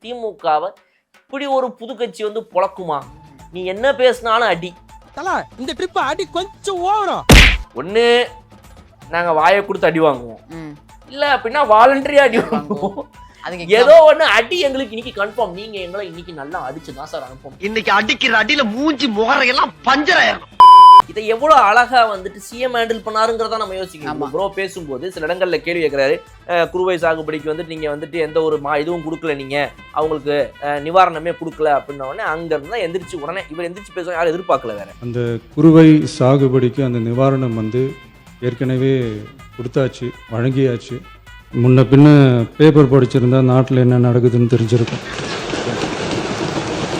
திமுகவை இப்படி ஒரு புது கட்சி வந்து பொழக்குமா? நீ என்ன பேசினாலும் அடி. இந்த ட்ரிப் அடி கொஞ்சம் ஓவரா. ஒண்ணு நாங்க வாயை கொடுத்து அடி வாங்குவோம், இல்ல அப்படின்னா வாலண்டரியா அடி வாங்குவோம். ஏதோ ஒண்ணு அடி எங்களுக்கு இன்னைக்கு கன்ஃபார்ம். நீங்க எங்களை இன்னைக்கு நல்லா அடிச்சுதான் சார் அனுப்போம். இன்னைக்கு அடிக்கிற அடியில மூஞ்சி முகரையெல்லாம் பஞ்சர் ஆயிரும். இதை எவ்வளவு அழகா வந்துட்டு சிஎம் ஹேண்டில் பண்ணாருங்கிறதா நம்ம யோசிக்கணும். ப்ரோ பேசும்போது சில இடங்கள்ல கேள்வி கேட்கிறாரு, குறுவை சாகுபடிக்கு வந்துட்டு நீங்க வந்துட்டு எந்த ஒரு இதுவும் கொடுக்கல, நீங்க அவங்களுக்கு நிவாரணமே கொடுக்கல அப்படின்ன உடனே அங்க இருந்தா எந்திரிச்சு உடனே இவர் எந்திரிச்சு பேசுவாங்க, யாரும் எதிர்பார்க்கல. வேற அந்த குறுவை சாகுபடிக்கு அந்த நிவாரணம் வந்து ஏற்கனவே கொடுத்தாச்சு, வழங்கியாச்சு. முன்ன பின்ன பேப்பர் படிச்சிருந்தா நாட்டில் என்ன நடக்குதுன்னு தெரிஞ்சிருக்கும்.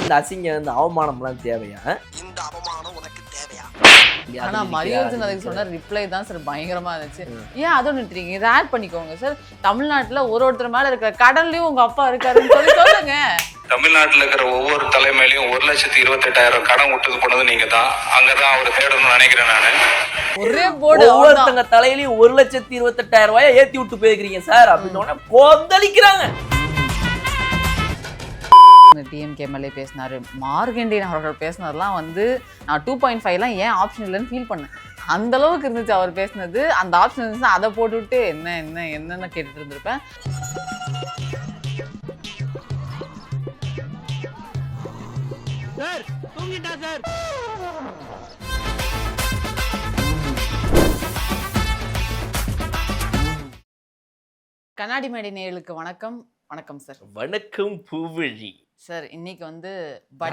இந்த அசிங்கம், இந்த அவமானம்லாம் தேவையா? இந்த அவமானம் உனக்கு தேவையா? ஆனா மரியோஜன் அதுக்கு சொன்ன ரிப்ளை தான் சார் பயங்கரமா இருந்துச்சு. ஏன் அதை நிறுத்துறீங்க, இதை ஆட் பண்ணிக்கோங்க சார். தமிழ்நாட்டுல ஒருத்தர் மேல இருக்கிற கடன்லயும் உங்க அப்பா இருக்காருன்னு சொல்லி சொல்லுங்க. தமிழ்நாட்டில் இருக்கிற ஒவ்வொரு தலைமையிலையும் 1,28,000 கடன் விட்டது போனது நீங்க தான். அங்கதான் அவர் தேடணும்னு நினைக்கிறேன் நானு. ஒரே போர்டு ஒவ்வொருத்தங்க தலையிலையும் 1,28,000 ரூபாய் ஏத்தி விட்டு போயிருக்கீங்க சார் அப்படின்னு கொந்தளிக்கிறாங்க. டிஎம்கே எம்எல்ஏ பேசினாரு, மார்கெண்டியன் அவர்கள் பேசினதெல்லாம் வந்து நான் 2.5 ஏன் ஆப்ஷன் இல்லைன்னு ஃபீல் பண்ணேன். அந்த அளவுக்கு இருந்துச்சு அவர் பேசினது. அந்த ஆப்ஷன் இருந்துச்சுன்னா அதை போட்டுவிட்டு என்னென்ன கேட்டுட்டு இருந்திருப்பேன். சார் தூங்கிட்டா சார். கண்ணாடி மேடை நேயர்களுக்கு வணக்கம். வணக்கம் சார். வணக்கம் பூவிழி சார். இன்னைக்கு வந்து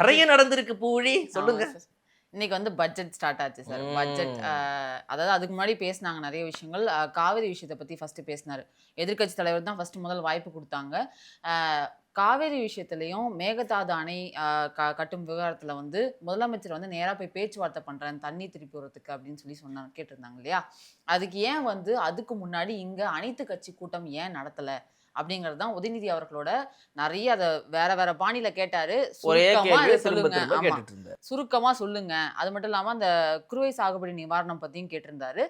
நிறைய நடந்திருக்கு பூவிழி, சொல்லுங்க. இன்னைக்கு வந்து பட்ஜெட் ஸ்டார்ட் ஆச்சு சார். பட்ஜெட் அதாவது அதுக்கு முன்னாடி பேசினாங்க நிறைய விஷயங்கள். காவேரி விஷயத்தை பற்றி ஃபஸ்ட்டு பேசினார். எதிர்க்கட்சி தலைவர் தான் ஃபஸ்ட்டு முதல் வாய்ப்பு கொடுத்தாங்க. காவேரி விஷயத்துலையும் மேகதாது அணை கட்டும் விவகாரத்தில் வந்து முதலமைச்சர் வந்து நேராக போய் பேச்சுவார்த்தை பண்ணுறேன் தண்ணி திருப்பி வரத்துக்கு அப்படின்னு சொல்லி கேட்டிருந்தாங்க இல்லையா? அதுக்கு ஏன் வந்து அதுக்கு முன்னாடி இங்கே அனைத்து கட்சி கூட்டம் ஏன் நடத்தலை அப்படிங்கிறது தான் உதயநிதி அவர்களோட நிறைய அதை வேற பாணியில கேட்டாரு. சுருக்கமா சொல்லுங்க. அது மட்டும் இல்லாம அந்த குறுவை சாகுபடி நிவாரணம் பத்தியும் கேட்டிருந்தாரு.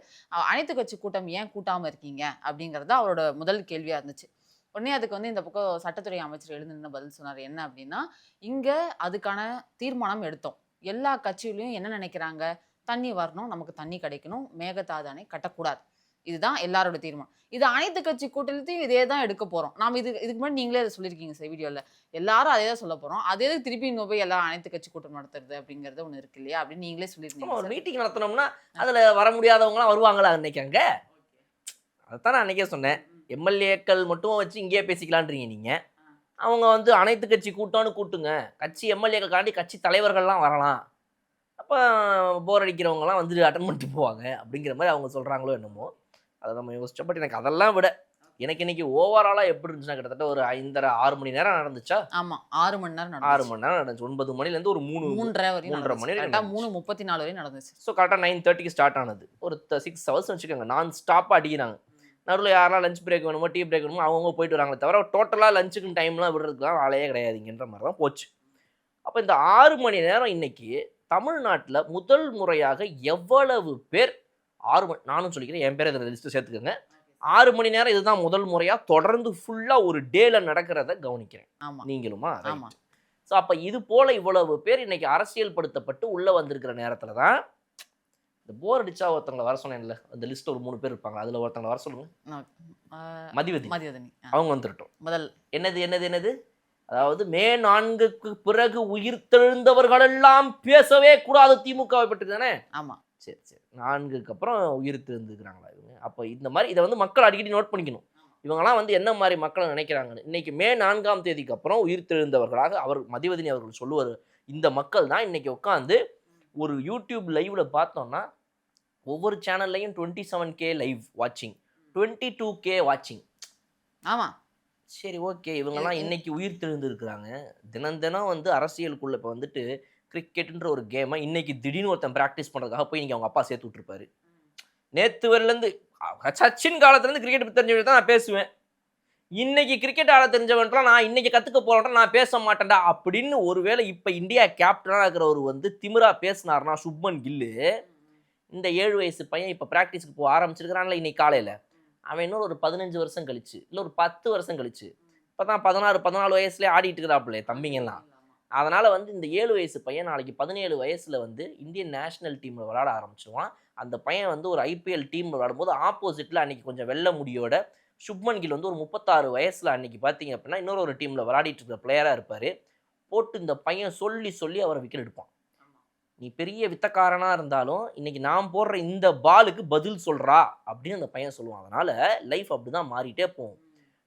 அனைத்து கட்சி கூட்டம் ஏன் கூட்டாம இருக்கீங்க அப்படிங்கறத அவரோட முதல் கேள்வியா இருந்துச்சு. உடனே அதுக்கு வந்து இந்த பக்கம் சட்டத்துறை அமைச்சர் எழுந்து பதில் சொன்னார். என்ன அப்படின்னா, இங்க அதுக்கான தீர்மானம் எடுத்தோம். எல்லா கட்சியிலையும் என்ன நினைக்கிறாங்க, தண்ணி வரணும், நமக்கு தண்ணி கிடைக்கணும், மேகதாது அணை கட்டக்கூடாது. இதுதான் எல்லாரோட தீர்மானம். இது அனைத்து கட்சி கூட்டத்தையும் இதே தான் எடுக்க போறோம். நாம இதுக்கு முன்னாடி நீங்களே அதை சொல்லியிருக்கீங்க சார் வீடியோல. எல்லாரும் அதே தான் சொல்ல போறோம். அதே திருப்பி இங்க போய் எல்லாரும் அனைத்து கட்சி கூட்டம் நடத்துறது அப்படிங்கறது ஒண்ணு இருக்கு இல்லையா அப்படின்னு நீங்களே சொல்லியிருக்கீங்க. ஒரு மீட்டிங் நடத்தினோம்னா அதுல வர முடியாதவங்களாம் வருவாங்களா அன்னைக்காங்க? அதைத்தான் நான் அன்னைக்கே சொன்னேன். எம்எல்ஏக்கள் மட்டும் வச்சு இங்கேயே பேசிக்கலான்றீங்க நீங்க. அவங்க வந்து அனைத்து கட்சி கூட்டம்னு கூட்டுங்க, கட்சி எம்எல்ஏக்கள் காண்டி கட்சி தலைவர்கள்லாம் வரலாம், அப்போ போர் அடிக்கிறவங்கலாம் வந்து அட்டன் பண்ணிட்டு போவாங்க அப்படிங்கிற மாதிரி அவங்க சொல்கிறாங்களோ என்னமோ. அதை நம்ம யோசிச்சோம். பட் எனக்கு அதெல்லாம் விட எனக்கு இன்னைக்கு ஓவராலாக எப்படி இருந்துச்சுன்னா, கிட்டத்தட்ட ஒரு 5.5-6 மணி நேரம் நடந்துச்சா? ஆமாம், 6 மணி நேரம் 6 மணி நேரம் நடந்துச்சு. 9 மணிலேருந்து ஒரு 3:30 மணி 3:34 வரையும் நடந்துச்சு. ஸோ கரெக்டாக 9:30க்கு ஸ்டார்ட் ஆனது. ஒரு 6 ஹவர்ஸ் வச்சுக்கோங்க. நான் ஸ்டாப்பாக அடிக்கிறாங்க. நடுவில் யாரெல்லாம் லஞ்ச் பிரேக் வேணுமோ டீ பிரேக் வேணுமோ அவங்கவுங்க போயிட்டு வராங்களே தவிர டோட்டலாக லஞ்சுக்கு டைம்லாம் விடுறதுக்குலாம் வேலையே கிடையாதுங்கிற மாதிரி தான் போச்சு. அப்போ இந்த 6 மணி நேரம் இன்னைக்கு தமிழ்நாட்டில் முதல் முறையாக எவ்வளவு பேர் 6 மணி, நானும் சொல்லிக்கிறேன், என் பேர் இதில் லிஸ்ட்டு சேர்த்துக்கோங்க. 6 மணி நேரம் இதுதான் முதல் முறையாக தொடர்ந்து ஃபுல்லாக ஒரு டேல நடக்கிறத கவனிக்கிறேன். நீங்களுமா? ஸோ அப்போ இது போல் இவ்வளவு பேர் இன்னைக்கு அரசியல் படுத்தப்பட்டு உள்ளே வந்திருக்கிற நேரத்தில் தான் இந்த போர் அடிச்சா ஒருத்தவங்களை வர சொன்னேன்ல, அந்த லிஸ்ட் ஒரு 3 பேர் இருப்பாங்க, அதில் ஒருத்தவங்களை வர சொல்லுங்க. மதிவதனி அவங்க வந்துட்டோம். முதல் என்னது அதாவது மே 4க்கு பிறகு உயிர் தெழுந்தவர்களெல்லாம் பேசவே கூடாது திமுகவை பற்றி தானே? ஆமாம். சரி 4க்கு அப்புறம் உயிர் தெழுந்துக்கிறாங்களா இவங்க? அப்போ இந்த மாதிரி இதை வந்து மக்கள் அடிக்கடி நோட் பண்ணிக்கணும். இவங்கெல்லாம் வந்து என்ன மாதிரி மக்களை நினைக்கிறாங்கன்னு. இன்னைக்கு மே 4ஆம் தேதிக்கு அப்புறம் உயிர் தெழுந்தவர்களாக அவர் மதிவதனி அவர்கள் சொல்லுவார். இந்த மக்கள் தான் இன்னைக்கு உட்காந்து ஒரு யூடியூப் லைவ்ல பார்த்தோம்னா ஒவ்வொரு சேனல்லையும் 27K லைவ் வாட்சிங், 22K வாட்சிங். ஆமாம். சரி, ஓகே, இவங்கெல்லாம் இன்னைக்கு உயிர் தெழுந்துருக்குறாங்க. தினம் வந்து அரசியலுக்குள்ள இப்போ வந்துட்டு கிரிக்கெட்டுன்ற ஒரு கேமை இன்னைக்கு திடீர்னு ஒருத்தன் ப்ராக்டிஸ் பண்ணுறதுக்காக போய் இன்னைக்கு அவங்க அப்பா சேர்த்து விட்டுருப்பாரு. நேற்று வரலேருந்து சச்சின் காலத்துலேருந்து கிரிக்கெட் தெரிஞ்சவங்க தான் நான் பேசுவேன். இன்னைக்கு கிரிக்கெட் ஆட தெரிஞ்சவன்றான் நான் இன்னைக்கு கற்றுக்க போகிறேன் நான் பேச மாட்டேன்டா அப்படின்னு ஒருவேளை இப்போ இந்தியா கேப்டனாக இருக்கிறவர் வந்து திமிரா பேசினார்னா சுப்மன் கில்லு, இந்த 7 வயசு பையன் இப்போ ப்ராக்டிஸ்க்கு போக ஆரம்பிச்சிருக்கிறான்ல இன்னைக்கு காலையில், அவன் இன்னொரு ஒரு 15 வருஷம் கழிச்சு இல்லை ஒரு 10 வருஷம் கழிச்சு இப்போ தான் 14 வயசுலேயே ஆடிட்டு இருக்கிறாப்புல தம்பிங்கெல்லாம். அதனால் வந்து இந்த 7 வயசு பையன் நாளைக்கு 17 வயசில் வந்து இந்தியன் நேஷனல் டீமில் விளையாட ஆரம்பிச்சிடுவான். அந்த பையன் வந்து ஒரு ஐபிஎல் டீமில் விளையாடும்போது ஆப்போசிட்டில் அன்றைக்கி கொஞ்சம் வெள்ள முடியோட சுப்மன் கில் வந்து ஒரு 36 வயசில் அன்றைக்கி பார்த்தீங்க அப்படின்னா இன்னொரு டீமில் விளையாடிட்டு இருக்கிற பிளேயராக இருப்பார். போட்டு இந்த பையன் சொல்லி அவரை விக்கெட் எடுப்பான். நீ பெரிய வித்தக்காரனாக இருந்தாலும் இன்றைக்கி நான் போடுற இந்த பாலுக்கு பதில் சொல்கிறா அப்படின்னு அந்த பையன் சொல்லுவான். அதனால் லைஃப் அப்படி தான் மாறிட்டே போகும்.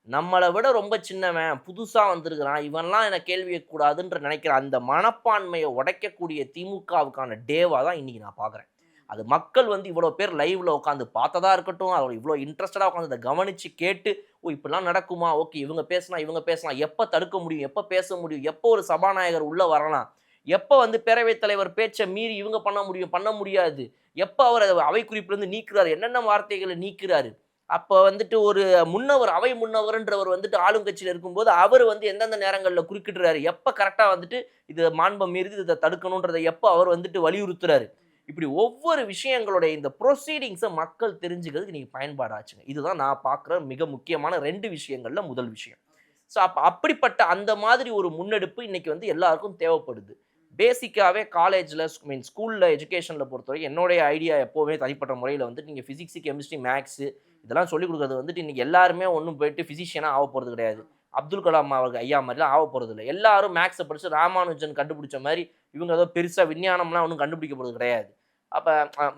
நம்மளை விட ரொம்ப சின்னவன் புதுசாக வந்திருக்கிறான் இவன்லாம் என்னை கேள்வி கேட்கக்கூடாதுன்ற நினைக்கிற அந்த மனப்பான்மையை உடைக்கக்கூடிய திமுகவுக்கான டேவாக தான் இன்றைக்கி நான் பார்க்குறேன். அது மக்கள் வந்து இவ்வளோ பேர் லைவ்ல உட்காந்து பார்த்ததா இருக்கட்டும், அதோட இவ்வளோ இன்ட்ரெஸ்டடாக உட்காந்து அதை கவனித்து கேட்டு இப்படிலாம் நடக்குமா, ஓகே இவங்க பேசலாம், எப்போ தடுக்க முடியும், எப்போ பேச முடியும், எப்போ ஒரு சபாநாயகர் உள்ளே வரலாம், எப்போ வந்து பேரவைத் தலைவர் பேச்சை மீறி இவங்க பண்ண முடியாது, எப்போ அவர் அவை குறிப்பிலிருந்து நீக்கிறாரு, என்னென்ன வார்த்தைகளை நீக்கிறாரு, அப்போ வந்துட்டு ஒரு அவை முன்னவர்ன்றவர் வந்துட்டு ஆளுங்கட்சியில் இருக்கும்போது அவர் வந்து எந்தெந்த நேரங்களில் குறுக்கிடுறாரு, எப்போ கரெக்டாக வந்துட்டு இது மாண்பை மீறி இதை தடுக்கணுன்றதை எப்போ அவர் வந்துட்டு வலியுறுத்துறாரு. இப்படி ஒவ்வொரு விஷயங்களுடைய இந்த ப்ரொசீடிங்ஸை மக்கள் தெரிஞ்சுக்கிறதுக்கு நீங்கள் பயன்பாடாச்சுங்க. இதுதான் நான் பார்க்குற மிக முக்கியமான 2 விஷயங்களில் முதல் விஷயம். ஸோ அப்படிப்பட்ட அந்த மாதிரி ஒரு முன்னெடுப்பு இன்னைக்கு வந்து எல்லாருக்கும் தேவைப்படுது. பேசிக்காகவே காலேஜில் ஸ்கூலில் எஜுகேஷனில் பொறுத்தவரைக்கும் என்னுடைய ஐடியா எப்போவுமே தனிப்பட்ட முறையில் வந்துட்டு நீங்கள் ஃபிசிக்ஸு கெமிஸ்ட்ரி மேக்ஸு இதெல்லாம் சொல்லிக் கொடுக்குறது வந்துட்டு இன்றைக்கி எல்லாருமே ஒன்றும் போயிட்டு ஃபிசிஷியனாக ஆக போகிறது கிடையாது. அப்துல் கலாம் அவர்கள் ஐயா மாதிரிலாம் ஆக போகிறது இல்லை. எல்லாரும் மேக்ஸை படித்து ராமானுஜன் கண்டுபிடிச்ச மாதிரி இவங்க ஏதோ பெருசாக விஞ்ஞானம்லாம் ஒன்றும் கண்டுபிடிக்க போகிறது கிடையாது. அப்போ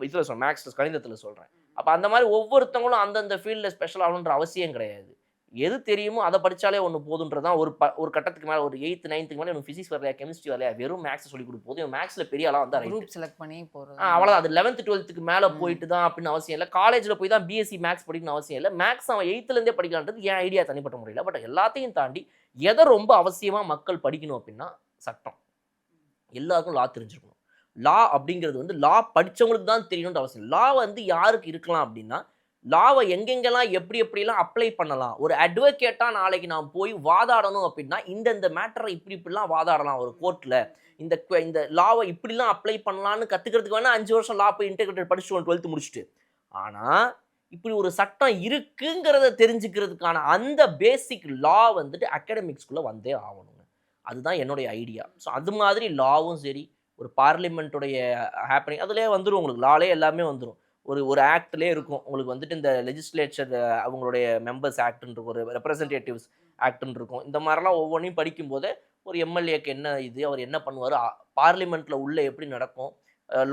இதில் சொல்கிறேன், மேக்ஸ் கணிதத்தில் சொல்கிறேன். அப்போ அந்த மாதிரி ஒவ்வொருத்தவங்களும் அந்தந்த ஃபீல்டில் ஸ்பெஷல் ஆகணுன்ற அவசியம் கிடையாது. எது தெரியுமோ அதை படித்தாலே ஒன்று போதுன்றதான் ஒரு கட்டத்துக்கு மேலே ஒரு 8th 9th மேலே இவன் ஃபிசிக்ஸ் வரலையா கெமிஸ்ட்ரி வரலையா வெறும் மேக்ஸ் சொல்லி கொடுப்போது இவன் மேக்ஸில் பெரிய ஆளாக வந்தால் குரூப் செலக்ட் பண்ணி போகிறது அவ்வளோதான். அது 11th 12th மேலே போயிட்டு தான் அப்படின்னு அவசியம் இல்லை. காலேஜில் போய் தான் பிஎஸ்சி மேக்ஸ் படிக்கணும் அவசியம் இல்லை. மேக்ஸ் அவன் 8th படிக்கலான்றது என் ஐடியா தனிப்பட்ட முறையில். பட் எல்லாத்தையும் தாண்டி எதை ரொம்ப அவசியமாக மக்கள் படிக்கணும் அப்படின்னா சட்டம். எல்லாருக்கும் லா தெரிஞ்சிருக்கணும். லா அப்படிங்கிறது வந்து லா படித்தவங்களுக்கு தான் தெரியணுன்ற அவசியம். லா வந்து யாருக்கு இருக்கலாம் அப்படின்னா லாவை எங்கெங்கெல்லாம் எப்படிலாம் அப்ளை பண்ணலாம். ஒரு அட்வொகேட்டாக நாளைக்கு நான் போய் வாதாடணும் அப்படின்னா இந்த மேட்டரை இப்படிலாம் வாதாடலாம் ஒரு கோர்ட்டில், இந்த லாவை இப்படிலாம் அப்ளை பண்ணலான்னு கற்றுக்கிறதுக்கு வேணால் 5 வருஷம் லா போய் இன்டெகிரேட்டட் படிச்சுட்டு 12th முடிச்சுட்டு. ஆனால் இப்படி ஒரு சட்டம் இருக்குங்கிறத தெரிஞ்சுக்கிறதுக்கான அந்த பேசிக் லா வந்துட்டு அகாடமிக்ஸ்குள்ளே வந்தே ஆகணுங்க. அதுதான் என்னுடைய ஐடியா. ஸோ அது மாதிரி லாவும் சரி, ஒரு பார்லிமெண்ட்டுடைய ஹேப்பனிங் அதுலேயே வந்துடும். உங்களுக்கு லாலே எல்லாமே வந்துடும். ஒரு ஆக்ட்லேயே இருக்கும் உங்களுக்கு வந்துட்டு இந்த லெஜிஸ்லேச்சர் அவங்களுடைய மெம்பர்ஸ் ஆக்ட்னு இருக்கும், ஒரு ரெப்ரசன்டேட்டிவ்ஸ் ஆக்ட்னு இருக்கும். இந்த மாதிரிலாம் ஒவ்வொன்றையும் படிக்கும்போது ஒரு எம்எல்ஏக்கு என்ன இது, அவர் என்ன பண்ணுவார், பார்லிமெண்ட்டில் உள்ளே எப்படி நடக்கும்,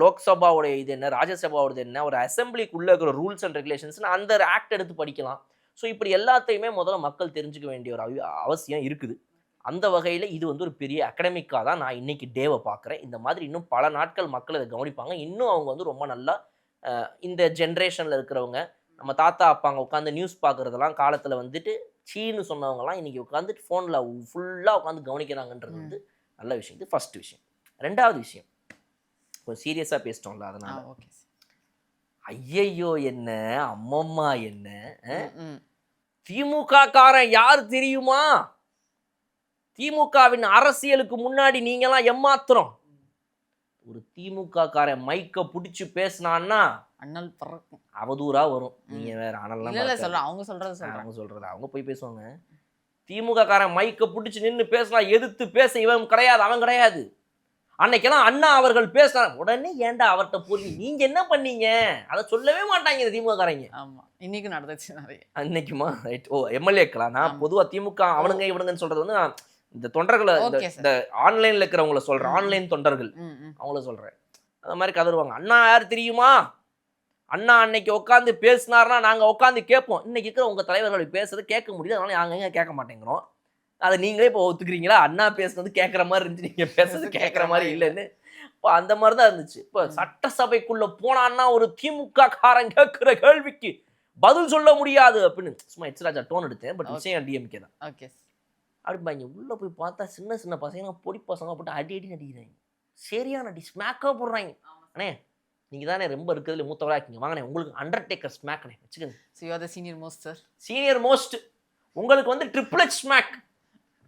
லோக்சபாவுடைய இது என்ன, ராஜ்யசபாவோடது என்ன, ஒரு அசம்பிளிக்குள்ளே இருக்கிற ரூல்ஸ் அண்ட் ரெகுலேஷன்ஸ்னு அந்த ஆக்ட் எடுத்து படிக்கலாம். ஸோ இப்படி எல்லாத்தையுமே முதல்ல மக்கள் தெரிஞ்சுக்க வேண்டிய ஒரு அவசியம் இருக்குது. அந்த வகையில் இது வந்து ஒரு பெரிய அகடமிக்காக தான் நான் இன்றைக்கி டேவை பார்க்குறேன். இந்த மாதிரி இன்னும் பல நாட்கள் மக்கள் இதை கவனிப்பாங்க. இன்னும் அவங்க வந்து ரொம்ப நல்லா இந்த ஜென்ரேஷனில் இருக்கிறவங்க, நம்ம தாத்தா அப்பாங்க உட்காந்து நியூஸ் பார்க்குறதெல்லாம் காலத்தில் வந்துட்டு சீன்னு சொன்னவங்கலாம் இன்றைக்கி உட்காந்து ஃபோனில் ஃபுல்லாக உட்காந்து கவனிக்கிறாங்கன்றது வந்து நல்ல விஷயம். இது ஃபர்ஸ்ட் விஷயம். 2வது விஷயம் கொஞ்சம் சீரியஸாக பேசிட்டோம்ல, அதனால் ஐயையோ என்ன அம்மம்மா என்ன திமுக காரன் யார் தெரியுமா? திமுகவின் அரசியலுக்கு முன்னாடி நீங்களாம் ஏமாத்துறோம். ஒரு திமுக காரன் மைக்க பிடிச்சி பேசினான்னா அண்ணல் பறக்கும், அவதூறா வரும். நீங்க வேற அனல்லாம் அவங்க சொல்றது அவங்க போய் பேசுவாங்க. திமுக காரன் மைக்க பிடிச்சி நின்று பேசினா எதிர்த்து பேச இவன் கிடையாது, அவன் கிடையாது. அன்னைக்கெல்லாம் அண்ணா அவர்கள் பேசினார், உடனே ஏன்டா அவர்கிட்ட போய் நீங்க என்ன பண்ணீங்க அதை சொல்லவே மாட்டாங்க திமுக காரங்க. ஆமா, இன்னைக்கு நடந்துச்சு நிறைய. அன்னைக்குமா ரைட். ஓ எம்எல்ஏக்கலாம் நான் பொதுவா திமுக அவனுங்க இவனுங்கன்னு சொல்றது வந்து நான் இந்த தொண்டர்களை இந்த ஆன்லைன்ல இருக்கிறவங்கள சொல்றேன், ஆன்லைன் தொண்டர்கள் அவங்கள சொல்றேன். அந்த மாதிரி கதறுவாங்க, அண்ணா யார் தெரியுமா, அண்ணா அன்னைக்கு உட்காந்து பேசினார்னா நாங்கள் உட்காந்து கேட்போம். இன்னைக்கு இருக்கிற உங்கள் தலைவர்கள் பேசுறது கேட்க முடியாது, அதனால நாங்கள் எங்கே கேட்க மாட்டேங்கிறோம். அதை நீங்களே இப்போ ஒத்துக்கிறீங்களா? அண்ணா பேசுறது கேட்குற மாதிரி இருந்துச்சு, நீங்கள் பேசுறது கேட்குற மாதிரி இல்லைன்னு. இப்போ அந்த மாதிரி தான் இருந்துச்சு. இப்போ சட்டசபைக்குள்ளே போனான்னா ஒரு திமுக காரன் கேட்குற கேள்விக்கு பதில் சொல்ல முடியாது அப்படின்னு சும்மா எச்ராஜா டோன் எடுத்தேன். பட் விஷயம் டிஎம்கே தான். ஓகே அப்படிப்பாங்க. உள்ளே போய் பார்த்தா சின்ன சின்ன பசங்க பொடி பசங்க போட்டு அடி அடிக்கிறாங்க. சரியான அடி ஸ்மேக்காக போடுறாங்க. அண்ணே நீங்கள் தானே ரொம்ப இருக்கிறதுல மூத்தவராக இருக்கீங்க, வாங்கண்ணே உங்களுக்கு அண்டர்டேக்கர் ஸ்மேக்ண்ணே வச்சுக்கோங்க. Senior most sir, senior most உங்களுக்கு வந்து ட்ரிபிள் ஸ்மேக்.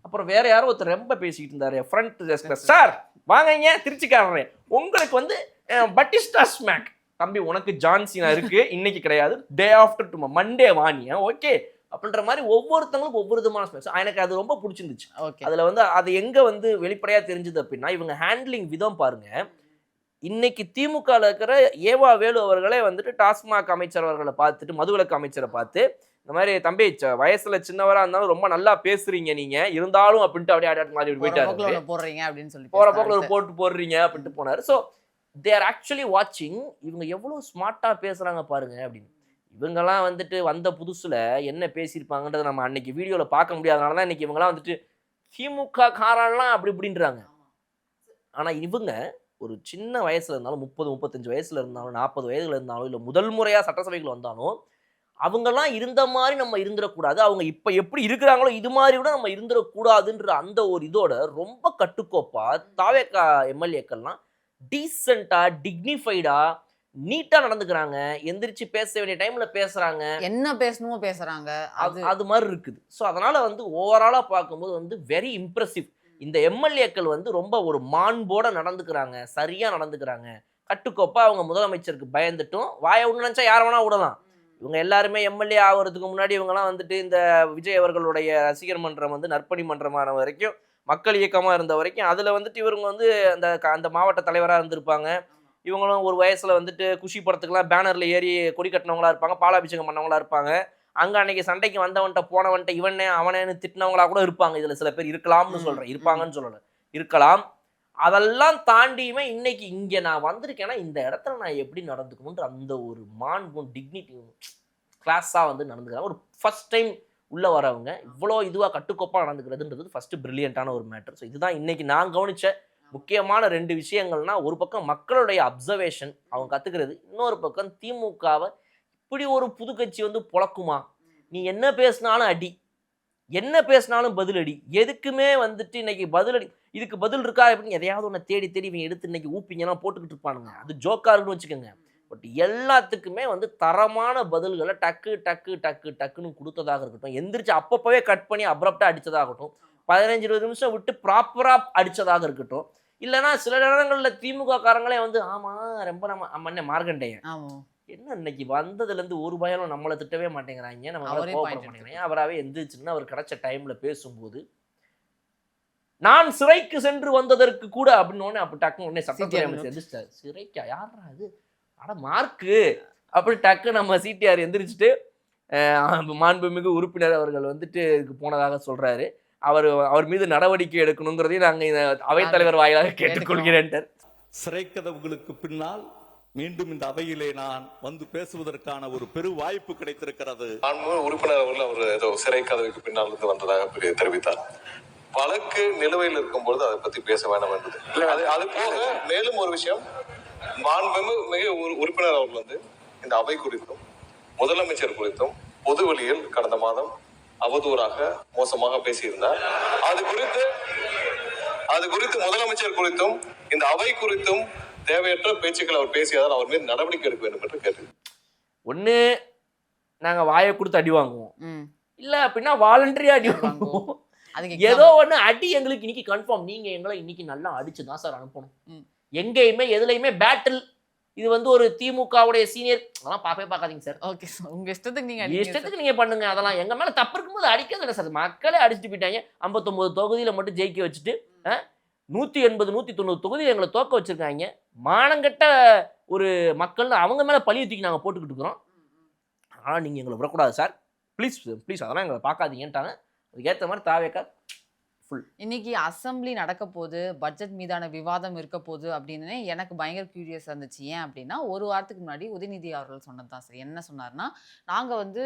அப்புறம் வேற யாரோ ஒருத்தர் ரொம்ப பேசிக்கிட்டு இருந்தாரு ஃப்ரண்ட் டெஸ்க்ல, சார் வாங்க திருச்சிக்காரரே உங்களுக்கு வந்து பட்டிஸ்டா ஸ்மேக். தம்பி உனக்கு ஜான்சினா இருக்கு, இன்னைக்கு கிடையாது, டே ஆஃப்டர் டுமாரோ மண்டே வாணியா, ஓகே அப்படின்ற மாதிரி ஒவ்வொருத்தவங்களுக்கும் ஒவ்வொரு விதமான ஸ்பேஸ். எனக்கு அது ரொம்ப பிடிச்சிருந்துச்சு. ஓகே. அதுல வந்து அது எங்க வந்து வெளிப்படையா தெரிஞ்சது அப்படின்னா, இவங்க ஹேண்ட்லிங் விதம் பாருங்க. இன்னைக்கு திமுகல இருக்கிற ஏவா வேலு அவர்களே வந்துட்டு டாஸ்மாக் அமைச்சர் அவர்களை பார்த்துட்டு, மதுவிலக்கு அமைச்சரை பார்த்து, இந்த மாதிரி தம்பி வயசுல சின்னவரா இருந்தாலும் ரொம்ப நல்லா பேசுறீங்க நீங்க, இருந்தாலும் அப்படின்ட்டு அப்படியே அடாட் மாதிரி போயிட்டாரு. போடுறீங்க அப்படின்னு சொல்லி போற போக்குல ஒரு போட்டு போடுறீங்க அப்படின்ட்டு போனாரு. ஸோ தே ஆர் ஆக்சுவலி வாட்சிங், இவங்க எவ்வளவு ஸ்மார்ட்டா பேசுறாங்க பாருங்க அப்படின்னு. இவங்கெல்லாம் வந்துட்டு வந்த புதுசுல என்ன பேசியிருப்பாங்கன்றத நம்ம அன்னைக்கு வீடியோல பார்க்க முடியாதனால தான் இன்னைக்கு இவங்கெல்லாம் வந்துட்டு திமுக காரெல்லாம் அப்படி இப்படின்றாங்க. ஆனா இவங்க ஒரு சின்ன வயசுல இருந்தாலும் 30-35 வயசுல இருந்தாலும் 40 வயதுல இருந்தாலும் இல்லை முதல் முறையா சட்டசபைகள் வந்தாலும் அவங்கெல்லாம் இருந்த மாதிரி நம்ம இருந்துடக்கூடாது, அவங்க இப்ப எப்படி இருக்கிறாங்களோ இது மாதிரி கூட நம்ம இருந்துடக்கூடாதுன்ற அந்த ஒரு இதோட ரொம்ப கட்டுக்கோப்பா தாவேகா எம்எல்ஏக்கள்லாம் டீசெண்டா டிக்னிஃபைடா நீட்டா நடந்துக்கிறாங்க. எந்திரிச்சு பேச வேண்டிய டைம்ல பேசுறாங்க, என்ன பேசணுமோ பேசுறாங்க. அது மாதிரி இருக்குது. ஸோ அதனால வந்து ஓவராலா பார்க்கும்போது வந்து வெரி இம்ப்ரெசிவ். இந்த எம்எல்ஏக்கள் வந்து ரொம்ப ஒரு மாண்போட நடந்துக்கிறாங்க, சரியா நடந்துக்கிறாங்க. கட்டுக்கோப்பா அவங்க முதலமைச்சருக்கு பயந்துட்டும் வாயை விட நினைச்சா யார வேணா விடலாம். இவங்க எல்லாருமே எம்எல்ஏ ஆகிறதுக்கு முன்னாடி இவங்கெல்லாம் வந்துட்டு இந்த விஜய் அவர்களுடைய ரசிகர் மன்றம் வந்து நற்பணி மன்றமான வரைக்கும் மக்கள் இயக்கமா இருந்த வரைக்கும் அதுல வந்துட்டு இவங்க வந்து அந்த மாவட்ட தலைவராக இருந்திருப்பாங்க. இவங்களும் ஒரு வயசுல வந்துட்டு குஷி படத்துக்குலாம் பேனர்ல ஏறி கொடி கட்டினவங்களா இருப்பாங்க, பாலாபிஷேகம் பண்ணவங்களா இருப்பாங்க. அங்க அன்னைக்கு சண்டைக்கு வந்தவன்ட்ட போனவன்ட்ட இவனே அவனேன்னு திட்டினவங்களா கூட இருப்பாங்க. இதுல சில பேர் இருக்கலாம்னு சொல்றேன், இருப்பாங்கன்னு சொல்லல, இருக்கலாம். அதெல்லாம் தாண்டியுமே இன்னைக்கு இங்க நான் வந்திருக்கேன்னா இந்த இடத்துல நான் எப்படி நடந்துக்கணுன்ற அந்த ஒரு மாண்பும் டிக்னிட்டியும் கிளாஸா வந்து நடந்துக்கிறாங்க. ஒரு ஃபர்ஸ்ட் டைம் உள்ள வரவங்க இவ்வளோ இதுவா கட்டுக்கோப்பா நடந்துக்கிறதுன்றது ஃபர்ஸ்ட் பிரில்லியண்டான ஒரு மேட்டர். ஸோ இதுதான் இன்னைக்கு நான் கவனிச்ச முக்கியமான 2 விஷயங்கள்னா, ஒரு பக்கம் மக்களுடைய அப்சர்வேஷன் அவங்க கத்துக்கிறது, இன்னொரு பக்கம் திமுகவை இப்படி ஒரு புது கட்சி வந்து பொழக்குமா, நீ என்ன பேசினாலும் அடி, என்ன பேசினாலும் பதிலடி, எதுக்குமே வந்துட்டு இன்னைக்கு பதிலடி, இதுக்கு பதில் இருக்கா அப்படின்னு எதையாவது ஒன்று தேடி தேடி இவங்க எடுத்து இன்னைக்கு ஊப்பிங்கெல்லாம் போட்டுக்கிட்டு இருப்பானுங்க. அது ஜோக்கா இருக்குன்னு வச்சுக்கோங்க. பட் எல்லாத்துக்குமே வந்து தரமான பதில்களை டக்கு டக்கு டக்கு டக்குன்னு கொடுத்ததாக இருக்கட்டும், எந்திரிச்சு அப்பப்பவே கட் பண்ணி அப்ரப்டா அடிச்சதாகட்டும், 15-20 நிமிஷம் விட்டு ப்ராப்பரா அடிச்சதாக இருக்கட்டும், இல்லைன்னா சில நேரங்களில் திமுக காரங்களே வந்து ஆமா ரொம்ப நம்ம மார்கண்டேயன் என்ன இன்னைக்கு வந்ததுல இருந்து ஒரு பயம் நம்மளை திட்டவே மாட்டேங்கிறாங்க, நம்ம கோவப்பட மாட்டேங்கிறாங்க. அவராகவே எந்திரிச்சுன்னு அவர் கிடைச்ச டைம்ல பேசும்போது நான் சிறைக்கு சென்று வந்ததற்கு கூட அப்படின்னு அப்படி டக்குன்னு உடனே சட்டத்துறை அமைச்சர் எந்திரிச்சிட்டாரு. சிறைக்கா யாரா அது, அட மார்க்கு அப்படி டக்கு நம்ம சிடிஆர் எந்திரிச்சிட்டு மாண்புமிகு உறுப்பினர் அவர்கள் வந்துட்டு இதுக்கு போனதாக சொல்றாரு. அவர் மீது நடவடிக்கை எடுக்கணுங்கிறதையும் நாங்கள் அவைத்தலைவர் வாயிலாக கேட்டுக்கொள்கிறேன். சிறைக்கதவுகளுக்கு பின்னால் மீண்டும் இந்த அவையிலே நான் வந்து பேசுவதற்கான ஒரு பெரு வாய்ப்பு கிடைத்திருக்கிறது. உறுப்பினர் அவர்கள் அவர் ஏதோ சிறை கதவுக்கு பின்னால் இருந்து வந்ததாக தெரிவித்தார். வழக்கு நிலுவையில் இருக்கும்பொழுது அதை பத்தி பேச வேண்டாம் என்பது. அது போக மேலும் ஒரு விஷயம், மாண்புமிகு உறுப்பினர் அவர்கள் வந்து இந்த அவை குறித்தும் முதலமைச்சர் குறித்தும் பொதுவெளியில் கடந்த மாதம் அவதூறாக மோசமாக பேசியிருந்தார். அது குறித்து முதலமைச்சர் குறித்தும் இந்த அவை குறித்தும் தேவையற்ற பேச்சுக்கள் அவர் பேசியதால் அவர் மீது நடவடிக்கை எடுக்க வேண்டும் என்று கேட்டு, ஒண்ணு நாங்க வாயை கொடுத்து அடி வாங்குவோம், இல்ல அப்படின்னா வாலண்டரியா அடி வாங்குவோம். ஏதோ ஒண்ணு அடி எங்களுக்கு இன்னைக்கு கன்ஃபார்ம். நீங்க எங்களை இன்னைக்கு நல்லா அடிச்சுதான் சார் அனுப்பணும். எங்கேயுமே எதுலையுமே பேட்டில் இது வந்து ஒரு திமுகவுடைய சீனியர் அதெல்லாம் பார்க்காதீங்க சார். ஓகே, உங்க இஷ்டத்துக்கு நீங்க பண்ணுங்க. அதெல்லாம் எங்க மேல தப்பு இருக்கும்போது அடிக்கிறது இல்லை சார். மக்களே அடிச்சுட்டு போயிட்டாங்க. 59 தொகுதியில மட்டும் ஜெயிக்க வச்சுட்டு 180-190 தொகுதியில் எங்களை தோக்க வச்சிருக்காங்க. மானங்கட்ட ஒரு மக்கள் அவங்க மேல பழிய தூக்கி நாங்க போட்டுக்கிட்டு இருக்கிறோம். ஆனா நீங்க எங்களை விடக்கூடாது சார், ப்ளீஸ் ப்ளீஸ் அதெல்லாம் எங்களை பார்க்காதீங்கன்ட்டாங்க. அதுக்கேற்ற மாதிரி தாவேக்கா இன்னைக்கு அசம்பிளி நடக்க போகுது, பட்ஜெட் மீதான விவாதம் இருக்க போகுது அப்படின்னு எனக்கு பயங்கர கியூரியஸாக இருந்துச்சு. ஏன் அப்படின்னா, ஒரு வாரத்துக்கு முன்னாடி உதயநிதி அவர்கள் சொன்னது தான் சார். என்ன சொன்னார்னா, நாங்கள் வந்து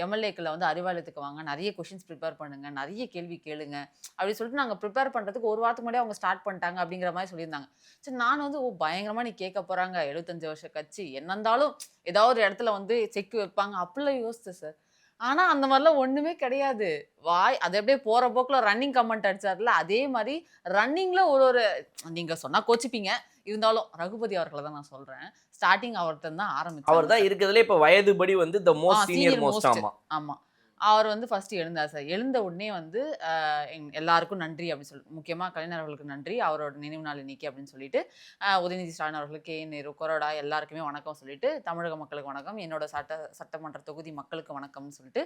எம்எல்ஏக்களை வந்து அறிவாலயத்துக்கு வாங்க, நிறைய கொஷின்ஸ் ப்ரிப்பேர் பண்ணுங்க, நிறைய கேள்வி கேளுங்க அப்படின்னு சொல்லிட்டு நாங்கள் ப்ரிப்பேர் பண்ணுறதுக்கு ஒரு வாரத்துக்கு முன்னாடி அவங்க ஸ்டார்ட் பண்ணிட்டாங்க அப்படிங்கிற மாதிரி சொல்லியிருந்தாங்க. சரி, நான் வந்து பயங்கரமாக நீ கேட்க போகிறாங்க, 75 வருஷ கட்சி என்ன இருந்தாலும் ஏதாவது ஒரு இடத்துல வந்து செக் வைப்பாங்க அப்படிலாம் யோசிச்சேன் சார். ஆனா அந்த மாதிரிலாம் ஒண்ணுமே கிடையாது. அது அப்படியே போற போக்குல ரன்னிங் கமெண்ட் அடிச்சார்ல, அதே மாதிரி ரன்னிங்ல ஒரு நீங்க சொன்னா கோச்சிப்பீங்க, இருந்தாலும் ரகுபதி அவர்களை தான் நான் சொல்றேன். ஸ்டார்டிங் அவர்கிட்ட தான் ஆரம்பிச்சு. அவர் தான் இருக்கிறதுல இப்ப வயதுபடி வந்து தி மோஸ்ட் சீனியர் மோஸ்ட். ஆமா. அவர் வந்து ஃபர்ஸ்ட் எழுந்தார் சார். எழுந்த உடனே வந்து எல்லாருக்கும் நன்றி அப்படின்னு சொல்லி, முக்கியமாக கலைஞர் அவர்களுக்கு நன்றி, அவரோட நினைவு நாள் இன்னைக்கு அப்படின்னு சொல்லிட்டு, உதயநிதி ஸ்டாலின் அவர்களுக்கு, கே நேரு, கொறடா எல்லாருக்குமே வணக்கம் சொல்லிட்டு, தமிழக மக்களுக்கு வணக்கம், என்னோட சட்டமன்ற தொகுதி மக்களுக்கு வணக்கம்னு சொல்லிட்டு,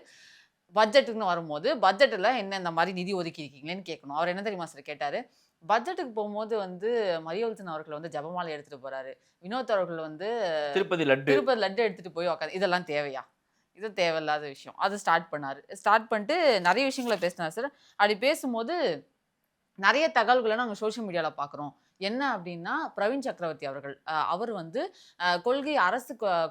பட்ஜெட்டுன்னு வரும்போது பட்ஜெட்டில் என்ன இந்த மாதிரி நிதி ஒதுக்கி இருக்கீங்களேன்னு கேட்கணும். அவர் என்ன தெரியுமா சார் கேட்டார்? பட்ஜெட்டுக்கு போகும்போது வந்து மரியவல்சன் அவர்கள் வந்து ஜபமாலை எடுத்துட்டு போறாரு, வினோத் அவர்கள் வந்து திருப்பதி லட்டு எடுத்துட்டு போய் உட்காந்து, இதெல்லாம் தேவையா? இது தேவையில்லாத விஷயம். அது ஸ்டார்ட் பண்ணாரு. ஸ்டார்ட் பண்ணிட்டு நிறைய விஷயங்களை பேசினார் சார். அப்படி பேசும்போது நிறைய தகவல்களை நாங்கள் சோஷியல் மீடியாவில் பார்க்குறோம். என்ன அப்படின்னா, பிரவீன் சக்கரவர்த்தி அவர்கள் அவர் வந்து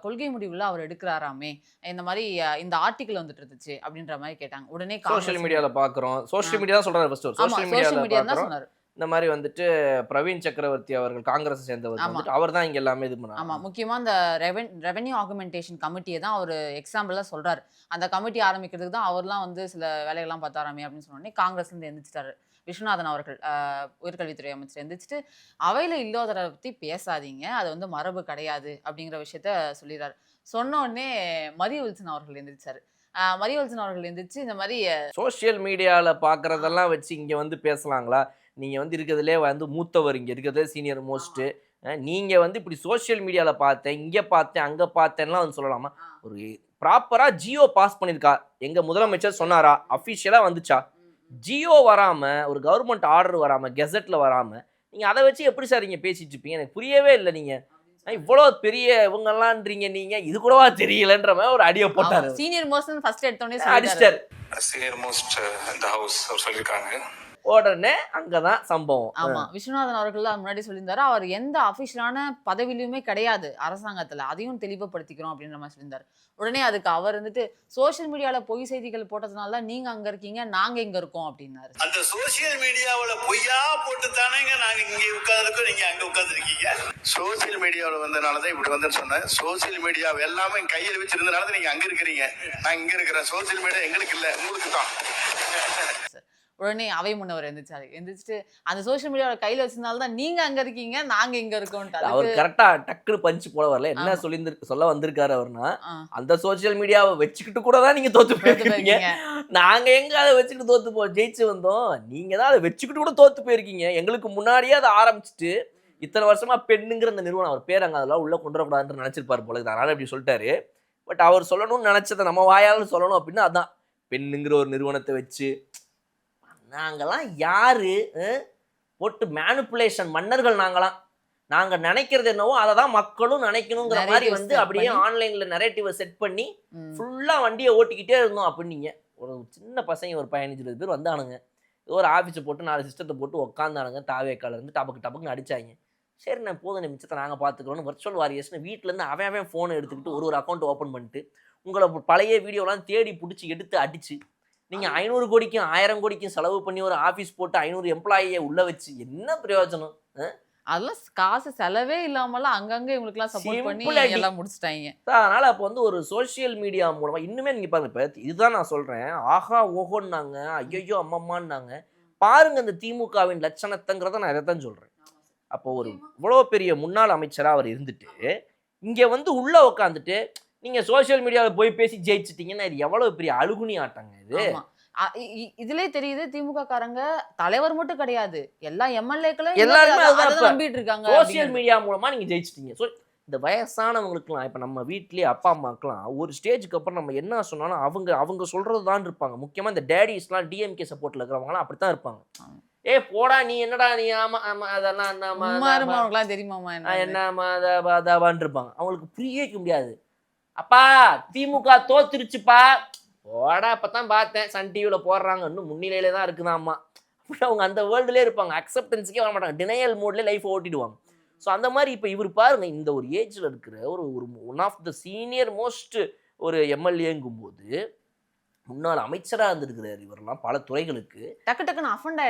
கொள்கை முடிவுல அவர் எடுக்கிறாராமே, இந்த மாதிரி இந்த ஆர்டிக்கல் வந்துட்டு இருந்துச்சு அப்படின்ற மாதிரி கேட்டாங்க. உடனே சோஷியல் மீடியாவில் பார்க்குறோம். சோஷியல் மீடியா தான் சொல்றாரு ஃபர்ஸ்ட். சோஷியல் மீடியா தான் சொன்னார். இந்த மாதிரி வந்துட்டு பிரவீன் சக்கரவர்த்தி அவர்கள் காங்கிரஸ் சேர்ந்தவர் வந்துட்டு அவர் தான் இங்க எல்லாமே இது பண்ணாரு. ஆமா, முக்கியமா அந்த ரெவென்யூ ஆகுமெண்டேஷன் கமிட்டியை தான் அவர் எக்ஸாம்பிளா சொல்றாரு. அந்த கமிட்டி ஆரம்பிக்கிறதுக்கு தான் அவர்லாம் வந்து சில வேலைகள்லாம் பார்த்தாராமே அப்படின்னு சொன்னோடனே காங்கிரஸ்ல இருந்து எந்திரிச்சிட்டாரு விஸ்வநாதன் அவர்கள், உயர்கல்வித்துறை அமைச்சர். எந்திரிச்சிட்டு அவையில இல்லாததை பத்தி பேசாதீங்க, அது வந்து மரபு கிடையாது அப்படிங்கிற விஷயத்த சொல்லிடுறாரு. சொன்ன உடனே மரியவல்சன் அவர்கள் எந்திரிச்சாரு. மரியவல்சன் அவர்கள் எந்திரிச்சு இந்த மாதிரி சோஷியல் மீடியாவில் பார்க்குறதெல்லாம் வச்சு இங்கே வந்து பேசலாங்களா? நீங்கள் வந்து இருக்கிறதுலே வந்து மூத்தவர், இங்கே இருக்கிறதே சீனியர் மோஸ்ட்டு, நீங்கள் வந்து இப்படி சோஷியல் மீடியாவில் பார்த்தேன், இங்கே பார்த்தேன், அங்கே பார்த்தேன்லாம் வந்து சொல்லலாமா? ஒரு ப்ராப்பராக ஜியோ பாஸ் பண்ணியிருக்கா எங்கள் முதலமைச்சர் சொன்னாரா? அஃபிஷியலாக வந்துச்சா? ஜியோ வராமல், ஒரு கவர்மெண்ட் ஆர்டர் வராமல், கெசட்டில் வராமல் நீங்கள் அதை வச்சு எப்படி சார் நீங்கள் பேசிட்டு இருப்பீங்க? எனக்கு புரியவே இல்லை. நீங்கள் இவ்வளோ பெரிய இவங்கெல்லாம்ன்றீங்க, நீங்கள் இது கூடவா தெரியலன்ற மாதிரி ஒரு அடியை போட்டார். சீனியர் மோஸ்ட் ஃபர்ஸ்ட் எடுத்தோடனே அடிச்சிட்டார். சீனியர் மோஸ்ட் இந்த ஹவுஸ் அவர் சொல்லியிருக்காங்க. உடனே அங்கதான் சம்பவம். ஆமா, விஸ்வநாதன் அவர்கள் முன்னாடி சொல்லியிருந்தாரு, அவர் எந்த அபிஷியலான பதவியிலுமே கிடையாது அரசாங்கத்துல, அதையும் தெளிவுபடுத்திக்கிறோம் அப்படின்ற மாதிரி சொல்லியிருந்தாரு. உடனே அதுக்கு அவர் வந்துட்டு சோசியல் மீடியால பொய் செய்திகள் போட்டதுனால தான் நீங்க அங்க இருக்கீங்க, நாங்க இங்க இருக்கோம் அப்படின்னாரு. அந்த சோசியல் மீடியாவுல பொய்யா போட்டு தானேங்க நாங்க இங்க உட்கார்ந்துருக்கோம், நீங்க அங்க உட்கார்ந்துருக்கீங்க. சோசியல் மீடியாவுல வந்தனாலதான் இப்படி வந்து சொன்னேன். சோசியல் மீடியா எல்லாமே கையில் வச்சிருந்தனால நீங்க அங்க இருக்கிறீங்க, நான் இங்க இருக்கிறேன். சோசியல் மீடியா எங்களுக்கு இல்ல, உங்களுக்கு தான். உடனே அவை முன்னவர் எந்திரிச்சிட்டு அந்த சோசியல் மீடியாவோட கையில வச்சிருந்தாலும் தான் நீங்க அங்க இருக்கீங்க, நாங்க இங்க இருக்கோம். அவர் கரெக்டா டக்குனு பஞ்ச் போட வரல. என்ன சொல்ல வந்திருக்காரு அவர்னா, அந்த சோசியல் மீடியாவை வச்சுக்கிட்டு கூட தான் நீங்க தோத்து போயிருக்கீங்க, நாங்க எங்க அதை வச்சுக்கிட்டு தோத்து ஜெயிச்சு வந்தோம், நீங்க தான் அதை வச்சுக்கிட்டு கூட தோத்து போயிருக்கீங்க. எங்களுக்கு முன்னாடியே அதை ஆரம்பிச்சுட்டு இத்தனை வருஷமா பெண்ணுங்கிற அந்த நிறுவனம், அவர் பேர் அங்க அதெல்லாம் உள்ள கொண்டு வரக்கூடாதுன்னு நினைச்சிருப்பாரு போல, அதனால இப்படி சொல்லிட்டாரு. பட் அவர் சொல்லணும்னு நினைச்சதை நம்ம வாயால சொல்லணும் அப்படின்னா அதான், பெண்ணுங்கிற ஒரு நிறுவனத்தை வச்சு நாங்கெல்லாம் யாரு போட்டு மேனிப்புலேஷன் மன்னர்கள், நாங்க நினைக்கிறது என்னவோ அதை தான் மக்களும் நினைக்கணுங்கிற மாதிரி வந்து அப்படியே ஆன்லைன்ல நரேட்டிவை செட் பண்ணி ஃபுல்லா வண்டியை ஓட்டிக்கிட்டே இருந்தோம் அப்படின்னீங்க. ஒரு சின்ன பசங்க ஒரு 15-20 பேர் வந்தானுங்க, ஒரு ஆஃபீஸை போட்டு 4 சிஸ்டத்தை போட்டு உட்காந்தானுங்க, தாவேக்கால இருந்து டபக்குன்னு அடிச்சாங்க. சரி, நான் போதும் மிச்சத்தை நாங்கள் பார்த்துக்கிறோன்னு வர்ச்சுவல் வாரியர்ஸ்னு வீட்டிலேருந்து அவன் ஃபோனை எடுத்துக்கிட்டு ஒரு அக்கௌண்ட் ஓப்பன் பண்ணிட்டு உங்களை பழைய வீடியோலாம் தேடி பிடிச்சி எடுத்து அடிச்சு நீங்கள் 500 கோடிக்கும் 1000 கோடிக்கும் செலவு பண்ணி ஒரு ஆஃபீஸ் போட்டு 500 எம்ப்ளாயியை உள்ள வச்சு என்ன பிரயோஜனம்? அதெல்லாம் காசு செலவே இல்லாமலாம் அங்கங்க இவங்களுக்குலாம் சப்போர்ட் பண்ணி எல்லாம் முடிச்சிட்டாங்க. அதனால அப்போ வந்து ஒரு சோஷியல் மீடியா மூலமா இன்னுமே நீங்க பாருங்க, இப்போ இதுதான் நான் சொல்றேன், ஆஹா ஓஹோன்னாங்க, ஐயோ அம்மம்மான்னாங்க, பாருங்க இந்த திமுகவின் லட்சணத்தைங்கிறத நான் இதைத்தான் சொல்றேன். அப்போ ஒரு இவ்வளோ பெரிய முன்னாள் அமைச்சராக அவர் இருந்துட்டு இங்கே வந்து உள்ள உட்காந்துட்டு நீங்க சோசியல் மீடியாவில் போய் பேசி ஜெயிச்சிட்டீங்கன்னா இது எவ்வளவு பெரிய அழுகுனி ஆட்டங்க இது. இதுலயே தெரியுது திமுக காரங்க தலைவர் மட்டும் கிடையாது, எல்லா எம்எல்ஏக்களும் எல்லாருமே அதான் நம்பிட்டு இருக்காங்க. சோசியல் மீடியா மூலமா நீங்க ஜெயிச்சிட்டீங்க. ஸோ இந்த வயசானவங்களுக்குலாம், இப்போ நம்ம வீட்லயே அப்பா அம்மாக்கெல்லாம் ஒரு ஸ்டேஜுக்கு அப்புறம் நம்ம என்ன சொன்னாலும் அவங்க சொல்றது தான் இருப்பாங்க. முக்கியமா இந்த டேடிஸ்லாம் டிஎம்கே சப்போர்ட்ல இருக்கிறவங்களாம் அப்படித்தான் இருப்பாங்க. போடா நீ என்னடா நீ, ஆமா ஆமா அதெல்லாம் என்னமா தெரியுமாமா என்னமா அதாவான் இருப்பாங்க. அவங்களுக்கு புரிய முடியாது. அப்பா திமுக தோத்துருச்சுப்பா, போடா இப்பதான் பார்த்தேன் சன் டிவியில போடுறாங்க, இன்னும் முன்னிலையில தான் இருக்குதாம்மா அப்படின்னு அவங்க அந்த வேர்ல்டுலேயே இருப்பாங்க. அக்செப்டன்ஸுக்கே வர மாட்டாங்க, டினையல் மோட்லேயே லைஃப் ஓட்டிடுவாங்க. ஸோ அந்த மாதிரி இப்போ இவர் பாருங்க, இந்த ஒரு ஏஜில் இருக்கிற ஒரு one of the senior most ஒரு எம்எல்ஏங்கும் போது முன்னாள் அமைச்சராக இருந்திருக்கிறாரு. இவரெல்லாம் பல துறைகளுக்கு டக்குன்னு அஃபண்ட்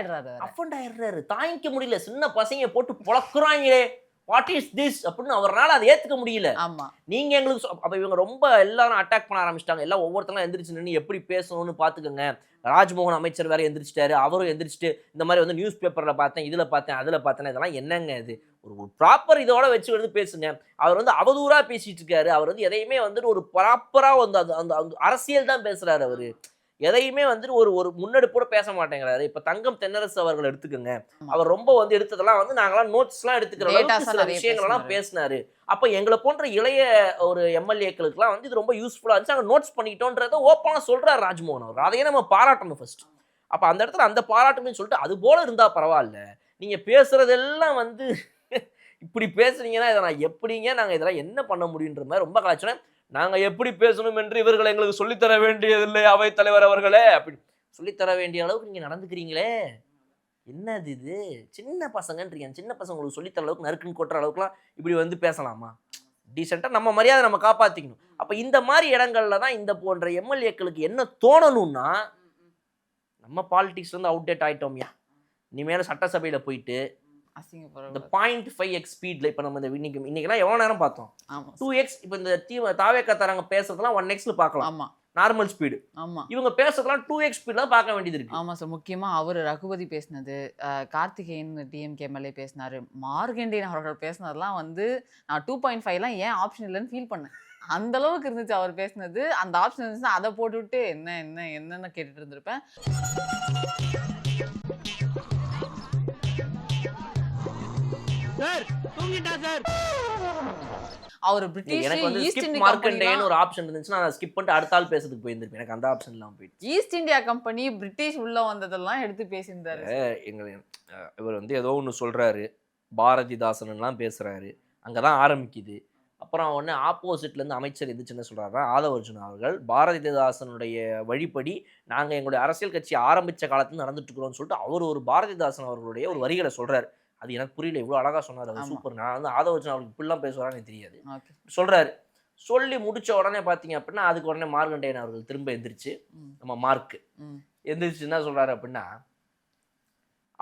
ஆயிடுறாரு. தாங்கிக்க முடியல, சின்ன பசங்க போட்டு பொழக்குறாங்களே, வாட் இஸ் திஸ் அப்படின்னு அவரால் அதை ஏற்றுக்க முடியல. ஆமா, நீங்க எங்களுக்கு அப்போ இவங்க ரொம்ப எல்லாரும் அட்டாக் பண்ண ஆரம்பிச்சிட்டாங்க. எல்லாம் ஒவ்வொருத்தங்களும் எந்திரிச்சு நின்று எப்படி பேசணும்னு பார்த்துக்கோங்க. ராஜ்மோகன் அமைச்சர் வேற எந்திரிச்சிட்டாரு, அவரும் எந்திரிச்சிட்டு இந்த மாதிரி வந்து நியூஸ் பேப்பரில் பார்த்தேன், இதில் பார்த்தேன், அதில் பார்த்தேன், இதெல்லாம் என்னங்க இது, ஒரு ப்ராப்பர் இதோட வச்சு வந்து பேசுங்க. அவர் வந்து அவதூறாக பேசிட்டு இருக்காரு. அவர் வந்து எதையுமே வந்துட்டு ஒரு ப்ராப்பராக வந்து அந்த அரசியல் தான் பேசுறாரு. அவர் எதையுமே வந்துட்டு ஒரு ஒரு முன்னெடுப்போட பேச மாட்டேங்கிறாரு. இப்ப தங்கம் தென்னரசு அவர்கள் எடுத்துக்கோங்க. அவர் ரொம்ப வந்து எடுத்ததெல்லாம் வந்து நாங்களாம் நோட்ஸ்லாம் எடுத்துக்கிற அளவுக்கு Datas சில நிறைய விஷயங்களெல்லாம் பேசினாரு. பேசினாரு. அப்ப எங்களை போன்ற இளைய ஒரு எம்எல்ஏக்களுக்குலாம் வந்து இது ரொம்ப யூஸ்ஃபுல்லா இருந்துச்சு. நாங்க நோட்ஸ் பண்ணிக்கிட்டோன்றத ஓப்பனா சொல்றாரு ராஜ்மோகன் அவர். அதையே நம்ம பாராட்டணும் ஃபர்ஸ்ட். அப்ப அந்த இடத்துல அந்த பாராட்டுமே சொல்லிட்டு அது போல இருந்தா பரவாயில்ல. நீங்க பேசுறதெல்லாம் வந்து இப்படி பேசுனீங்கன்னா இதை நான் எப்படிங்க நாங்க இதெல்லாம் என்ன பண்ண முடியுன்ற மாதிரி ரொம்ப கலாச்சோன்னே, நாங்க எப்படி பேசணும் என்று இவர்கள் எங்களுக்கு சொல்லித்தர வேண்டியதில்லை அவைத் தலைவர் அவர்களே அப்படி சொல்லித்தர வேண்டிய அளவுக்கு நீங்க நடந்துக்கிறீங்களே, என்னது இது? சின்ன பசங்கன்றீங்க. சின்ன பசங்க உங்களுக்கு சொல்லித்தர அளவுக்கு நறுக்குன்னு கொட்டுற அளவுக்குலாம் இப்படி வந்து பேசலாமா? டீசெண்டா நம்ம மரியாதை நம்ம காப்பாத்திக்கணும். அப்ப இந்த மாதிரி இடங்கள்ல தான் இந்த போன்ற எம்எல்ஏக்களுக்கு என்ன தோணணும்னா, நம்ம பாலிடிக்ஸ் வந்து அவுட்டேட் ஆயிட்டோம்யா. இனிமேல சட்டசபையில போயிட்டு இந்த 0.5x ஸ்பீட்ல இப்ப நம்ம இந்த இன்னைக்கெல்லாம் எவ்வளவு நேரம் பார்த்தோம்? ஆமா 2x. இப்ப இந்த தாவேக்கா தரங்க பேசுறதெல்லாம் 1xல பார்க்கலாம். ஆமா நார்மல் ஸ்பீடு. ஆமா இவங்க பேசுறதெல்லாம் 2x ஸ்பீட்ல பார்க்க வேண்டியது இருக்கு. ஆமா சார். முக்கியமா அவர் ரகுபதி பேசினது, கார்த்திகேயன் டிஎம்கே எம்எல்ஏ பேசினாரு, மார்கண்டேயன் அவர்கள் பேசினதெல்லாம் வந்து நான் 2.5லாம் ஏன் ஆப்ஷன் இல்லைன்னு ஃபீல் பண்ணேன். அந்த அளவுக்கு இருந்துச்சு அவர் பேசினது. அந்த ஆப்ஷன் இருந்துச்சுன்னா அதை போட்டுவிட்டு என்னென்ன கேட்டுட்டு இருந்திருப்பேன். சார் தூங்கிட்டா சார். அவர் பிரிட்டிஷ் எனக்கு வந்து ஈஸ்ட் ஸ்கிப் இந்தியா மார்க்கண்டேயன் ஒரு ஆப்ஷன் இருந்துச்சுன்னா நான் ஸ்கிப் பண்ணிட்டு அடுத்த ஆள் பேசுறதுக்கு போயிருந்திருப்பேன். எனக்கு அந்த ஆப்ஷன் இல்லாம போயிடுச்சு. ஈஸ்ட் இந்தியா கம்பெனி பிரிட்டிஷ் உள்ள வந்ததெல்லாம் எடுத்து பேசியிருந்தாரு. இவர் வந்து ஏதோ ஒன்று சொல்றாரு, பாரதிதாசன்லாம் பேசுறாரு, அங்கதான் ஆரம்பிக்குது. அப்புறம் உடனே ஆப்போசிட்லேருந்து அமைச்சர் எதிர்த்து என்ன சொல்கிறாருன்னா, ஆதவ அர்ஜுனா அவர்கள் பாரதிதாசனுடைய வழிப்படி நாங்கள் எங்களுடைய அரசியல் கட்சி ஆரம்பித்த காலத்தில் நடந்துட்டு இருக்கிறோம்னு சொல்லிட்டு அவர் ஒரு பாரதிதாசன் அவர்களுடைய ஒரு வரிகளை சொல்கிறார். அது எனக்கு புரியல, இவ்வளோ அழகாக சொன்னார். அது சூப்பர். நான் வந்து ஆதவ அர்ஜுனா அவருக்கு இப்படிலாம் பேசுவாரான்னு எனக்கு தெரியாது. சொல்கிறாரு. சொல்லி முடித்த உடனே பார்த்தீங்க அப்படின்னா அதுக்கு உடனே மார்கண்டேயன் அவர்கள் திரும்ப எந்திரிச்சு, நம்ம மார்க்கு எந்திரிச்சு என்ன சொல்கிறாரு அப்படின்னா,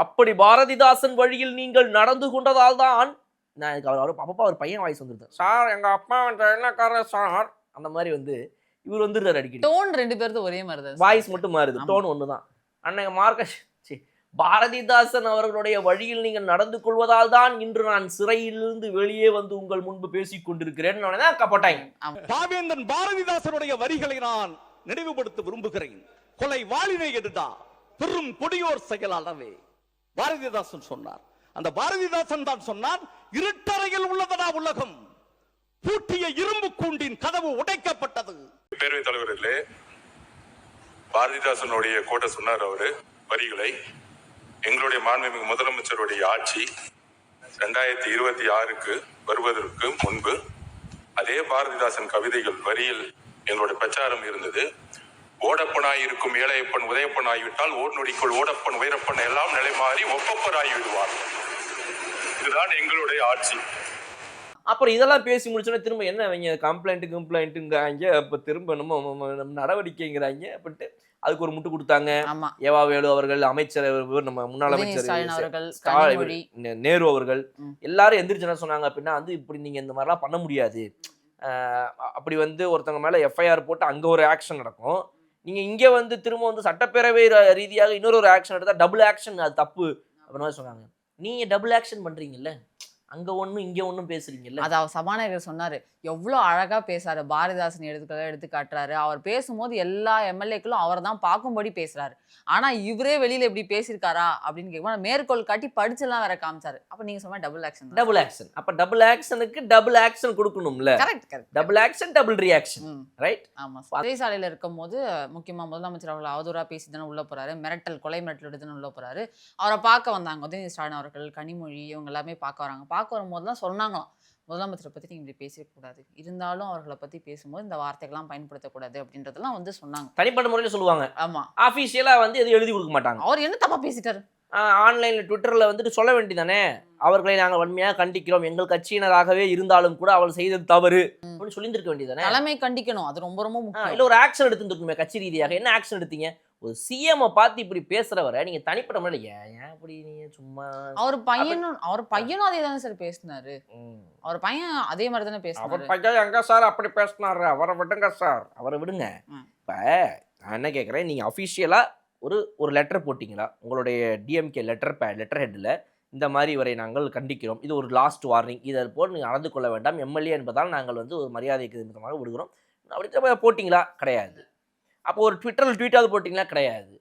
அப்படி பாரதிதாசன் வழியில் நீங்கள் நடந்து கொண்டதால் தான் நான் அவர் அப்பப்போ அவர் பையன் வாய்ஸ் வந்துருந்தேன், சார் எங்கள் அப்பா என்னக்காரர் சார் அந்த மாதிரி வந்து இவர் வந்துடுறாரு அடிக்கடி. டோன் ரெண்டு பேருக்கு ஒரே மாதிரி தான், வாய்ஸ் மட்டும் மாறுது, டோன் ஒன்று தான். அன்னைக்கு பாரதிதாசன் அவர்களுடைய வழியில் நீங்கள் நடந்து கொள்வதால் தான் இன்று நான் சிறையிலிருந்து வெளியே வந்து உங்கள் முன்பு பேசிக் கொண்டிருக்கிறேன் போட்டாங்க. பாவேந்தன் பாரதிதாசனுடைய வரிகளை நான் நினைவுபடுத்த விரும்புகிறேன். கொலை வாளினை எடுடா பெரும் கொடியோர் செயலாளவே பாரதிதாசன் சொன்னார். அந்த பாரதிதாசன் தான் சொன்னார், இருட்டறையில் உள்ளதடா உலகம், பூட்டிய இரும்பு கூண்டின் கதவு உடைக்கப்பட்டது. பேரவைத் தலைவர்களே, பாரதிதாசனுடைய கோட்டை சொன்னார் அவரு வரிகளை. எங்களுடைய மாண்புமிகு முதலமைச்சருடைய ஆட்சி 2026க்கு வருவதற்கு முன்பு அதே பாரதிதாசன் கவிதைகள் வரியில் எங்களுடைய பிரச்சாரம் இருந்தது. ஓடப்பனாய் இருக்கும் ஏழையப்பன் உதயப்பன் ஆகிவிட்டால் ஓர் நொடிக்குள் ஓடப்பன் உயரப்பன் எல்லாம் நிலை மாறி ஒப்பப்பராகி விடுவார். இதுதான் எங்களுடைய ஆட்சி. அப்புறம் இதெல்லாம் பேசி முடிச்சோன்னா திரும்ப என்ன அவங்க கம்ப்ளைண்ட்டுங்கிறாங்க, அப்போ திரும்ப நம்ம நடவடிக்கைங்கிறாங்க அப்படின்ட்டு அதுக்கு ஒரு முட்டு கொடுத்தாங்க. ஏவா வேலு அவர்கள், அமைச்சர் நம்ம முன்னாள் அமைச்சர் நேரு அவர்கள் எல்லாரும் எந்திரிச்சு என்ன சொன்னாங்க அப்படின்னா வந்து இப்படி நீங்க இந்த மாதிரிலாம் பண்ண முடியாது. அப்படி வந்து ஒருத்தவங்க மேல எஃப்ஐஆர் போட்டு அங்க ஒரு ஆக்ஷன் நடக்கும், நீங்க இங்க வந்து திரும்ப வந்து சட்டப்பேரவை ரீதியாக இன்னொரு ஆக்ஷன் எடுத்தா டபுள் ஆக்ஷன், அது தப்பு அப்படின்னு சொன்னாங்க. நீங்க டபுள் ஆக்ஷன் பண்றீங்கல்ல, அங்க ஒண்ணும் இங்க ஒண்ணும் பேசுறீங்கல்ல. அது அவர் சபாநாயகர் சொன்னாரு, எவ்வளவு அழகா பேசாரு, பாரதிதாசன் எடுத்து காட்டுறாரு. அவர் பேசும்போது எல்லா எம்எல்ஏக்களும் அவர் தான் பார்க்கும்படி பேசுறாரு. ஆனா இவரே வெளியில எப்படி பேசியிருக்காரா அப்படின்னு கேட்கும் மேற்கோள் காட்டி படிச்செல்லாம் வேற காமிச்சாரு. அப்ப நீங்க சொன்ன டபுள் ஆக்ஷன். Double action. அப்ப டபுள் ஆக்ஷனுக்கு டபுள் ஆக்ஷன் கொடுக்கணும்ல. Correct. Double action double reaction, right? ஆமா. சிறைசாலையில இருக்கும் போது முக்கியமா முதலமைச்சர் அவர்கள் அவதூறா பேசி தானே உள்ள போறாரு, மிரட்டல் கொலை மிரட்டல் எடுத்துன்னு உள்ள போறாரு. அவரை பார்க்க வந்தாங்க உதயநிதி ஸ்டாலின் அவர்கள், கனிமொழி, இவங்க எல்லாமே பார்க்க வராங்க. பார்க்க வரும்போது தான் சொன்னாங்களாம், முதலமைச்சரை பத்தி நீங்க இப்படி பேசக்கூடாது, இருந்தாலும் அவர்களை பத்தி பேசும்போது இந்த வார்த்தைகள்லாம் பயன்படுத்தக்கூடாது அப்படின்றதெல்லாம் வந்து சொன்னாங்க. தனிப்பட்ட முறையில் சொல்லுவாங்க. ஆமா. ஆபீஷியலா வந்து எதுவும் எழுதி கொடுக்க மாட்டாங்க. அவர் என்ன தப்பா பேசிட்டாரு, ஆன்லைன்ல ட்விட்டர்ல வந்துட்டு சொல்ல வேண்டியதானே, அவர்களை நாங்கள் வன்மையாக கண்டிக்கிறோம், எங்கள் கட்சியினராகவே இருந்தாலும் கூட அவள் செய்தது தவறு அப்படின்னு சொல்லியிருக்க வேண்டியதானே. தலைமை கண்டிக்கணும், அது ரொம்ப ரொம்ப முக்கியம். இல்ல ஒரு ஆக்ஷன் எடுத்துருக்குமே கட்சி ரீதியாக. என்ன ஆக்ஷன் எடுத்தீங்க? ஒரு சிஎம் பார்த்து இப்படி பேசுறவரை நீங்க தனிப்பட்ட முறையில் ஏன் அப்படி நீங்க சும்மா, அவர் பையனும் அதே தானே சார் பேசினாரு, அவர் பையன் அதே மாதிரி தானே பேசினாரு. அவர் பையன் எங்க சார் அப்படி பேசினாரு, அவரை விடுங்க சார், அவரை விடுங்க. இப்ப நான் என்ன கேட்குறேன், நீங்க அஃபிஷியலா ஒரு லெட்டர் போட்டிங்களா உங்களுடைய டிஎம்கே லெட்டர் ஹெட்டில், இந்த மாதிரி இவரை நாங்கள் கண்டிக்கிறோம், இது ஒரு லாஸ்ட் வார்னிங், இதை போல் நீங்கள் நடந்து கொள்ள வேண்டாம், எம்எல்ஏ என்பதால் நாங்கள் வந்து ஒரு மரியாதைக்கு நிமித்தமாக விடுகிறோம் அப்படி போட்டிங்களா? கிடையாது. அப்போ ஒரு ட்விட்டரில் ட்வீட்டாவது போட்டிங்களா? கிடையாது.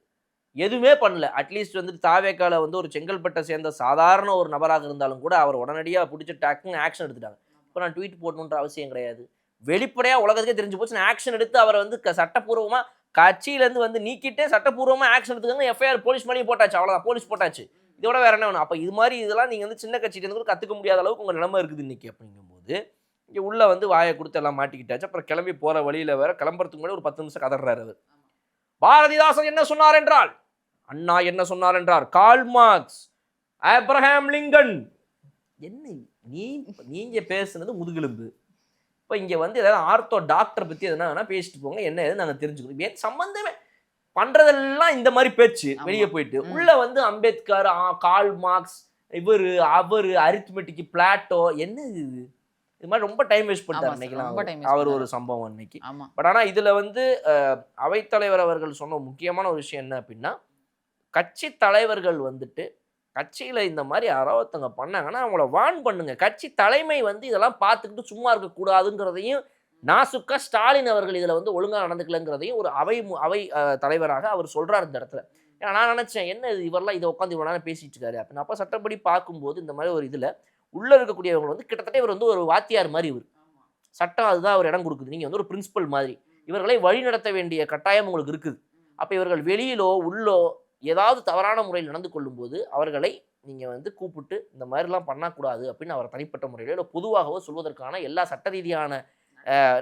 எதுவுமே பண்ணல. அட்லீஸ்ட் வந்து தாவேக்கால வந்து ஒரு செங்கல்பட்டை சேர்ந்த சாதாரண ஒரு நபராக இருந்தாலும் கூட அவர் உடனடியா புடிச்சு டக்குன்னு ஆக்ஷன் எடுத்துட்டாங்க. இப்ப நான் ட்வீட் போடணுன்ற அவசியம் கிடையாது. வெளிப்படையா உலகத்துக்கே தெரிஞ்சு போச்சு. நான் ஆக்ஷன் எடுத்து அவரை வந்து சட்டப்பூர்வமா கட்சியிலேருந்து வந்து நீக்கிட்டே சட்டப்பூர்வமா ஆக்ஷன் எடுத்துக்காங்க. எஃப்ஐஆர் போலீஸ் பண்ணி போட்டாச்சு. அவ்வளோதான். போலீஸ் போட்டாச்சு. இதோட வேற என்ன வேணும்? அப்ப இது மாதிரி இதெல்லாம் நீங்க வந்து சின்ன கட்சியிலேருந்து கூட கத்துக்க முடியாத அளவுக்கு உங்க நிலைமை இருக்குது இன்னைக்கு அப்படிங்கும்போது, இங்க உள்ள வந்து வாயை குடுத்து எல்லாம் மாட்டிக்கிட்டாச்சு. அப்புறம் கிளம்பி போற வழியில வேற கிளம்புறதுக்கு முன்னாடி ஒரு 10 நிமிஷம் கதறாரு அவர். பாரதிதாசன் என்ன சொன்னார் என்றால், அண்ணா என்ன சொன்னார் என்றார், கார்ல் மார்க்ஸ், ஆப்ரஹாம் லிங்கன். என்ன நீங்க பேசுனது முதுகெலும்பு. இப்போ இங்க வந்து ஏதாவது ஆர்த்தோ டாக்டர் பத்தி எதனா வேணா பேசிட்டு போங்க. என்ன ஏது நாங்க தெரிஞ்சுக்கணும். ஏன் சம்பந்தமே பண்றதெல்லாம் இந்த மாதிரி பேச்சு வெளியே போயிட்டு உள்ள வந்து அம்பேத்கர், கார்ல் மார்க்ஸ், இவரு அவரு அரித்மெட்டிக், பிளாட்டோ, என்ன இது மாதிரி ரொம்ப டைம் வேஸ்ட் பண்ணிட்டாரு அன்னைக்கு. அவர் ஒரு சம்பவம் அன்னைக்கு. பட் ஆனா இதுல வந்து அவைத்தலைவர் அவர்கள் சொன்ன முக்கியமான ஒரு விஷயம் என்ன அப்படின்னா, கட்சி தலைவர்கள் வந்துட்டு கட்சியில இந்த மாதிரி யாராவது ஒருத்தங்க பண்ணாங்கன்னா அவங்கள வார்ன் பண்ணுங்க. கட்சி தலைமை வந்து இதெல்லாம் பார்த்துக்கிட்டு சும்மா இருக்கக்கூடாதுங்கிறதையும், நாசுக்கா ஸ்டாலின் அவர்கள் இதுல வந்து ஒழுங்கா நடந்துக்கலங்கிறதையும் ஒரு அவை தலைவராக அவர் சொல்றாரு இந்த இடத்துல. ஏன்னா நான் நினைச்சேன், என்ன இது இவரெல்லாம் இதை உட்காந்து இவ்வளோ நேரம் பேசிட்டு இருக்காரு அப்படின்னு. அப்போ சட்டப்படி பார்க்கும்போது இந்த மாதிரி ஒரு இதுல உள்ள இருக்கக்கூடியவங்க வந்து கிட்டத்தட்ட இவர் வந்து ஒரு வாத்தியார் மாதிரி. இவர் சட்டம் அதுதான் அவர் இடம் கொடுக்குது. நீங்க வந்து ஒரு பிரின்சிபல் மாதிரி இவர்களை வழி நடத்த வேண்டிய கட்டாயம் உங்களுக்கு இருக்குது. அப்ப இவர்கள் வெளியிலோ உள்ளோ ஏதாவது தவறான முறையில் நடந்து கொள்ளும்போது அவர்களை நீங்க வந்து கூப்பிட்டு இந்த மாதிரிலாம் பண்ணக்கூடாது அப்படின்னு அவர் தனிப்பட்ட முறையில இல்லை பொதுவாகவோ சொல்வதற்கான எல்லா சட்ட ரீதியான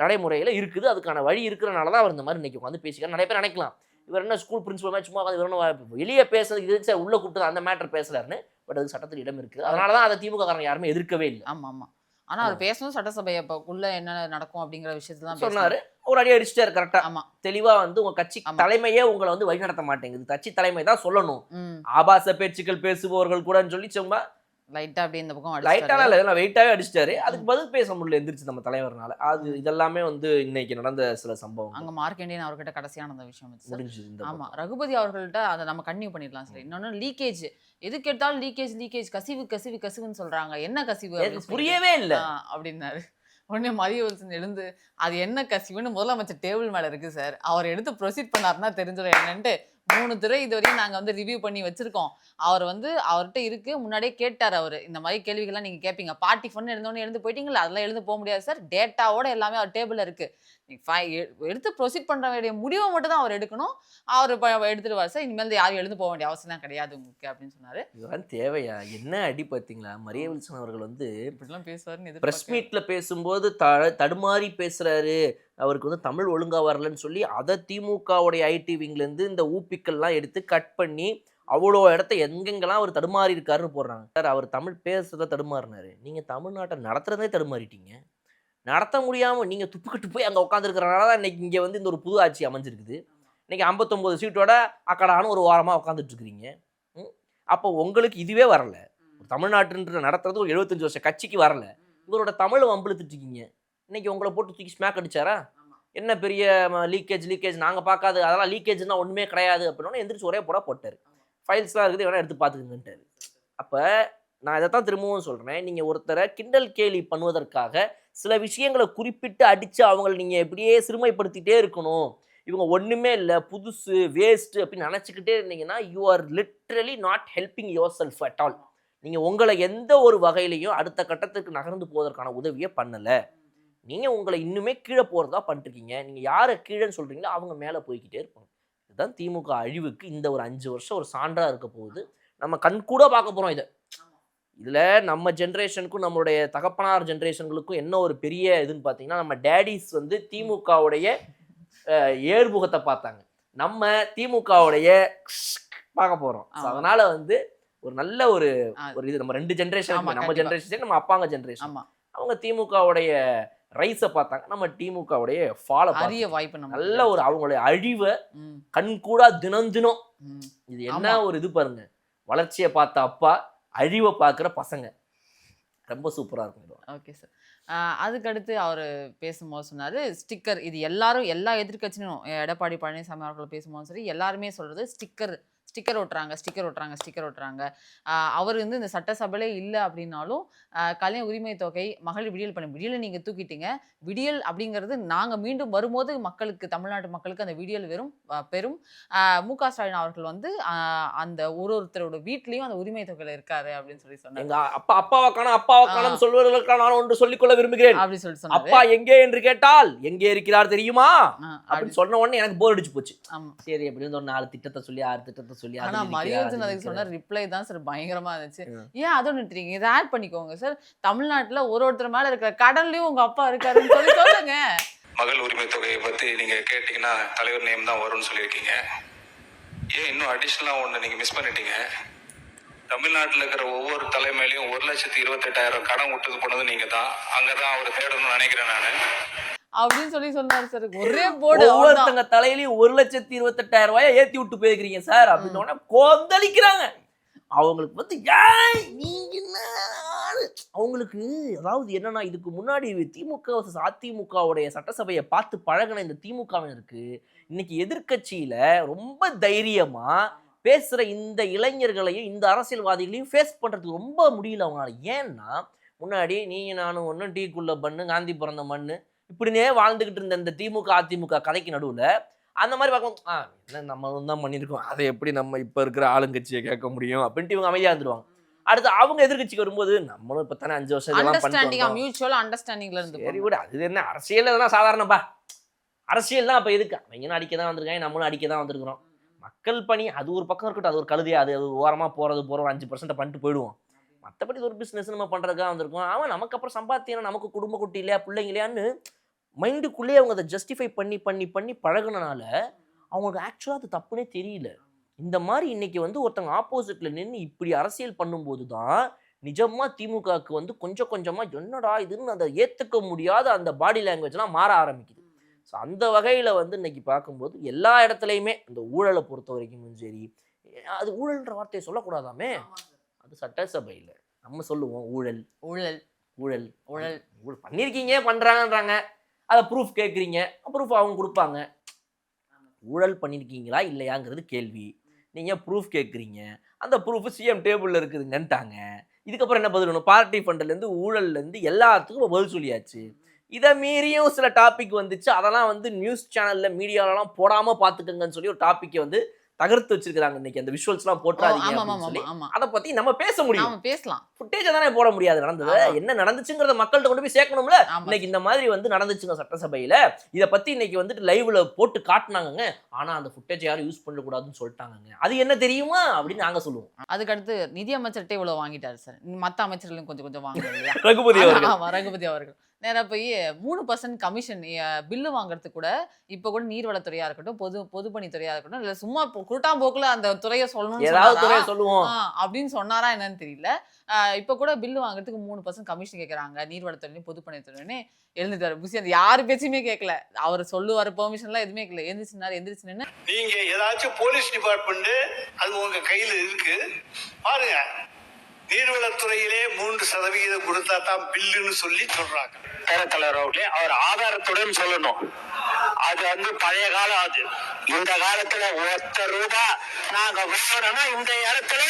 நடைமுறையில இருக்குது. அதுக்கான வழி இருக்கிறனால தான் அவர் இந்த மாதிரி இன்னைக்கு வந்து பேசிக்கிறார். நிறைய பேர் நினைக்கலாம் இவர் என்ன ஸ்கூல் பிரின்சிபல் மாதிரி சும்மா உட்காந்து வெளியே பேசுறது இது சார் உள்ள கூப்பிட்டு அந்த மேட்டர் பேசுறாருன்னு. பட் அது சட்டத்தில் இடம் இருக்குது. அதனாலதான் அதை திமுக காரங்க யாருமே எதிர்க்கவே இல்லை. ஆமா ஆமா. ஆனா அவர் பேசணும் சட்டசபை உள்ள என்ன நடக்கும் அப்படிங்கிற விஷயத்துல தான் சொன்னாரு. ஒரு அடி அடிச்சுட்டாரு கரெக்டா. ஆமா தெளிவா வந்து உங்க கட்சி தலைமையே உங்களை வந்து வழிநடத்த மாட்டேங்குது. கட்சி தலைமை தான் சொல்லணும். ஆபாச பேச்சுக்கள் பேசுபவர்கள் கூட சொல்லி சும்மா லைட்டா அப்படியே இந்த பக்கம் லைட்டான இல்லை வெயிட்டாவே அடிச்சிட்டாரு. அதுக்கு பதில் பேச முடியல எந்திரிச்சு நம்ம தலைவர்னால. அது இதெல்லாமே வந்து இன்னைக்கு நடந்த சில சம்பவம். அங்க மார்க்கெண்டியன் அவர்கிட்ட கடைசியான அந்த விஷயம் முடிஞ்சது. ஆமா ரகுபதி அவர்கள்ட்ட அதை நம்ம கன்டினியூ பண்ணிடலாம் சார். இன்னொன்னு லீக்கேஜ், எது கேட்டாலும் லீக்கேஜ் கசிவுன்னு சொல்றாங்க. என்ன கசிவு புரியவே இல்லை அப்படின்னாரு. உடனே மதியவல்சன் எழுந்து அது என்ன கசிவுன்னு முதலமைச்சர் டேபிள் மேல இருக்கு சார், அவர் எடுத்து ப்ரொசீட் பண்ணாருன்னா தெரிஞ்சிடும் என்னன்ட்டு 3 துறை இது வரையும் நாங்கள் வந்து ரிவ்யூ பண்ணி வச்சிருக்கோம். அவர் வந்து அவர்கிட்ட இருக்கு முன்னாடியே கேட்டார். அவர் இந்த மாதிரி கேள்விகள்லாம் நீங்கள் கேட்பீங்க. பார்ட்டி ஃபண்ட் எழுந்தோடனே எழுந்து போயிட்டீங்களா, அதெல்லாம் எழுந்து போக முடியாது சார், டேட்டாவோட எல்லாமே அவர் டேபிளில் இருக்கு. எடுத்து ப்ரொசீட் பண்ணுற வேண்டிய முடிவை மட்டும் தான் அவர் எடுக்கணும். அவர் எடுத்துருவார் சார். இனிமேல் யாரும் எழுந்து போக வேண்டிய அவசியம் கிடையாது உங்களுக்கு அப்படின்னு சொன்னாரு. இதெல்லாம் தேவையா? என்ன அடி பார்த்தீங்களா? மரியவில்சன் அவர்கள் வந்து இப்படிலாம் பேசுவாருன்னு பிரஸ் மீட்ல பேசும்போது தடுமாறி பேசுறாரு. அவருக்கு வந்து தமிழ் ஒழுங்கா வரலன்னு சொல்லி அதை திமுகவுடைய ஐடி விங்லேருந்து இந்த ஊப்பிக்கள்லாம் எடுத்து கட் பண்ணி அவ்வளோ இடத்த எங்கெங்கெல்லாம் அவர் தடுமாறி இருக்காருன்னு போடுறாங்க. சார் அவர் தமிழ் பேசுறத தடுமாறினாரு. நீங்கள் தமிழ்நாட்டை நடத்துறதே தடுமாறிட்டீங்க. நடத்த முடியாமல் நீங்கள் துப்புக்கிட்டு போய் அங்கே உட்காந்துருக்கிறனால தான் இன்னைக்கு இங்கே வந்து இந்த ஒரு புது ஆட்சி அமைஞ்சிருக்குது. இன்னைக்கு 59 சீட்டோட அக்கடான ஒரு வாரமாக உட்காந்துட்டு இருக்கிறீங்க. அப்போ உங்களுக்கு இதுவே வரல. தமிழ்நாட்டுன்ற நடத்துறது ஒரு 75 வருஷம் கட்சிக்கு வரல. இவரோட தமிழ் வம்பிழுத்துட்டு இருக்கீங்க. இன்னைக்கு உங்களை போட்டு தூக்கி ஸ்மேக் அடிச்சாரா? என்ன பெரிய லீக்கேஜ் நாங்கள் பார்க்காது, அதெல்லாம் லீக்கேஜ்னா ஒன்றுமே கிடையாது அப்படின்னா எந்திரிச்சு ஒரே போட்டார். ஃபைல்ஸ்லாம் இருக்குது வேணா எடுத்து பார்த்துக்குங்கன்ட்டாரு. அப்போ நான் இதை தான் திரும்பவும் சொல்கிறேன். நீங்கள் ஒருத்தரை கிண்டல் கேலி பண்ணுவதற்காக சில விஷயங்களை குறிப்பிட்டு அடித்து அவங்களை நீங்கள் எப்படியே சிறுமைப்படுத்திட்டே இருக்கணும். இவங்க ஒன்றுமே இல்லை, புதுசு, வேஸ்ட்டு அப்படின்னு நினச்சிக்கிட்டே இருந்தீங்கன்னா you are literally not helping your self at all. நீங்கள் உங்களை எந்த ஒரு வகையிலையும் அடுத்த கட்டத்துக்கு நகர்ந்து போவதற்கான உதவியை பண்ணலை. நீங்கள் உங்களை இன்னுமே கீழே போகிறதா பண்ணிருக்கீங்க. நீங்கள் யாரை கீழேன்னு சொல்கிறீங்களோ அவங்க மேலே போய்கிட்டே இருப்பாங்க. இதுதான் திமுக அழிவுக்கு இந்த ஒரு 5 வருஷம் ஒரு சான்றாக இருக்க போகுது. நம்ம கண் கூட பார்க்க போகிறோம் இதை. இதில் நம்ம ஜென்ரேஷனுக்கும் நம்மளுடைய தகப்பனார் ஜென்ரேஷன்களுக்கும் என்ன ஒரு பெரிய இதுன்னு பார்த்தீங்கன்னா, நம்ம டேடிஸ் வந்து திமுகவுடைய ஏர்முகத்தை பார்த்தாங்க. நம்ம திமுகவுடைய பார்க்க போகிறோம். அதனால் வந்து ஒரு நல்ல ஒரு இது நம்ம 2 ஜென்ரேஷன், நம்ம ஜென்ரேஷன் நம்ம அப்பாங்க ஜென்ரேஷன், அவங்க திமுகவுடைய ரைஸை பார்த்தாங்க. நம்ம திமுகவுடைய ஃபாலோ வாய்ப்பு நல்ல ஒரு அவங்களுடைய அழிவை கண் கூட தினம் இது என்ன ஒரு இது பாருங்க. வளர்ச்சியை பார்த்த அப்பா, அழிவை பார்க்குற பசங்க, ரொம்ப சூப்பராக இருக்கும். Okay sir. அதுக்கடுத்து அவர் பேசும்போது சொன்னார் ஸ்டிக்கர். இது எல்லாரும் எல்லா எதிர்கட்சியும் எடப்பாடி பழனிசாமி அவர்கள் பேசும்போது சரி எல்லாருமே சொல்கிறது ஸ்டிக்கர் ஸ்டிக்கர் ஒட்டுறாங்க. அவர் வந்து இந்த சட்டசபையிலே இல்லை அப்படின்னாலும் கல்யாண உரிமை தொகை, மகளிர் விடியல் பண்ண விடியலை நீங்கள் தூக்கிட்டீங்க. விடியல் அப்படிங்கிறது நாங்கள் மீண்டும் வரும்போது தமிழ்நாட்டு மக்களுக்கு அந்த விடியல் பெரும் மு.க. ஸ்டாலின் அவர்கள் வந்து அந்த ஒருத்தரோட வீட்லேயும் அந்த உரிமை தொகையில் இருக்காரு அப்படின்னு சொல்லி சொன்னாங்க. எங்க அப்பாவை காணோம் சொல்வதற்கான நான் ஒன்று சொல்லிக்கொள்ள விரும்புகிறேன். அப்படி சொல்லி சொன்னாரு. அப்பா எங்கே என்று கேட்டால் எங்கே இருக்கிறார் தெரியுமா அப்படின்னு சொன்ன உடனே எனக்கு போர் அடிச்சு போச்சு. சரி அப்படின்னு ஒரு 4 திட்டத்தை சொல்லி 6 திட்டத்தை சொல்லி ஆனா மரியோஜன் அதுக்கு சொன்ன ரிப்ளை தான் சார் பயங்கரமா இருந்துச்சு. ஏன் அதை நிட்டுறீங்க, இதை ஆட் பண்ணிக்கோங்க சார். தமிழ்நாட்டுல ஒருத்தர் மேல இருக்கிற கடன்லயும் உங்க அப்பா இருக்காருன்னு சொல்லி சொல்லுங்க. மகள் உரிமை தொகையை பத்தி நீங்க கேட்டீங்கன்னா தலைவர் நேம் தான் வரும்னு சொல்லியிருக்கீங்க. ஏன் இன்னும் அடிஷனலா ஒண்ணு நீங்க மிஸ் பண்ணிட்டீங்க. தமிழ்நாட்டில் இருக்கிற ஒவ்வொரு தலைமையிலையும் 1,28,000 கடன் விட்டது போனது நீங்க தான். அங்கதான் அவர் தேடணும்னு நினைக்கிறேன் நானு அப்படின்னு சொல்லி சொன்னாரு சார். ஒரே போர்டு ஒவ்வொருத்தங்க தலையிலையும் 1,28,000 ரூபாயை ஏத்தி விட்டு போயிருக்கிறீங்க சார் அப்படின்னு கொந்தளிக்கிறாங்க. அவங்களுக்கு வந்து அவங்களுக்கு அதாவது என்னன்னா, இதுக்கு முன்னாடி திமுக அதிமுகவுடைய சட்டசபையை பார்த்து பழகின இந்த திமுகவினருக்கு இன்னைக்கு எதிர்கட்சியில ரொம்ப தைரியமா பேசுற இந்த இளைஞர்களையும் இந்த அரசியல்வாதிகளையும் ஃபேஸ் பண்றதுக்கு ரொம்ப முடியல அவங்களால. ஏன்னா முன்னாடி நீங்க நானும் ஒன்றும் டீக்குள்ள பண்ணு காந்தி பிறந்த மண்ணு இப்படினே வாழ்ந்துகிட்டு இருந்த இந்த திமுக அதிமுக கதைக்கு நடுவுல அந்த மாதிரி பார்க்கும் என்ன நம்ம தான் பண்ணியிருக்கோம், அதை எப்படி நம்ம இப்போ இருக்கிற ஆளுங்கட்சியை கேட்க முடியும் அப்படின்ட்டு இவங்க அமைதியாக இருந்துருவாங்க. அடுத்து அவங்க எதிர்கட்சிக்கு வரும்போது நம்மளும் இப்போ தானே 5 வருஷம் சரி விட அது என்ன அரசியல் அதெல்லாம் சாதாரணப்பா. அரசியல் தான் அப்போ எதுக்கு அவங்க அடிக்க தான் வந்திருக்காங்க, நம்மளும் அடிக்க தான் வந்திருக்கிறோம். மக்கள் பணி அது ஒரு பக்கம் இருக்கட்டும், அது ஒரு கழுதியா, அது ஓரமாக போகிறோம் 5% பண்ணிட்டு போயிடுவோம். மற்றபடி ஒரு பிஸ்னஸ் நம்ம பண்ணுறதுக்காக வந்திருக்கோம். அவன் நமக்கு அப்புறம் சம்பாத்தியம் நமக்கு குடும்ப குட்டி இல்லையா பிள்ளைங்க இல்லையான்னு மைண்டுக்குள்ளேயே அவங்க அதை ஜஸ்டிஃபை பண்ணி பழகுனனால அவங்களுக்கு ஆக்சுவலாக அது தப்புனே தெரியல. இந்த மாதிரி இன்னைக்கு வந்து ஒருத்தங்க ஆப்போசிட்ல நின்று இப்படி அரசியல் பண்ணும்போது தான் நிஜமாக திமுகவுக்கு வந்து கொஞ்சம் கொஞ்சமாக என்னடா இதுன்னு அதை ஏற்றுக்க முடியாத அந்த பாடி லாங்குவேஜ்லாம் மாற ஆரம்பிக்குது. ஸோ அந்த வகையில் வந்து இன்னைக்கு பார்க்கும்போது எல்லா இடத்துலையுமே இந்த ஊழலை பொறுத்த வரைக்கும் சரி, அது ஊழல்ன்ற வார்த்தையை சொல்லக்கூடாதாமே, அது சட்டசபையில் நம்ம சொல்லுவோம் ஊழல் ஊழல் ஊழல் ஊழல் ஊழல் பண்ணியிருக்கீங்க பண்ணுறாங்கன்றாங்க. அதை ப்ரூஃப் கேட்குறீங்க, ப்ரூஃப் அவங்க கொடுப்பாங்க. ஊழல் பண்ணியிருக்கீங்களா இல்லையாங்கிறது கேள்வி. நீங்கள் ப்ரூஃப் கேட்குறீங்க, அந்த ப்ரூஃப் சிஎம் டேபிளில் இருக்குதுங்கன்ட்டாங்க. இதுக்கப்புறம் என்ன பதில் வேணும்? பார்ட்டி ஃபண்ட்லேருந்து ஊழல்லேருந்து எல்லாத்துக்கும் பதில் சொல்லியாச்சு. இதை மீறியும் சில டாபிக் வந்துச்சு, அதெல்லாம் வந்து நியூஸ் சேனலில் மீடியாலலாம் போடாமல் பார்த்துக்கங்கன்னு சொல்லி ஒரு டாப்பிக்கை வந்து தகர்த்து வச்சிருக்காங்க. இன்னைக்கு அந்த விஷுவல்ஸ்லாம் போட்டாதீங்க. அதை பத்தி நம்ம பேச முடியும், பேசலாம். ஃபுட்டேஜ் தானே போட முடியாது. நடந்தது என்ன நடந்துச்சுங்கிறத மக்கள்கிட்ட கொண்டு போய் சேர்க்கணும்ல. இன்னைக்கு இந்த மாதிரி வந்து நடந்துச்சுங்க சட்டசபையில, இதை பத்தி இன்னைக்கு வந்துட்டு லைவ்ல போட்டு காட்டினாங்க. ஆனா அந்த ஃபுட்டேஜ் யாரும் யூஸ் பண்ணக்கூடாதுன்னு சொல்லிட்டாங்க. அது என்ன தெரியுமா அப்படின்னு நாங்க சொல்லுவோம். அதுக்கடுத்து நிதி அமைச்சர்கிட்ட இவ்வளவு வாங்கிட்டாரு சார், மற்ற அமைச்சர்களும் கொஞ்சம் கொஞ்சம் வாங்கணும். ரகுபதி அவர்கள் நேராக போய் 3% கமிஷன் பில்லு வாங்குறதுக்கு கூட இப்போ கூட நீர்வளத்துறையா இருக்கட்டும், பொதுப்பணித்துறையா இருக்கட்டும், இல்லை சும்மா குருட்டாம்போக்குல அந்த துறையை சொல்லணும் அப்படின்னு சொன்னாரா என்னன்னு தெரியல. இப்போ கூட பில்லு வாங்குறதுக்கு 3% கமிஷன் கேட்குறாங்க நீர்வளத்துறையும் பொதுப்பணித்துறையுமே. எழுந்துட்டாரு புசி, அந்த யாரு பேச்சுமே கேட்கல. அவர் சொல்லுவார் பெர்மிஷன்லாம் எதுவுமே கேட்கல. எந்திரிச்சு நின்று நீங்க ஏதாச்சும் போலீஸ் டிபார்ட்மெண்ட் அது உங்க கையில இருக்கு பாருங்க. நீர்வளத்துறையிலே 3% கொடுத்தா தான் பில்லுன்னு சொல்லி சொல்றாங்க. தலைவர் அவர் ஆதாரத்துடன் சொல்லணும். அது வந்து பழைய காலம். அது இந்த காலத்துல ₹1 நாங்க வாங்கினோம்னா இந்த இடத்துல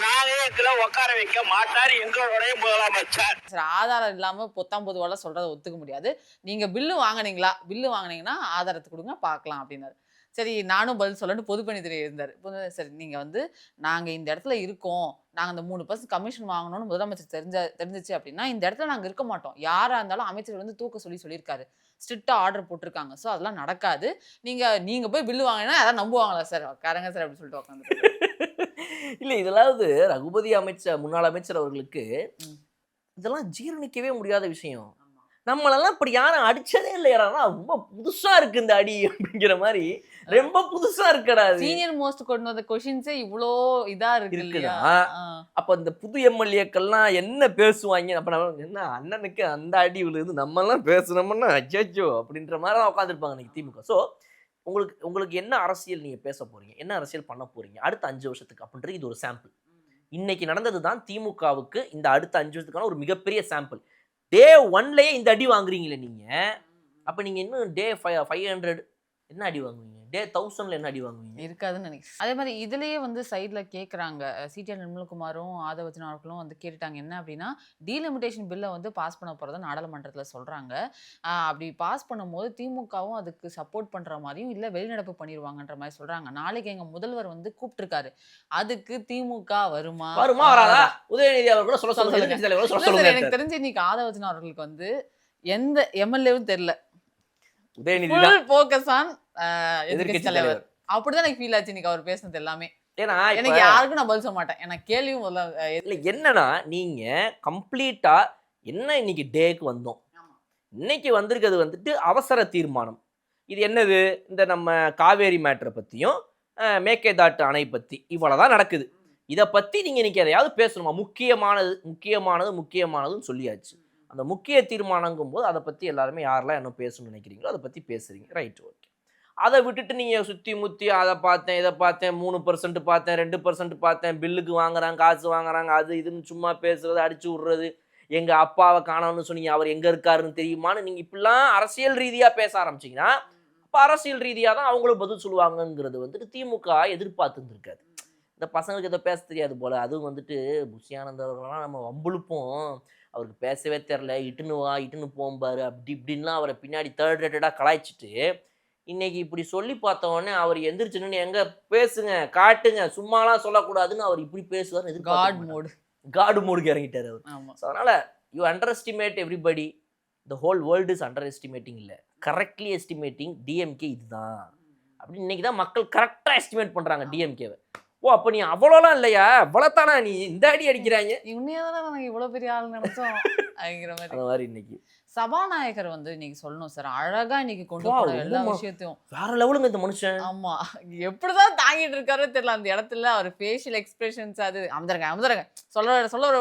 நாங்களே உட்கார வைக்க மாட்டாரு எங்களுடைய முதலமைச்சர். ஆதாரம் இல்லாம பொத்தாம்பொதுவால சொல்றதை ஒத்துக்க முடியாது. நீங்க பில்லு வாங்கினீங்கன்னா ஆதாரத்தை கொடுங்க பார்க்கலாம் அப்படின்னாரு. சரி நானும் பதில் சொல்லணும்னு பொதுப்பணித்துறை இருந்தார். சரி நீங்கள் வந்து நாங்கள் இந்த இடத்துல இருக்கோம், நாங்கள் அந்த 3% கமிஷன் வாங்கணும்னு முதலமைச்சர் தெரிஞ்சிச்சு அப்படின்னா இந்த இடத்துல நாங்கள் இருக்க மாட்டோம். யாராக இருந்தாலும் அமைச்சர் வந்து தூக்க சொல்லியிருக்காரு, ஸ்ட்ரிக்டாக ஆர்டர் போட்டிருக்காங்க. ஸோ அதெல்லாம் நடக்காது. நீங்கள் போய் பில்லு வாங்கினா யாராவது நம்புவாங்களா சார்? காரங்க சார் அப்படின்னு சொல்லிட்டு உட்காந்து இல்லை இதெல்லாவது ரகுபதி முன்னாள் அமைச்சர் அவர்களுக்கு இதெல்லாம் ஜீரணிக்கவே முடியாத விஷயம். நம்மளெல்லாம் இப்படி யாரும் அடிச்சதே இல்லை, ரொம்ப புதுசா இருக்கு இந்த அடி அப்படிங்கிற மாதிரி ரொம்ப புதுசா இருக்கடா. சீனியர் மோஸ்ட் கொண்டு வந்த கொஸ்டின்ஸே இவ்வளோ இதா இருக்குதா? அப்ப இந்த புது எம்எல்ஏக்கள்லாம் என்ன பேசுவாங்க? அப்ப நம்ம என்ன அண்ணனுக்கு அந்த அடி விழுது, நம்ம எல்லாம் பேசுனோம்னா அச்சோ அப்படின்ற மாதிரி உட்காந்துருப்பாங்க இன்னைக்கு திமுக. ஸோ உங்களுக்கு என்ன அரசியல் நீங்க பேச போறீங்க, என்ன அரசியல் பண்ண போறீங்க அடுத்த 5 வருஷத்துக்கு அப்படின்றது இது ஒரு சாம்பிள். இன்னைக்கு நடந்தது தான் திமுகவுக்கு இந்த அடுத்த 5 வருஷத்துக்கான ஒரு மிகப்பெரிய சாம்பிள். டே 1லயே இந்த அடி வாங்குறீங்களே நீங்க, அப்ப நீங்க இன்னும் டே 500 என்ன அடி வாங்குவீங்க? டே 1000ல என்ன அடி வாங்குவீங்க? இருக்காதுன்னு நினைக்கிறேன். அதே மாதிரி இதுலயே வந்து சைட்ல கேட்குறாங்க. சிடிஆர் நிர்மல்குமாரும் ஆதவர்ஜுனா அவர்களும் வந்து கேட்டுட்டாங்க. என்ன அப்படின்னா, டீலிமிட்டேஷன் பில்லை வந்து பாஸ் பண்ண போகிறத நாடாளுமன்றத்தில் சொல்கிறாங்க. அப்படி பாஸ் பண்ணும்போது திமுகவும் அதுக்கு சப்போர்ட் பண்ணுற மாதிரியும் இல்லை வெளிநடப்பு பண்ணிடுவாங்கன்ற மாதிரி சொல்கிறாங்க. நாளைக்கு எங்கள் முதல்வர் வந்து கூப்பிட்டுருக்காரு. அதுக்கு திமுக வருமா வராதா? உதயநிதி அவர் கூட சொல்ல சொல்லுங்க. எதிர்க்கட்சி தலைவர் சொல்ல இல்ல சார், சொல்லுங்க. எனக்கு தெரிஞ்சு இன்னைக்கு ஆதவர்ஜுனா அவர்களுக்கு வந்து எந்த எம்எல்ஏவும் தெரியல. உதயநிதி ஃபுல் தான் ஃபோக்கஸ் ஆன் எதிர்க்கட்சி எதிர்க்கட்சி தலைவர். தலைவர். அப்படிதான் எனக்கு ஃபீல் ஆச்சு இன்னைக்கு அவர் பேசுனது எல்லாமே. ஏன்னா எனக்கு யாருக்கும் நான் பதில் சொல்ல மாட்டேன். எனக்கு கேள்வியும் முதல்ல இல்ல என்னன்னா நீங்க கம்ப்ளீட்டா என்ன இன்னைக்கு டேக்கு வந்தோம். இன்னைக்கு வந்திருக்கிறது வந்துட்டு அவசர தீர்மானம். இது என்னது? இந்த நம்ம காவேரி மேட்டரை பத்தியும் மேகேதாட்டு அணை பத்தி இவ்வளவுதான் நடக்குது. இதை பத்தி நீங்க இன்னைக்கு எதையாவது பேசணுமா? முக்கியமானதுன்னு சொல்லியாச்சு. அந்த முக்கிய தீர்மானங்கும் போது அதை பத்தி எல்லாருமே யாரெல்லாம் என்ன பேசணும்னு நினைக்கிறீங்களோ அதை பத்தி பேசுறீங்க. Right, okay. அதை விட்டுட்டு நீங்க சுத்தி முத்தி அதை பார்த்தேன் இதை பார்த்தேன் 3% பார்த்தேன் 2% பார்த்தேன் பில்லுக்கு வாங்குறாங்க காசு வாங்குறாங்க அது இதுன்னு சும்மா பேசுறது அடிச்சு விடுறது. எங்க அப்பாவை காணோம்னு சொன்னீங்க, அவர் எங்க இருக்காருன்னு தெரியுமான்னு நீங்க இப்படிலாம் அரசியல் ரீதியா பேச ஆரம்பிச்சீங்கன்னா அப்ப அரசியல் ரீதியா தான் அவங்களும் பதில் சொல்லுவாங்கங்கிறது வந்துட்டு திமுக எதிர்பார்த்து இருந்திருக்காது. இந்த பசங்களுக்கு எதோ பேச தெரியாது போல. அதுவும் வந்துட்டு புஷியானந்த் அவர்களெல்லாம் நம்ம வம்புழுப்போம், அவருக்கு பேசவே தெரில, இட்டுன்னு போம்பாரு அப்படி இப்படின்லாம் அவரை பின்னாடி தேர்ட் ரேட்டடாக கலாய்ச்சிட்டு இன்னைக்கு இப்படி சொல்லி பார்த்தவொடனே அவர் எந்திரிச்சுன்னு எங்க பேசுங்க காட்டுங்க சும்மாலாம் சொல்லக்கூடாதுன்னு அவர் இப்படி பேசுவார். காட் மோடுக்கு இறங்கிட்டார் அவர். ஸோ அதனால you under estimate everybody. The whole world is under estimating இல்லை, கரெக்ட்லி எஸ்டிமேட்டிங் டிஎம்கே இதுதான் அப்படின்னு இன்னைக்கு தான் மக்கள் கரெக்டாக எஸ்டிமேட் பண்ணுறாங்க டிஎம்கேவை. ஓ அப்போ நீ அவ்வளோலாம் இல்லையா, இவ்வளோத்தானா நீ இந்த அடி அடிக்கிறாங்க, உண்மையாதான் நாங்கள் இவ்வளோ பெரிய ஆள் நினைச்சோம் அப்படிங்கிற மாதிரி. அந்த மாதிரி இன்னைக்கு சபாநாயகர் வந்து இன்னைக்கு சொல்லணும் சார், அழகா இன்னைக்கு கொண்டு போன எல்லா விஷயத்தையும் வேற லெவலுங்க இந்த மனுஷன். ஆமா, எப்படிதான் தாங்கிட்டு இருக்காரோ தெரியல அந்த இடத்துல. அவர் ஃபேஷியல் எக்ஸ்பிரஷன்ஸ் அது அமுதரங்க சொல்ல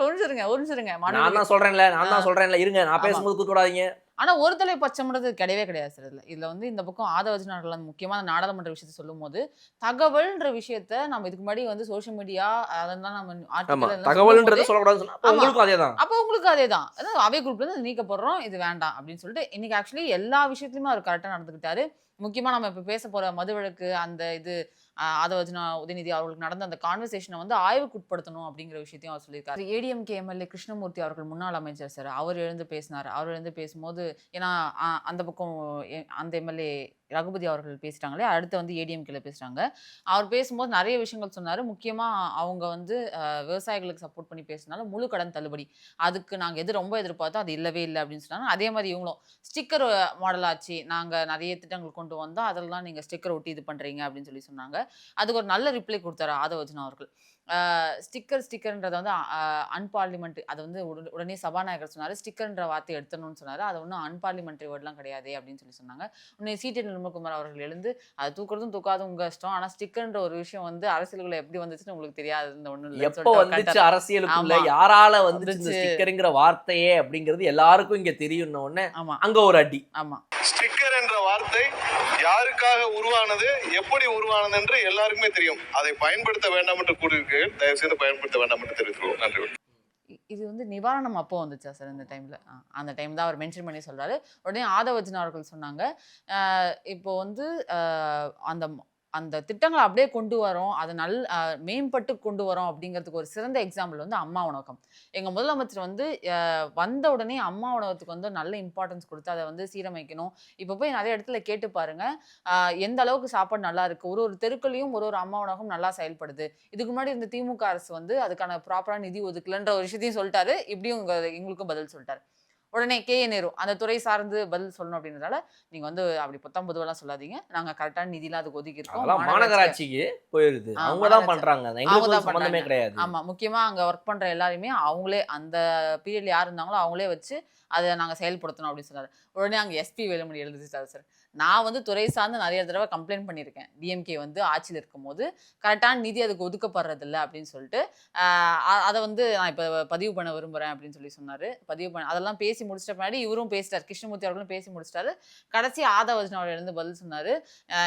ஒழிஞ்சிருங்க. நான் தான் சொல்றேன்ல இருங்க, நான் பேசும்போது கூடாதீங்க. ஆனா ஒரு தலை பச்சைன்றது கிடையவே கிடையாது சார். இதுல வந்து இந்த பக்கம் ஆதவர்ஜுனா முக்கியமான நாடாளுமன்ற விஷயத்த சொல்லும் போது தகவல்ன்ற விஷயத்த நம்ம இதுக்கு முன்னாடி வந்து சோசியல் மீடியா அதெல்லாம் நம்ம தகவல்ன்றது சொல்லக்கூடாது. அப்ப உங்களுக்கு அதேதான் அவை குரூப்ல இருந்து நீக்கப்படுறோம், இது வேண்டாம் அப்படின்னு சொல்லிட்டு இன்னைக்கு ஆக்சுவலி எல்லா விஷயத்துலயுமே அவர் கரெக்டா நடந்துக்கிட்டாரு. முக்கியமா நம்ம இப்ப பேச போற மது வழக்கு அந்த இது ஆதவர்ஜுனா உதயநிதி அவர்களுக்கு நடந்த அந்த கான்வர்சேஷனை வந்து ஆய்வுக்கு உட்படுத்தணும் அப்படிங்கிற விஷயத்தையும் அவர் சொல்லியிருக்காரு. ஏடிஎம்கே எம்எல்ஏ கிருஷ்ணமூர்த்தி அவர்கள் முன்னாள் அமைச்சர் சார், அவர் எழுந்து பேசினார். அவர் எழுந்து பேசும்போது ஏன்னா அந்த பக்கம் அந்த எம்எல்ஏ ரகுபதி அவர்கள் பேசிட்டாங்களே, அடுத்து வந்து ஏடிஎம்கேல பேசுறாங்க. அவர் பேசும்போது நிறைய விஷயங்கள் சொன்னார். முக்கியமாக அவங்க வந்து விவசாயிகளுக்கு சப்போர்ட் பண்ணி பேசினாலும் முழு கடன் தள்ளுபடி அதுக்கு நாங்கள் ரொம்ப எதிர்பார்த்தோம், அது இல்லவே இல்லை அப்படின்னு சொன்னாங்க. அதே மாதிரி இவங்களும் ஸ்டிக்கர் மாடல் ஆச்சு, நாங்கள் நிறைய திட்டங்கள் கொண்டு வந்தோம், அதெல்லாம் நீங்கள் ஸ்டிக்கர் ஒட்டி இது பண்ணுறீங்க அப்படின்னு சொல்லி சொன்னாங்க. அதுக்கு ஒரு நல்ல ரிப்ளை கொடுத்தாரு ஆதவர்ஜுனா அவர்கள். ஸ்டிக்கர்ன்றதை வந்து அன்பார்லிமெண்ட்ரி, அதை வந்து உடனே சபாநாயகர் சொன்னார், ஸ்டிக்கர்ன்ற வார்த்தை எடுத்தணும்னு சொன்னார். அது ஒன்றும் அன்பார்லிமெண்ட்ரி வேர்ட்லாம் கிடையாது அப்படின்னு சொல்லி சொன்னாங்க. உடனே சிடிஆர் நிர்மல்குமார் அவர்கள் எழுந்து அது தூக்குறதும் தூக்காதும் உங்க இஷ்டம், ஆனால் ஸ்டிக்கர்ன்ற ஒரு விஷயம் வந்து அரசியலுக்குள்ள எப்படி வந்துச்சுன்னு உங்களுக்கு தெரியாது, ஒண்ணு அரசியலுக்குள்ள யாரால வந்து ஸ்டிக்கர்ங்கிற வார்த்தையே அப்படிங்கிறது எல்லாருக்கும் இங்க தெரியும். அங்க ஒரு அடி. ஆமா, ஸ்டிக்கர் என்ற வார்த்தை யாருக்காக உருவானது, எப்படி உருவானது என்று எல்லாருக்குமே தெரியும். அதை பயன்படுத்த வேண்டாம் என்று கூறியிருக்கு. தயவு செய்து பயன்படுத்த வேண்டாம் என்று தெரிவித்துள்ளோம். நன்றி. இது வந்து நிவாரணம் அப்போ வந்துச்சா சார் இந்த டைம்ல? அந்த டைம் தான் அவர் மென்ஷன் பண்ணி சொல்றாரு. உடனே ஆதவர்ஜுனா அவர்கள் சொன்னாங்க, இப்போ வந்து அந்த அந்த திட்டங்களை அப்படியே கொண்டு வரோம், அதை மேம்பட்டு கொண்டு வரோம் அப்படிங்கிறதுக்கு ஒரு சிறந்த எக்ஸாம்பிள் வந்து அம்மா உணவகம். எங்கள் முதலமைச்சர் வந்து வந்த உடனே அம்மா உணவகத்துக்கு வந்து நல்ல இம்பார்ட்டன்ஸ் கொடுத்து அதை வந்து சீரமைக்கணும். இப்போ போய் நிறைய இடத்துல கேட்டு பாருங்க, எந்த அளவுக்கு சாப்பாடு நல்லா இருக்கு, ஒரு தெருக்களையும் ஒரு அம்மா உணவகம் நல்லா செயல்படுது. இதுக்கு முன்னாடி இந்த திமுக அரசு வந்து அதுக்கான ப்ராப்பரான நிதி ஒதுக்கலன்ற ஒரு விஷயத்தையும் சொல்லிட்டாரு. இப்படியும் எங்களுக்கும் பதில் சொல்லிட்டாரு. உடனே கே நேரு அந்த துறை சார்ந்து பதில் சொல்லணும் அப்படின்றதால நீங்க வந்து அப்படி பொத்தாம் பொதுவெல்லாம் சொல்லாதீங்க, நாங்க கரெக்டான நிதியெல்லாம் அதுக்கு ஒதுக்கி இருக்கோம், மாநகராட்சிக்கு போயிருது, அவங்க தான் பண்றாங்க, சம்பந்தமே கிடையாது. ஆமா, முக்கியமா அங்க ஒர்க் பண்ற எல்லாருமே அவங்களே அந்த பீரியட்ல யார் இருந்தாங்களோ அவங்களே வச்சு அதை நாங்கள் செயல்படுத்தணும் அப்படின்னு சொன்னார். உடனே அங்கே எஸ்பி வேலுமணி எழுதிச்சாரு சார், நான் வந்து துறை சார்ந்து நிறைய தடவை கம்ப்ளைண்ட் பண்ணியிருக்கேன், டிஎம்கே வந்து ஆட்சியில் இருக்கும்போது கரெக்டான நிதி அதுக்கு ஒதுக்கப்படுறதில்ல அப்படின்னு சொல்லிட்டு அதை வந்து நான் இப்போ பதிவு பண்ண விரும்புகிறேன் அப்படின்னு சொல்லி சொன்னார். பதிவு பண்ண அதெல்லாம் பேசி முடிச்சிட்ட பின்னாடி இவரும் பேசிட்டார், கிருஷ்ணமூர்த்தி அவர்களும் பேசி முடிச்சிட்டாரு. கடைசி ஆதவர்ஜுனா அவர் எழுந்து பதில் சொன்னார்,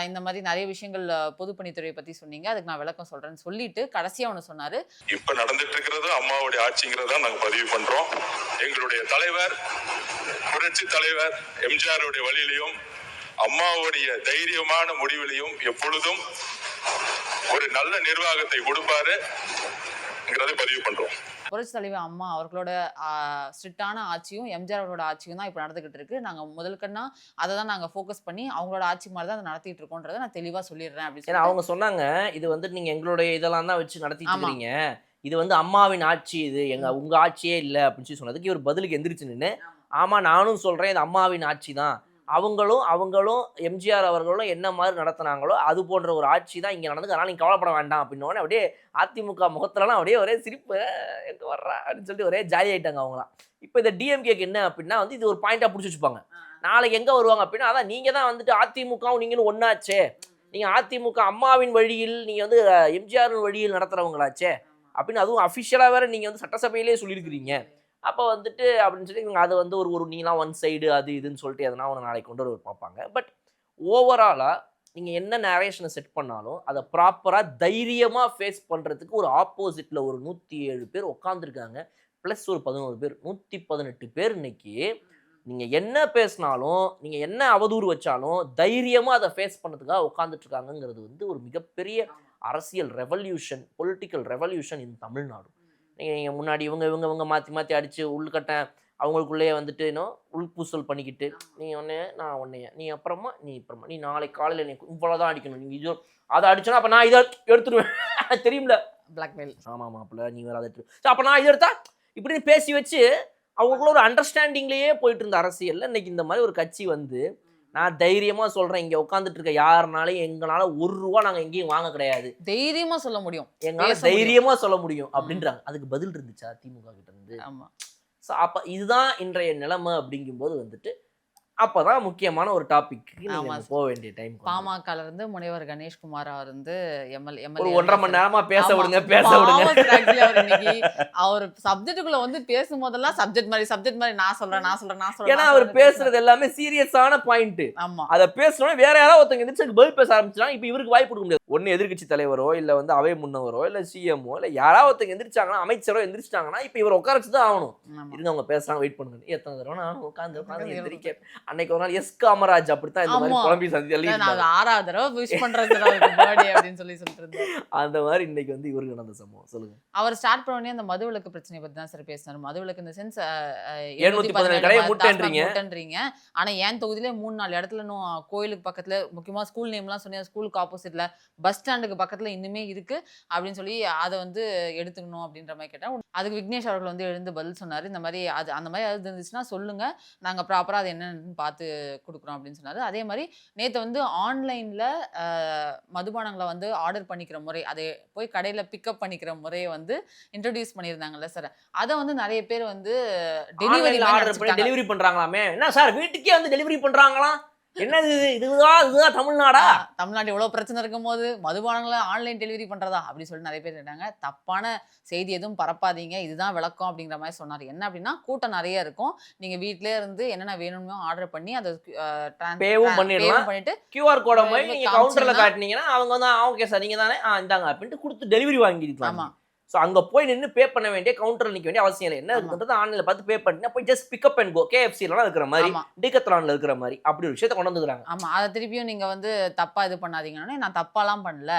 இந்த மாதிரி நிறைய விஷயங்கள் பொதுப்பணித்துறையை பற்றி சொன்னீங்க, அதுக்கு நான் விளக்கம் சொல்கிறேன்னு சொல்லிட்டு கடைசியாக ஒன்று சொன்னார், இப்போ நடந்துட்டு இருக்கிறது அம்மாவுடைய ஆட்சிங்கிறத நாங்கள் பதிவு பண்ணுறோம். எங்களுடைய தலைவர் புரட்சி தலைவர் எம்ஜிஆருடைய வழியிலையும் அம்மாவுடைய தைரியமான முடிவிலையும் எப்பொழுதும் ஒரு நல்ல நிர்வாகத்தை கொடுப்பாருங்கிறதை பதிவு பண்றோம். புரட்சி தலைவர் அம்மா அவர்களோட ஸ்ட்ரிக்டான ஆட்சியும் எம்ஜிஆர் அவரோட ஆட்சியும் தான் இப்போ நடந்துகிட்டு இருக்கு. நாங்கள் முதல்கண்ணா அதை தான் நாங்கள் ஃபோக்கஸ் பண்ணி அவங்களோட ஆட்சி மாதிரி தான் அதை நடத்திட்டு இருக்கோன்றதை நான் தெளிவாக சொல்லிடுறேன் அப்படின்னு ஏன்னா அவங்க சொன்னாங்க, இது வந்து நீங்க எங்களுடைய இதெல்லாம் தான் வச்சு நடத்திட்டு இருக்கீங்க, இது வந்து அம்மாவின் ஆட்சி, இது உங்க ஆட்சியே இல்லை அப்படின்னு சொல்லி சொன்னதுக்கு இவர் பதிலுக்கு எந்திரிச்சு நின்று, ஆமா நானும் சொல்றேன் இது அம்மாவின் ஆட்சி தான், அவங்களும் எம்ஜிஆர் அவர்களும் என்ன மாதிரி நடத்தினாங்களோ அது போன்ற ஒரு ஆட்சி தான் இங்கே நடந்து, அதனால நீங்கள் கவலைப்பட வேண்டாம் அப்படின்னோடனே அப்படியே அதிமுக முகத்துலலாம் அப்படியே ஒரே சிரிப்பு எங்கே வர்றா அப்படின்னு சொல்லிட்டு ஒரே ஜாலி ஆகிட்டாங்க அவங்களாம். இப்போ இந்த டிஎம்கேக்கு என்ன அப்படின்னா வந்து இது ஒரு பாயிண்டாக பிடிச்சி வச்சுப்பாங்க. நாளைக்கு எங்கே வருவாங்க அப்படின்னா, அதான் நீங்கள் தான் வந்துட்டு அதிமுகவும் நீங்களும் ஒன்றாச்சே, நீங்கள் அதிமுக அம்மாவின் வழியில் நீங்கள் வந்து எம்ஜிஆரின் வழியில் நடத்துகிறவங்களாச்சே அப்படின்னு அதுவும் அஃபிஷியலாக வேறு நீங்கள் வந்து சட்டசபையிலே சொல்லியிருக்கிறீங்க. அப்போ வந்துட்டு அப்படின்னு சொல்லி இவங்க அதை வந்து ஒரு நீங்களாம் ஒன் சைடு அது இதுன்னு சொல்லிட்டு எதனா ஒன்று நாளைக்கு கொண்டு வர பார்ப்பாங்க. பட் ஓவராலாக நீங்கள் என்ன நேரேஷனை செட் பண்ணாலும் அதை ப்ராப்பராக தைரியமாக ஃபேஸ் பண்ணுறதுக்கு ஒரு ஆப்போசிட்டில் ஒரு 107 பேர் உட்காந்துருக்காங்க, ப்ளஸ் ஒரு 11 பேர், 118 பேர். இன்னைக்கு நீங்கள் என்ன பேசினாலும் நீங்கள் என்ன அவதூறு வச்சாலும் தைரியமாக அதை ஃபேஸ் பண்ணுறதுக்காக உட்காந்துட்ருக்காங்கங்கிறது வந்து ஒரு மிகப்பெரிய அரசியல் ரெவல்யூஷன், பொலிட்டிக்கல் ரெவல்யூஷன் இன் தமிழ்நாடு. நீங்கள் முன்னாடி இவங்க மாற்றி அடித்து உள்கட்ட அவங்களுக்குள்ளேயே வந்துட்டு இன்னும் உள்பூசல் பண்ணிக்கிட்டு, நீ ஒன்று நான் ஒன்றைய நீ அப்புறமா நீ நாளைக்கு காலையில் நீ இவ்வளோதான் அடிக்கணும், நீங்கள் இது அதை அடிச்சோன்னா அப்போ நான் இதை எடுத்துடுவேன் தெரியும்ல, பிளாக்மெயில். ஆமாம் மாப்பிள்ள நீ வேறு அதை எடுத்து அப்போ நான் இதை எடுத்தா இப்படின்னு பேசி வச்சு அவங்களுக்குள்ள ஒரு அண்டர்ஸ்டாண்டிங்லேயே போயிட்டு இருந்த அரசியலில் இன்னைக்கு இந்த மாதிரி ஒரு கட்சி வந்து, நான் தைரியமா சொல்றேன், இங்க உட்காந்துட்டு இருக்க யாருனாலும் எங்களால ₹1 நாங்க எங்கேயும் வாங்க கிடையாது, தைரியமா சொல்ல முடியும், எங்களால தைரியமா சொல்ல முடியும் அப்படின்றாங்க. அதுக்கு பதில் இருந்துச்சா திமுக கிட்ட இருந்து? ஆமா. அப்ப இதுதான் இன்றைய நிலைமை அப்படிங்கும்போது வந்துட்டு அப்பதான் முக்கியமான ஒரு டாபிக் போக வேண்டிய டைம். பாமகல இருந்து முனைவர் கணேஷ்குமார் அவர் வந்து ஒரு 1.5 மணி நேரமா பேச விடுங்க. அவர் சப்ஜெக்டுக்குள்ள வந்து பேசும்போதெல்லாம் சப்ஜெக்ட் மாதிரி நான் சொல்றேன். ஏன்னா அவர் பேசுறது எல்லாமே சீரியஸான பாயிண்ட். ஆமா, அதை பேசணும்னா வேற யாராவது ஒருத்தங்க எந்திரிச்சு பதில் பேச ஆரம்பிச்சாங்க. இப்ப இவருக்கு வாய்ப்பு கொடுக்க முடியாது. ஒன்னு எதிர்கட்சி தலைவரோ இல்ல வந்து அவை முன்னவரோ இல்ல சிஎம்ஓ இல்ல யாராவது ஒருத்தங்க எந்திரிச்சாங்கன்னா, அமைச்சரோ எந்திரிச்சிட்டாங்கன்னா இப்ப இவர் உட்கார வச்சுதான் ஆகணும். இருந்து அவங்க பேசுறாங்க, வெயிட் பண்ணுங்க. எத்தனை தடவை நான் உட்காந்து எந்திரிக்க. அன்னைக்கு ஒரு நாள் எஸ் காமராஜ் அப்படித்தான் இந்த மாதிரி குழம்பி சந்தி 6வது தடவை விஷ் பண்றது அப்படின்னு சொல்லிட்டு அந்த மாதிரி இன்னைக்கு வந்து இவருக்கு நடந்த சம்பவம். சொல்லுங்க. அவர் ஸ்டார்ட் பண்ணி அந்த மதுவிலக்கு பிரச்சனை பத்தி தான் சார் பேசினார். மதுவிலக்கு இந்த சென்ஸ் 717 கடையை முட்டேன்றீங்க. ஆனா ஏன் தொகுதியில 3-4 இடத்துல இன்னும் கோயிலுக்கு பக்கத்துல, முக்கியமா ஸ்கூல் நேம்லாம் சொன்னீங்க, ஸ்கூலுக்கு ஆப்போசிட்ல பஸ் ஸ்டாண்டுக்கு பக்கத்துல இன்னுமே இருக்கு அப்படின்னு சொல்லி அதை வந்து எடுத்துக்கணும் அப்படின்ற மாதிரி கேட்டேன். அதுக்கு விக்னேஷ் அவர்கள் வந்து எழுந்து பதில் சொன்னாரு, இந்த மாதிரி அது அந்த மாதிரி அது இருந்துச்சுன்னா சொல்லுங்க, நாங்க ப்ராப்பரா அது என்னன்னு பார்த்து கொடுக்குறோம் அப்படின்னு சொன்னாரு. அதே மாதிரி நேற்று வந்து ஆன்லைன்ல மதுபானங்களை வந்து ஆர்டர் பண்ணிக்கிற முறை, அதை போய் கடையில பிக்கப் பண்ணிக்கிற முறையை வந்து இன்ட்ரோடியூஸ் பண்ணியிருந்தாங்கல்ல சார், அதை வந்து நிறைய பேர் வந்து டெலிவரி பண்றாங்களாமே. என்ன சார் வீட்டுக்கே வந்து டெலிவரி பண்றாங்களா? என்னது இதுதான் தமிழ்நாடா? தமிழ்நாடு எவ்வளவு பிரச்சனை இருக்கும் போது மதுபானங்களை ஆன்லைன் டெலிவரி பண்றதா அப்படி சொல்லி நிறைய பேர் கேட்டாங்க. தப்பான செய்தி எதுவும் பரப்பாதீங்க, இதுதான் விளக்கம் அப்படிங்கிற மாதிரி சொன்னார். என்ன அப்படின்னா, கூட்டம் நிறைய இருக்கும், நீங்க வீட்லயே இருந்து என்னென்ன வேணுமோ ஆர்டர் பண்ணி அதை பண்ணிட்டு QR கோட மாதிரி நீங்க கவுண்டர்ல காட்டினீங்கன்னா அவங்க வந்து ஓகே சார் நீங்க தானே இந்தாங்க அப்படின்ட்டு கொடுத்து டெலிவரி வாங்கிக்கலாம். ஸோ அங்கே போய் நின்று பே பண்ண வேண்டிய, கவுண்டரில் நிற்க வேண்டிய அவசியம் இல்லை. என்ன இருக்குன்றது ஆன்லைனில் பார்த்து பே பண்ணினா போய் ஜஸ்ட் பிக்கப் அண்ட் கோ. KFCலாம் இருக்கிற மாதிரி, டிகத்லானில் இருக்கிற மாதிரி அப்படி ஒரு விஷயத்தை கொண்டு வந்துக்கிறாங்க. ஆமாம், அதை திருப்பியும் நீங்கள் வந்து தப்பாக இது பண்ணாதீங்கன்னா, நான் தப்பாலாம் பண்ணல.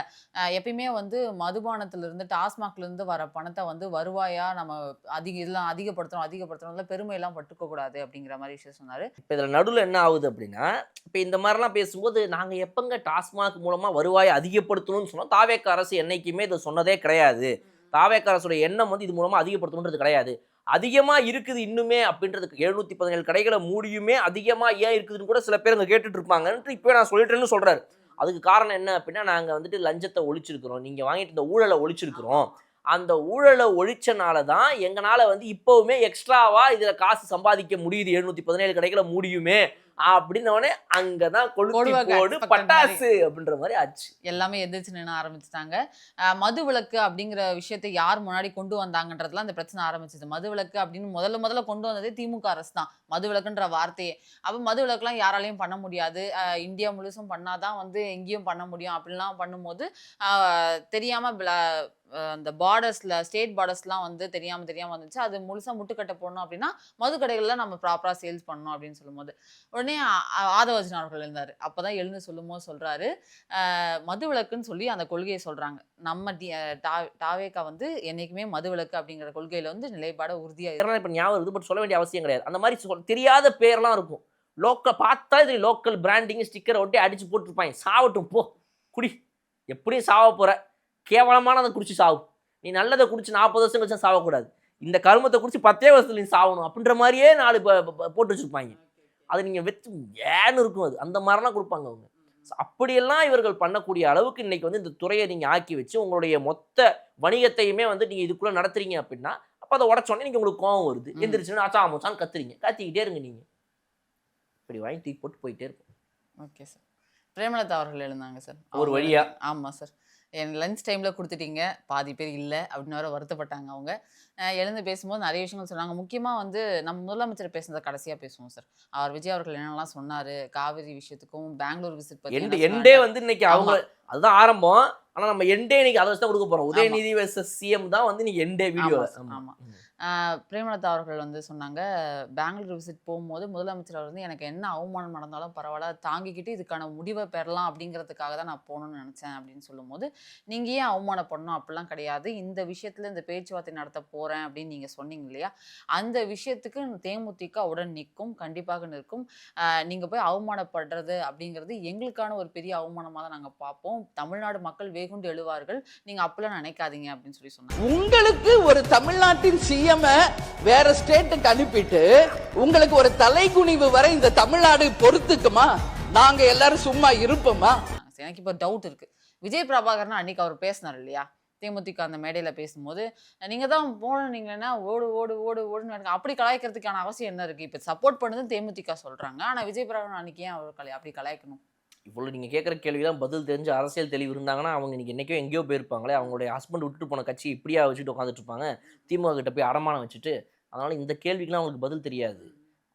எப்பயுமே வந்து மதுபானத்திலிருந்து டாஸ்மாக்லேருந்து வர பணத்தை வந்து வருவாயாக நம்ம அதிகப்படுத்தணும் பெருமையெல்லாம் பட்டுக்கக்கூடாது அப்படிங்கிற மாதிரி விஷயம் சொன்னார். இப்போ இதில் நடுவில் என்ன ஆகுது அப்படின்னா, இப்போ இந்த மாதிரிலாம் பேசும்போது நாங்கள் எப்போங்க டாஸ்மாக் மூலமாக வருவாயை அதிகப்படுத்தணும்னு சொன்னோம்? தாவேக அரசு என்னைக்குமே இதை சொன்னதே கிடையாது. தாவேக அரசுடைய எண்ணம் வந்து இது மூலமா அதிகப்படுத்தணுன்றது கிடையாது. அதிகமா இருக்குது இன்னுமே அப்படின்றதுக்கு 717 கடைகளை மூடியுமே அதிகமா ஏன் இருக்குதுன்னு கூட சில பேர் அங்கே கேட்டுட்டு இருப்பாங்கன்ட்டு இப்போ நான் சொல்லிட்டேன்னு சொல்றாரு. அதுக்கு காரணம் என்ன அப்படின்னா, நாங்கள் வந்துட்டு லஞ்சத்தை ஒழிச்சிருக்கிறோம், நீங்க வாங்கிட்டு இந்த ஊழலை ஒழிச்சிருக்கிறோம். அந்த ஊழலை ஒழிச்சனால தான் எங்களால் வந்து இப்போவுமே எக்ஸ்ட்ராவா இதில் காசு சம்பாதிக்க முடியுது, 717 கடைகளை முடியுமே அப்படின்னோடனே அங்கதான் கொளுத்தி போடு பட்டாசு அப்படின்ற மாதிரி ஆச்சு. எல்லாமே எதிர்த்து நின்று ஆரம்பிச்சுட்டாங்க. மது விலக்கு அப்படிங்கிற விஷயத்தை யார் முன்னாடி கொண்டு வந்தாங்கன்றதுலாம் இந்த பிரச்சனை ஆரம்பிச்சது. மது விலக்கு அப்படின்னு முதல்ல கொண்டு வந்ததே திமுக அரசு தான், மது விலக்குன்ற வார்த்தையே. அப்போ மது விலக்குலாம் யாராலையும் பண்ண முடியாது, இந்தியா முழுசும் பண்ணாதான் வந்து எங்கேயும் பண்ண முடியும் அப்படின்லாம் பண்ணும்போது தெரியாம அந்த பார்டர்ஸ்ல ஸ்டேட் பார்டர்ஸ்லாம் வந்து தெரியாம வந்துச்சு. அது முழுசா முட்டுக்கட்டை போடணும் அப்படின்னா மது கடைகள்ல நம்ம ப்ராப்பரா சேல்ஸ் பண்ணணும் அப்படின்னு சொல்லும்போது உடனே ஆதவர்ஜன் அவர்கள் இருந்தாரு. அப்பதான் எழுந்து சொல்லும்போது சொல்றாரு, மது விலக்குன்னு சொல்லி அந்த கொள்கையை சொல்றாங்க. நம்ம தாவேகா வந்து என்னைக்குமே மது விலக்கு அப்படிங்கிற கொள்கையில வந்து நிலைப்பாட உறுதியா இப்போ ஞாபகம் இருக்குது, பட் சொல்ல வேண்டிய அவசியம் கிடையாது. அந்த மாதிரி தெரியாத பேர்லாம் இருக்கும். லோக்கல் பார்த்தா இது லோக்கல் பிராண்டிங் ஸ்டிக்கரை ஒட்டி அடிச்சு போட்டுருப்பாங்க. சாவட்டும் போ, குடி, எப்படியும் சாவ போற, கேவலமானதை குடிச்சு சாவு, நீ நல்லதை குடிச்சு 40 வருஷம் கழிச்சா சாவக்கூடாது, இந்த கருமத்தை குடிச்சு 10 வருஷத்துல நீ சாவணும் அப்படின்ற மாதிரியே 4 போட்டு வச்சிருப்பாங்க. அது நீங்கள் வெச்சு ஏன்னு இருக்கும். அது அந்த மாதிரிலாம் கொடுப்பாங்க அவங்க. அப்படியெல்லாம் இவர்கள் பண்ணக்கூடிய அளவுக்கு இன்னைக்கு வந்து இந்த துறையை நீங்கள் ஆக்கி வச்சு உங்களுடைய மொத்த வணிகத்தையுமே வந்து நீங்கள் இதுக்குள்ளே நடத்துறீங்க அப்படின்னா, அப்போ அதை உடச்சோடனே நீங்கள் உங்களுக்கு கோவம் வருது, எந்திரிச்சுன்னு ஆச்சா ஆமாச்சான்னு கத்துறீங்க. கத்திக்கிட்டே இருங்க நீங்கள், இப்படி வாங்கி தூக்கி போட்டு போயிட்டே இருக்கும். Okay sir. பிரேமலதா அவர்கள் எழுந்தாங்க சார் ஒரு வழியா. ஆமாம் சார். என் லஞ்ச் டைமில் கொடுத்துட்டீங்க, பாதி பேர் இல்லை அப்படின்னு வேற வருத்தப்பட்டாங்க அவங்க. எழுந்து பேசும்போது நிறைய விஷயங்கள் சொன்னாங்க. முக்கியமாக வந்து நம்ம முதலமைச்சர் பேசுனதை கடைசியாக பேசுவோம் சார். அவர் விஜய் அவர்கள் என்னென்னலாம் சொன்னார், காவிரி விஷயத்துக்கும் பெங்களூர் விசிட் பற்றி எண்டே வந்து இன்னைக்கு அவங்க அதுதான் ஆரம்பம். ஆனால் நம்ம எண்டே இன்னைக்கு அதை வச்சு தான் கொடுக்க போகிறோம். உதயநிதி வெர்சஸ் சிஎம் தான் வந்து இன்னைக்கு எண்டே வீடியோ. ஆமாம். பிரேமலதா அவர்கள் வந்து சொன்னாங்க, பெங்களூர் விசிட் போகும்போது முதலமைச்சர் அவர் வந்து எனக்கு என்ன அவமானம் நடந்தாலும் பரவாயில்ல தாங்கிக்கிட்டு இதுக்கான முடிவை பெறலாம் அப்படிங்கிறதுக்காக தான் நான் போகணும்னு நினச்சேன் அப்படின்னு சொல்லும்போது, நீங்கள் ஏன் அவமானப்படணும், அப்படிலாம் கிடையாது, இந்த விஷயத்தில் இந்த பேச்சுவார்த்தை நடத்த போகிறேன் அப்படின்னு நீங்கள் சொன்னீங்க இல்லையா, அந்த விஷயத்துக்கு தேமுதிக உடன் நிற்கும், கண்டிப்பாக நிற்கும். நீங்கள் போய் அவமானப்படுறது அப்படிங்கிறது எங்களுக்கான ஒரு பெரிய அவமானமாக தான் நாங்கள் பார்ப்போம். தமிழ்நாடு மக்கள் வேகுண்டு எழுவார்கள், நீங்கள் அப்படிலாம் நினைக்காதீங்க அப்படின்னு சொல்லி சொன்னாங்க. உங்களுக்கு ஒரு தமிழ்நாட்டின் சிஎம் வேற ஸ்டேட்டுக்கு அனுப்பிட்டு உங்களுக்கு ஒரு தலைகுனிவு வரை இந்த தமிழ்நாடு பொறுத்துக்குமா? நாங்க எல்லாரும் சும்மா இருப்போமா? எனக்கு இப்போ டவுட் இருக்கு. விஜய் பிரபாகரன் அன்னைக்கு அவர் பேசினார் இல்லையா, தேமுதிக அந்த மேடையில் பேசும்போது, நீங்கள் தான் போனீங்கன்னா ஓடு ஓடு ஓடு ஓடுன்னு அப்படி கலாய்க்கிறதுக்கான அவசியம் என்ன இருக்குது? இப்போ சப்போர்ட் பண்ணதுன்னு தேமுதிக சொல்கிறாங்க, ஆனால் விஜய் பிரபாகரன் அன்னைக்கு ஏன் அவர் அப்படி கலாய்க்கணும்? இவ்வளோ நீங்கள் கேட்குற கேள்விதான் பதில் தெரிஞ்சு அரசியல் தெளிவு இருந்தாங்கன்னா அவங்க இன்னைக்கு என்றைக்கோ எங்கேயோ போயிருப்பாங்களே. அவங்களுடைய ஹஸ்பண்ட் விட்டுட்டு போன கட்சி இப்படியா வச்சுட்டு உட்காந்துட்டு இருப்பாங்க, திமுக கிட்ட போய் அடமானம் வச்சுட்டு. அதனால் இந்த கேள்விக்கெலாம் அவங்களுக்கு பதில் தெரியாது.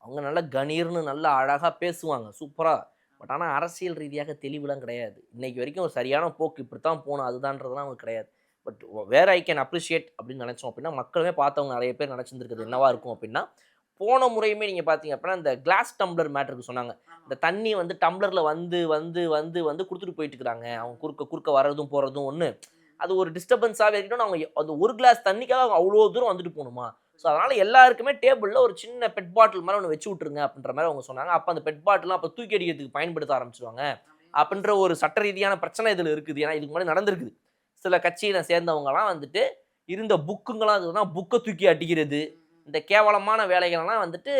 அவங்க நல்லா கணீர்னு நல்லா அழகாக பேசுவாங்க, சூப்பராக. பட் ஆனால் அரசியல் ரீதியாக தெளிவுலாம் கிடையாது. இன்னைக்கு வரைக்கும் ஒரு சரியான போக்கு இப்படி தான் போகணும் அதுதான்றதுலாம் அவங்களுக்கு கிடையாது. பட் வேற ஐ கேன் அப்ரிஷியேட் அப்படின்னு நினச்சோம் அப்படின்னா, மக்களுமே பார்த்தவங்க நிறைய பேர் நினச்சிருந்துருக்குது என்னவா இருக்கும் அப்படின்னா, போன முறையுமே நீங்கள் பார்த்தீங்க அப்படின்னா இந்த கிளாஸ் டம்ளர் மேட்டருக்கு சொன்னாங்க. இந்த தண்ணி வந்து டம்ளரில் வந்து வந்து வந்து வந்து கொடுத்துட்டு போயிட்டு இருக்கிறாங்க, அவங்க குறுக்க வர்றதும் போகிறதும் ஒன்று, அது ஒரு டிஸ்டர்பன்ஸாகவே இருக்கட்டும். அவங்க அந்த ஒரு கிளாஸ் தண்ணிக்காக அவங்க அவ்வளோ தூரம் வந்துட்டு போகணுமா? ஸோ அதனால் எல்லாருக்குமே டேபிளில் ஒரு சின்ன பெட் பாட்டில் மாதிரி ஒன்று வச்சு விட்ருங்க அப்படின்ற மாதிரி அவங்க சொன்னாங்க. அப்போ அந்த பெட் பாட்டிலாம் அப்போ தூக்கி அடிக்கிறதுக்கு பயன்படுத்த ஆரம்பிச்சிருவாங்க அப்படின்ற ஒரு சட்ட ரீதியான பிரச்சனை இதில் இருக்குது. ஏன்னா இதுக்கு முன்னாடி நடந்திருக்குது. சில கட்சியில் சேர்ந்தவங்கலாம் வந்துட்டு இருந்த புக்குங்களாம் இருக்குதுன்னா புக்கை தூக்கி அடிக்கிறது, இந்த கேவலமான வேலைகள்லாம் வந்துட்டு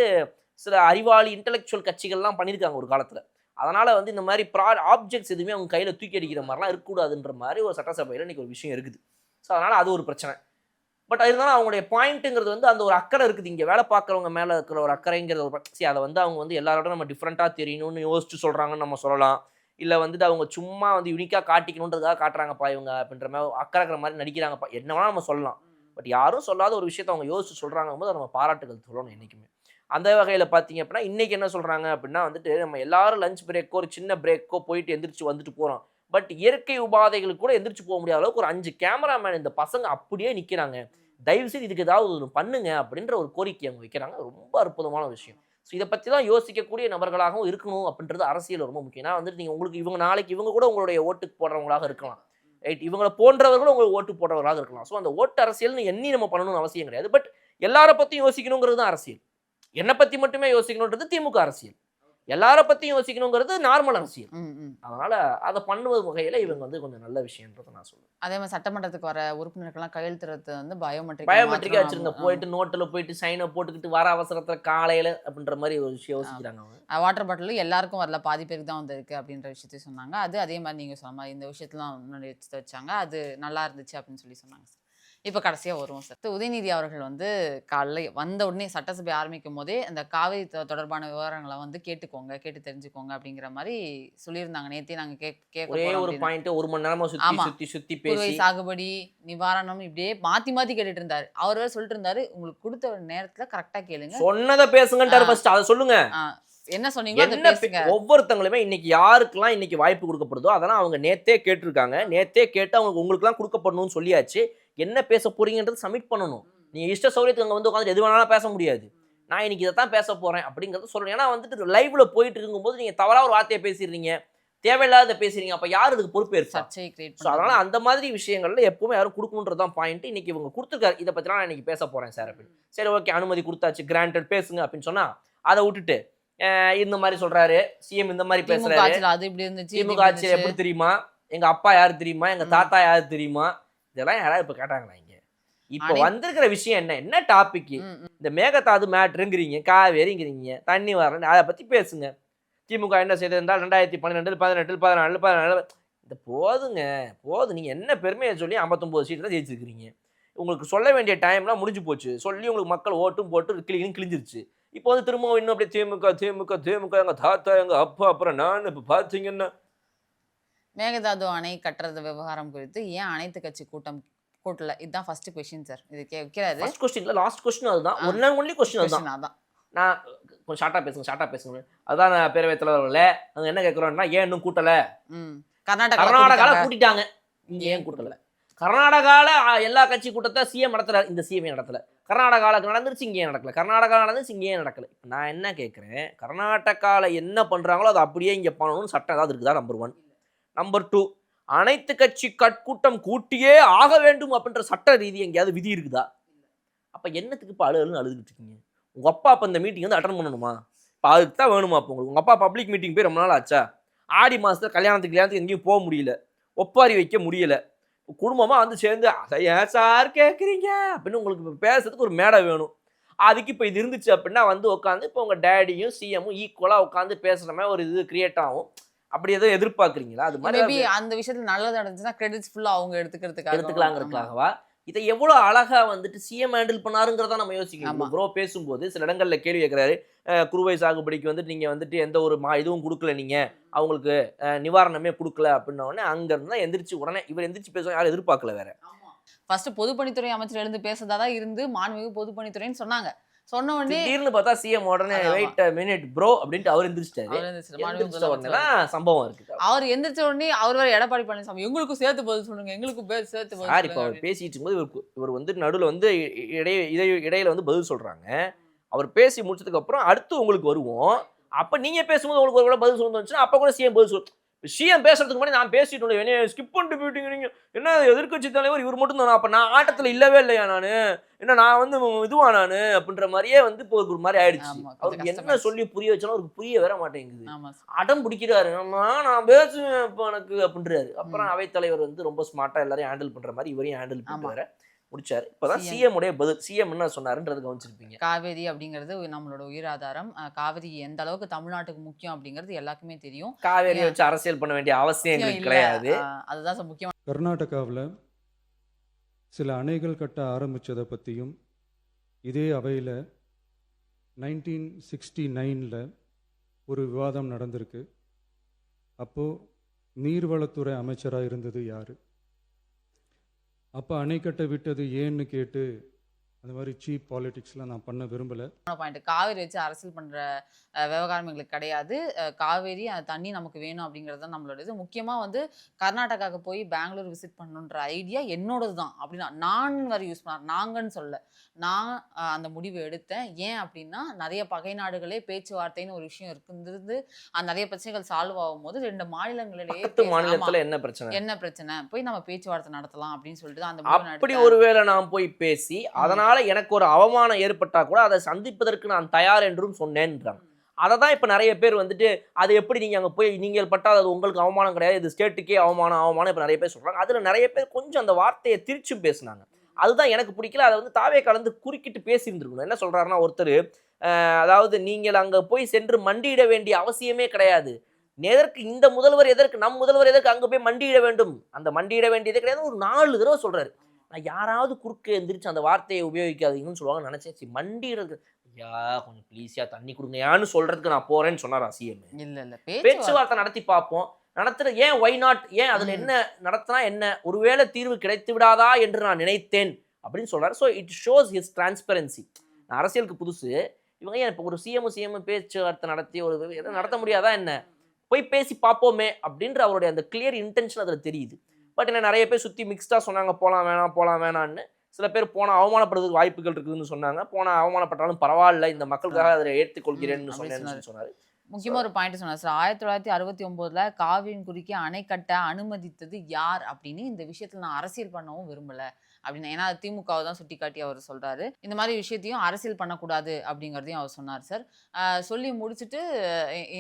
சில அறிவாளி இன்டெலெக்சுவல் கட்சிகள்லாம் பண்ணியிருக்காங்க ஒரு காலத்தில். அதனால் வந்து இந்த மாதிரி ஆப்ஜெக்ட்ஸ் எதுவுமே அவங்க கையில் தூக்கி அடிக்கிற மாதிரிலாம் இருக்கக்கூடாதுன்ற மாதிரி ஒரு சட்டசபையில் இன்றைக்கி ஒரு விஷயம் இருக்குது. ஸோ அதனால் அது ஒரு பிரச்சனை. பட் இருந்தாலும் அவங்களுடைய பாயிண்ட்டுங்கிறது வந்து அந்த ஒரு அக்கறை இருக்குது, இங்கே வேலை பார்க்குறவங்க மேலே இருக்கிற ஒரு அக்கறைங்கிறது ஒரு பிரச்சனை. அதை வந்து அவங்க வந்து எல்லாரோட நம்ம டிஃப்ரெண்ட்டாக தெரியணும்னு யோசிச்சு சொல்கிறாங்கன்னு நம்ம சொல்லலாம். இல்லை வந்துட்டு அவங்க சும்மா வந்து யூனிக்காக காட்டிக்கணுன்றதுக்காக காட்டுறாங்கப்பா இவங்க அப்படின்ற மாதிரி அக்கறைக்கிற மாதிரி நடிக்கிறாங்கப்பா என்னவா நம்ம சொல்லலாம். பட் யாரும் சொல்லாத ஒரு விஷயத்தை அவங்க யோசிச்சு சொல்கிறாங்க போது நம்ம பாராட்டுகள் சொல்லணும் என்றைக்குமே. அந்த வகையில் பார்த்தீங்க அப்படின்னா இன்றைக்கி என்ன சொல்கிறாங்க அப்படின்னா வந்துட்டு நம்ம எல்லாரும் லஞ்ச் பிரேக்கோ ஒரு சின்ன பிரேக்கோ போயிட்டு எந்திரிச்சு வந்துட்டு போகிறோம். பட் இயற்கை உபாதைகளுக்கு கூட எந்திரிச்சு போக முடியாத அளவுக்கு ஒரு 5 கேமராமேன் இந்த பசங்க அப்படியே நிற்கிறாங்க, தயவுசெய்து இதுக்கு ஏதாவது ஒன்று பண்ணுங்க அப்படின்ற ஒரு கோரிக்கை அவங்க வைக்கிறாங்க. ரொம்ப அற்புதமான விஷயம். ஸோ இதை பற்றி தான் யோசிக்கக்கூடிய நபர்களாகவும் இருக்கணும் அப்படின்றது அரசியல் ரொம்ப முக்கியம். ஏன்னா வந்துட்டு நீங்கள் உங்களுக்கு இவங்க நாளைக்கு இவங்க கூட உங்களுடைய ஓட்டுக்கு போடுறவங்களாக இருக்கலாம், ரைட், இவங்களை போன்றவர்களும் உங்களுக்கு ஓட்டு போடுறவர்களாக இருக்கலாம். ஸோ அந்த ஓட்டு அரசியல்னு எண்ணி நம்ம பண்ணணும்னு அவசியம் கிடையாது. பட் எல்லாரை பற்றியும் யோசிக்கணுங்கிறது தான் அரசியல். என்னை பற்றி மட்டுமே யோசிக்கணுன்றது திமுக அரசியல், எல்லாரை பற்றியும் யோசிக்கணுங்கிறது நார்மல் அரசியல். அதனால் அதை பண்ணுவது வகையில் இவங்க வந்து கொஞ்சம் நல்ல விஷயன்றதை நான் சொல்லுவேன். அதே மாதிரி சட்டமன்றத்துக்கு வர உறுப்பினர்கள்லாம் கையெழுத்துறது வந்து பயோமெட்ரிக்காக வச்சுருங்க, போயிட்டு நோட்டில் போயிட்டு சைனை போட்டுக்கிட்டு வர அவசரத்தில் காலையில் அப்படின்ற மாதிரி ஒரு விஷயம் யோசிக்கிறாங்க அவங்க. வாட்டர் பாட்டில் எல்லாருக்கும் வரல, பாதி பேருக்கு தான் வந்திருக்கு அப்படின்ற விஷயத்தையும் சொன்னாங்க. அது அதே மாதிரி நீங்கள் சொன்ன மாதிரி இந்த விஷயத்தெலாம் முன்னாடி வச்சாங்க, அது நல்லா இருந்துச்சு அப்படின்னு சொல்லி சொன்னாங்க சார். இப்போ கடைசியாக வருவோம் சார். உதயநிதி அவர்கள் வந்து காலைல வந்த உடனே சட்டசபை ஆரம்பிக்கும் போதே அந்த காவிரி தொடர்பான விவரங்களை வந்து கேட்டு தெரிஞ்சுக்கோங்க அப்படிங்கிற மாதிரி சொல்லியிருந்தாங்க. நேற்றே நாங்கள் ஒரே ஒரு பாயிண்ட் 1 மணி நேரமா சுத்தி பேசி சாகுபடி நிவாரணம் இப்படியே மாற்றி கேட்டுட்டு இருந்தாரு. அவர் வேறு சொல்லிட்டு இருந்தாரு, உங்களுக்கு கொடுத்த நேரத்தில் கரெக்டாக கேளுங்க, சொன்னதை பேசுங்கன்றாரு. ஃபர்ஸ்ட் அதை சொல்லுங்க, என்ன சொன்னீங்க. ஒவ்வொருத்தங்களுமே இன்னைக்கு யாருக்கெல்லாம் இன்னைக்கு வாய்ப்பு கொடுக்கப்படுதோ அதெல்லாம் அவங்க நேத்தே கேட்டிருக்காங்க. நேத்தே கேட்டு அவங்களுக்கு உங்களுக்குலாம் கொடுக்கப்படணும்னு சொல்லியாச்சு. என்ன பேச போறீங்கன்றது சப்மிட் பண்ணணும். நீங்க இஷ்ட சௌரியத்துக்கு அங்கே வந்து உட்காந்து எது வேணாலும் பேச முடியாது. நான் இன்னைக்கு இதை தான் பேச போறேன் அப்படிங்கிறத சொல்லணும். ஏன்னா வந்துட்டு லைவ்ல போயிட்டு இருக்கும்போது நீங்க தவறா ஒரு வார்த்தையை பேசிடுறீங்க, தேவையில்லாத பேசுறீங்க. அப்ப யார் இதுக்கு பொறுப்பு இருக்கா? சர்ச்சையை கிரியேட் ஸோ அதனால அந்த மாதிரி விஷயங்கள்ல எப்பவுமே யாரும் கொடுக்கணுன்றதான் பாயிண்ட். இன்னைக்கு இவங்க கொடுத்துருக்காரு, இதை பத்தி நான் இன்னைக்கு பேச போறேன் சார் அப்படின்னு. சரி ஓகே, அனுமதி கொடுத்தாச்சு, கிராண்டட், பேசுங்க அப்படின்னு சொன்னா அதை விட்டுட்டு இந்த மாதிரி சொல்றாரு சிஎம், இந்த மாதிரி திமுக பேசுறாரு. ஆட்சியில அது இப்படி இருந்துச்சு, இது திமுக இப்படி ஆட்சியில் எப்படி இருந்துச்சு. தெரியுமா, எங்க அப்பா யாரு தெரியுமா, எங்க தாத்தா யாரு தெரியுமா, இதெல்லாம் யாராவது இப்ப கேட்டாங்களா? இங்க இப்ப வந்திருக்கிற விஷயம் என்ன டாபிக்? இந்த மேகதாது மேட்ருங்கிறீங்க, காவேரிங்கிறீங்க, தண்ணி வரல, அதை பத்தி பேசுங்க. திமுக என்ன செய்தது என்றால் 2012, 18, 14, 14 இந்த போதுங்க, போதும். நீங்க என்ன பெருமையை சொல்லி 59 சீட் தான் ஜெயிச்சிருக்கிறீங்க. உங்களுக்கு சொல்ல வேண்டிய டைம்லாம் முடிஞ்சு போச்சு. சொல்லி உங்களுக்கு மக்கள் ஓட்டும் போட்டு கிழிஞ்சிருச்சு. இப்போ வந்து திரும்ப இன்னும் அப்படியே திமுக திமுக திமுக, எங்க தாத்தா எங்க அப்பா அப்புறம் நான் இப்போ பார்த்தீங்கன்னா மேகதாது அணை கட்டுறது விவகாரம் குறித்து ஏன் அனைத்து கட்சி கூட்டம் கூட்டல? இதுதான் ஃபர்ஸ்ட் கொஸ்டின் சார். இது வைக்கிறாரு. ஃபர்ஸ்ட் கொஸ்டின்ல லாஸ்ட் கொஸ்டின் அதுதான். ஒன்லி கொஸ்டின் அதுதான். நான் கொஞ்சம் ஷார்ட்டா பேசுங்க. அதான் நான் பேரவைத் தலைவர்கள நாங்கள் என்ன கேட்குறோம்னா, ஏன் இன்னும் கூட்டல? கர்நாடகால கூட்டிட்டாங்க, இங்க ஏன் கூட்டல? கர்நாடகால எல்லா கட்சி கூட்டத்தை சிஎம் நடத்துறாரு, இந்த சிஎம் நடத்தல. கர்நாடகாவில் நடந்துருச்சு, இங்கே நடக்கல. கர்நாடகா நடந்துச்சு, இங்கே நடக்கல. நான் என்ன கேட்குறேன், கர்நாடகாவில் என்ன பண்ணுறாங்களோ அதை அப்படியே இங்கே பண்ணணும்னு சட்டம் ஏதாவது இருக்குதா? நம்பர் 1. நம்பர் 2, அனைத்து கட்சி கட்கூட்டம் கூட்டியே ஆக வேண்டும் அப்படின்ற சட்ட ரீதி எங்கேயாவது விதி இருக்குதா? அப்போ என்னத்துக்கு இப்போ அழுதுகிட்டு இருக்கீங்க? உங்கள் அப்பா அப்போ இந்த மீட்டிங் வந்து அட்டன் பண்ணணுமா? இப்போ அதுக்கு தான் வேணுமா? அப்போ உங்களுக்கு உங்கள் அப்பா பப்ளிக் மீட்டிங் போய் ரொம்ப நாள் ஆச்சா? ஆடி மாதத்தில் கல்யாணத்துக்கு எங்கேயும் போக முடியல, ஒப்பாரி வைக்க முடியல, குடும்பமாக வந்து சேர்ந்து அதை ஏன் சார் கேட்குறீங்க அப்படின்னு உங்களுக்கு பேசுறதுக்கு ஒரு மேடை வேணும். அதுக்கு இப்போ இது இருந்துச்சு அப்படின்னா வந்து உட்காந்து இப்போ உங்கள் டேடியும் சிஎம்மும் ஈக்குவலாக உட்காந்து பேசுகிற மாதிரி ஒரு இது கிரியேட் ஆகும். அப்படி எதுவும் எதிர்பார்க்குறீங்களா? அது மாதிரி அந்த விஷயத்தில் நல்லது நடந்துச்சுன்னா கிரெடிட்ஸ் ஃபுல்லாக அவங்க எடுத்துக்கலாங்கிறதுக்காகவா? இதை எவ்வளோ அழகா வந்துட்டு சிஎம் ஹேண்டில் பண்ணாருங்கிறதா நம்ம யோசிக்கணும். ப்ரோ பேசும்போது சில இடங்களில் கேள்வி கேட்குறாரு, குறுவை சாகுபடிக்கு வந்துட்டு நீங்கள் வந்துட்டு எந்த ஒரு இதுவும் கொடுக்கல, நீங்கள் அவங்களுக்கு நிவாரணமே கொடுக்கல அப்படின்னோடனே அங்கேருந்து தான் எந்திரிச்சு உடனே இவர் எந்திரிச்சு பேசுவாங்க. யாரும் எதிர்பார்க்கல. வேற ஃபர்ஸ்ட் பொதுப்பணித்துறை அமைச்சர் எழுந்து பேசுறதா தான் இருந்து மாண்புமிகு பொதுப்பணித்துறைன்னு சொன்னாங்க. சொன்ன உடனே திடீர்னு பார்த்தா சிஎம் உடனே வெயிட் மினிட் ப்ரோ அப்படின்ட்டு அவர் எந்திரிச்சிட்டாரு. சம்பவம் இருக்கு. அவர் எந்திரிச்ச உடனே அவர் வேற எடப்பாடி பழனிசாமி எங்களுக்கும் சேர்த்து பதில் சொல்லுங்க, எங்களுக்கும் சேர்த்து பதில். சார் இப்போ அவர் பேசிட்டு இருக்கும்போது இவர் வந்து நடுவில் வந்து இடையில வந்து பதில் சொல்றாங்க. அவர் பேசி முடிச்சதுக்கு அப்புறம் அடுத்து உங்களுக்கு வருவோம். அப்ப நீங்க பேசும்போது உங்களுக்கு ஒரு பதில் சொல்லுச்சுன்னா அப்ப கூட சிஎம் பதில் சொல்லு. சிஎம் பேசுறதுக்கு முன்னாடி நான் பேசிட்டு என்ன ஸ்கிப் பண்ணிட்டு போயிட்டீங்க நீங்க, என்ன எதிர்கட்சி தலைவர் இவர் மட்டும் தான், அப்ப நான் ஆட்டத்துல இல்லவே இல்லையா நானு, என்ன நான் வந்து இதுவா நானு அப்படின்ற மாதிரியே வந்து இப்போ ஒரு மாதிரி ஆயிடுச்சு. அவருக்கு என்ன சொல்லி புரிய வச்சாலும் அவருக்கு புரிய வர மாட்டேங்குது. அடம் பிடிக்கிறாரு, நான் பேசுவேன் இப்போ எனக்கு அப்படின்றாரு. அப்புறம் அவைத்தலைவர் வந்து ரொம்ப ஸ்மார்ட்டா எல்லாரையும் ஹேண்டில் பண்ற மாதிரி இவரையும் ஹேண்டில் பண்ணுவாரு. முடிச்சாரு. இப்பதான் சிஎம் உடைய பதில், சிஎம் என்ன சொன்னாருன்றது கவனிச்சிருப்பீங்க. காவேரி அப்படிங்கிறது நம்மளோட உயிர் ஆதாரம். காவேரி எந்த அளவுக்கு தமிழ்நாட்டுக்கு முக்கியம் அப்படிங்கிறது எல்லாருக்குமே தெரியும். காவேரியை வச்சு அரசியல் பண்ண வேண்டிய அவசியம் கிடையாது. அதுதான் முக்கியம். கர்நாடகாவில் சில அணைகள் கட்ட ஆரம்பித்ததை பற்றியும் இதே அவையில் 1969 ஒரு விவாதம் நடந்திருக்கு. அப்போது நீர்வளத்துறை அமைச்சராக இருந்தது யார்? அப்போ அணை கட்ட விட்டது ஏன்னு கேட்டு அந்த மாதிரி சீப் பாலிடிக்ஸ்லாம் நான் பண்ண விரும்பலை. பாயிண்ட், காவேரி வச்சு அரசியல் பண்ணுற விவகாரம் எங்களுக்கு கிடையாது. காவேரி தண்ணி நமக்கு வேணும் அப்படிங்கிறது தான் நம்மளோட இது. முக்கியமாக வந்து கர்நாடகாவுக்கு போய் பெங்களூர் விசிட் பண்ணணுன்ற ஐடியா என்னோடது தான். அப்படின்னா நான் வரை யூஸ் பண்ணார், நாங்கன்னு சொல்ல, நான் அந்த முடிவு எடுத்தேன். ஏன் அப்படின்னா நிறைய பகை நாடுகளே பேச்சுவார்த்தைன்னு ஒரு விஷயம் இருக்குது. நிறைய பிரச்சனைகள் சால்வ் ஆகும் போது 2 மாநிலங்களிலேயே என்ன பிரச்சனை போய் நம்ம பேச்சுவார்த்தை நடத்தலாம் அப்படின்னு சொல்லிட்டு அந்த அப்படி ஒருவேளை நான் போய் பேசி அதனால எனக்கு ஒரு அவமானம் ஏற்பட்டா கூட அதை சந்திப்பதற்கு நான் தயார் என்றும் சொன்னேன்றாங்க. அதை தான் இப்போ நிறைய பேர் வந்துட்டு அதை எப்படி நீங்கள் அங்கே போய் நீங்கள் பட்டால் அது உங்களுக்கு அவமானம் கிடையாது, இது ஸ்டேட்டுக்கே அவமானம் இப்போ நிறைய பேர் சொல்கிறாங்க. அதில் நிறைய பேர் கொஞ்சம் அந்த வார்த்தையை திரிச்சும் பேசுனாங்க. அதுதான் எனக்கு பிடிக்கல. அதை வந்து தாவே கலந்து குறுக்கிட்டு பேசியிருந்துருக்கணும். என்ன சொல்கிறாருன்னா ஒருத்தர், அதாவது நீங்கள் அங்கே போய் சென்று மண்டியிட வேண்டிய அவசியமே கிடையாது, எதற்கு இந்த முதல்வர் எதற்கு நம் முதல்வர் எதற்கு அங்கே போய் மண்டியிட வேண்டும், அந்த மண்டியிட வேண்டியதே கிடையாது ஒரு 4 தடவை சொல்கிறாரு. நான் யாராவது குறுக்க எந்திரிச்சு அந்த வார்த்தையை உபயோகிக்காதீங்கன்னு சொல்லுவாங்கன்னு நினைச்சேன். மண்டிடுறது, ஐயா கொஞ்சம் ப்ளீஸியா தண்ணி கொடுங்கயான்னு சொல்றதுக்கு நான் போறேன்னு சொன்னாரா சிஎம்? இல்ல பேச்சுவார்த்தை நடத்தி பார்ப்போம். நடத்துற ஏன் ஒய் நாட், ஏன் அதுல என்ன நடத்தினா என்ன, ஒருவேளை தீர்வு கிடைத்து விடாதா என்று நான் நினைத்தேன் அப்படின்னு சொல்றாரு. So it shows his transparency. நான் அரசியலுக்கு புதுசு, இவங்க ஏன் இப்போ ஒரு சிஎம் பேச்சுவார்த்தை நடத்தி ஒரு எதுவும் நடத்த முடியாதா என்ன, போய் பேசி பார்ப்போமே அப்படின்ற அவருடைய அந்த கிளியர் இன்டென்ஷன் அதில் தெரியுது. பட் என்ன நிறைய பேர் சுற்றி மிக்ஸ்டாக சொன்னாங்க போகலாம் வேணான்னு. சில பேர் போனால் அவமானப்படுறதுக்கு வாய்ப்புகள் இருக்குதுன்னு சொன்னாங்க. போனால் அவமானப்பட்டாலும் பரவாயில்ல, இந்த மக்களுக்காக அதை ஏற்றுக்கொள்கிறேன்னு சொன்னேன்னு சொன்னார். முக்கியமா ஒரு பாயிண்ட் சொன்னார் சார். 1969 காவிரியின் குறுக்கே அணை கட்ட அனுமதித்தது யார் அப்படின்னு, இந்த விஷயத்துல நான் அரசியல் பண்ணவும் விரும்பல அப்படின்னு. ஏன்னா திமுகவை தான் சுட்டி காட்டி அவர் சொல்றாரு. இந்த மாதிரி விஷயத்தையும் அரசியல் பண்ணக்கூடாது அப்படிங்கிறதையும் அவர் சொன்னார் சார். சொல்லி முடிச்சுட்டு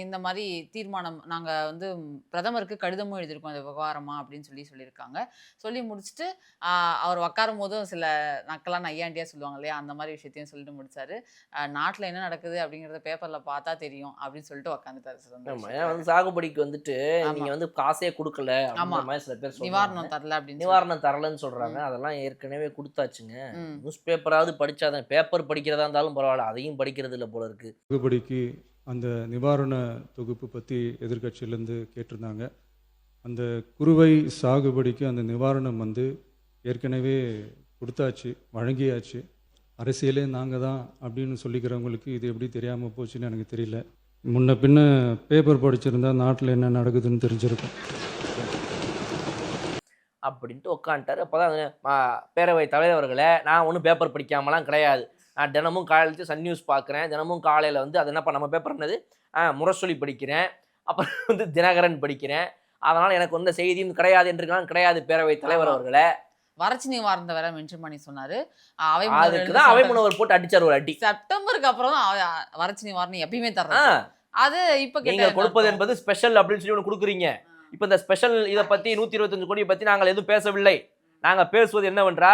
இந்த மாதிரி தீர்மானம் நாங்க வந்து பிரதமருக்கு கடிதமும் எழுதியிருக்கோம் இந்த விவகாரமா அப்படின்னு சொல்லியிருக்காங்க. சொல்லி முடிச்சுட்டு அவர் உட்காரும் போதும் சில நக்கெல்லாம் நையாண்டியா சொல்லுவாங்க இல்லையா, அந்த மாதிரி விஷயத்தையும் சொல்லிட்டு முடிச்சாரு. நாட்டுல என்ன நடக்குது அப்படிங்கறத பேப்பர்ல பார்த்தா தெரியும் அப்படின்னு சொல்லிட்டு உட்காந்துட்டாரு சார். சாகுபடிக்கு வந்துட்டு நீங்க வந்து காசே கொடுக்கல அப்படின்ற மாதிரி சில பேர் நிவாரணம் தரல அப்படின்னு நிவாரணம் தரலன்னு சொல்றாங்க. அதெல்லாம் ஏற்கனவே கொடுத்தாச்சுங்க. நியூஸ் பேப்பராவது படிச்சாதான், பேப்பர் படிக்கிறதா இருந்தாலும் பரவாயில்ல, அதையும் படிக்கிறது இல்லை போல இருக்கு. சாகுபடிக்கு அந்த நிவாரண தொகுப்பு பற்றி எதிர்க்கட்சியிலேருந்து கேட்டிருந்தாங்க. அந்த குறுவை சாகுபடிக்கு அந்த நிவாரணம் வந்து ஏற்கனவே கொடுத்தாச்சு, வழங்கியாச்சு. அரசியலே நாங்கள் தான் அப்படின்னு சொல்லிக்கிறவங்களுக்கு இது எப்படி தெரியாமல் போச்சுன்னு எனக்கு தெரியல. முன்ன பின்ன பேப்பர் படிச்சிருந்தா நாட்டில் என்ன நடக்குதுன்னு தெரிஞ்சிருக்கும் அப்படின்ட்டு உட்காந்துட்டாரு. அப்போதான் பேரவை தலைவர்களே, நான் ஒன்றும் பேப்பர் படிக்காமலாம் கிடையாது. நான் தினமும் காலையில் சன் நியூஸ் பார்க்குறேன். தினமும் காலையில் வந்து அது என்னப்பா நம்ம பேப்பர் என்னது முரசொலி படிக்கிறேன், அப்புறம் வந்து தினகரன் படிக்கிறேன். அதனால் எனக்கு வந்து செய்தியும் கிடையாது என்றுலாம் கிடையாது பேரவை தலைவர் அவர்களே. வறட்சி நிவாரணத்தை வேற மென்ஷன் பண்ணி சொன்னாரு. அதுக்குதான் அவை முன்னவர் போட்டு அடிச்சார் ஒரு அடி. செப்டம்பருக்கு அப்புறம் தான் வறட்சி நிவாரணம் எப்பயுமே தர்றாங்க. அது இப்ப நீங்க கொடுப்பது என்பது ஸ்பெஷல் அப்படின்னு சொல்லி ஒன்று கொடுக்குறீங்க. இப்போ இந்த ஸ்பெஷல் இதை பற்றி 125 கோடியை பற்றி நாங்கள் எதுவும் பேசவில்லை. நாங்கள் பேசுவது என்னவென்றா,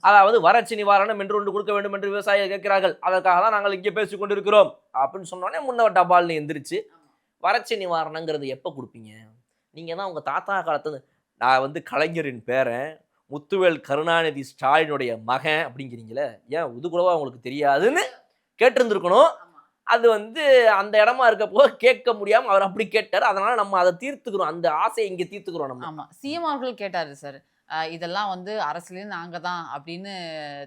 அதாவது வறட்சி நிவாரணம் என்று ஒன்று கொடுக்க வேண்டும் என்று விவசாயிகள் கேட்கிறார்கள், அதற்காக தான் நாங்கள் இங்கே பேசி கொண்டிருக்கிறோம் அப்படின்னு சொன்னோடனே முன்னவர் டபால்னு எந்திரிச்சு, வறட்சி நிவாரணங்கிறது எப்போ கொடுப்பீங்க? நீங்கள் தான் உங்கள் தாத்தா காலத்து, நான் வந்து கலைஞரின் பேரன், முத்துவேல் கருணாநிதி ஸ்டாலினுடைய மகன் அப்படிங்கிறீங்களே, ஏன் இது கூடவா உங்களுக்கு தெரியாதுன்னு கேட்டிருந்துருக்கணும். அது வந்து அந்த இடமா இருக்கப்போ கேட்க முடியாம அவர் அப்படி கேட்டார். அதனால நம்ம அதை தீர்த்துக்கிறோம், அந்த ஆசையை இங்க தீர்த்துக்கிறோம் நம்ம. ஆமா, சிஎம் அவர்கள் கேட்டாரு சார், இதெல்லாம் வந்து அரசியலே நாங்க தான் அப்படின்னு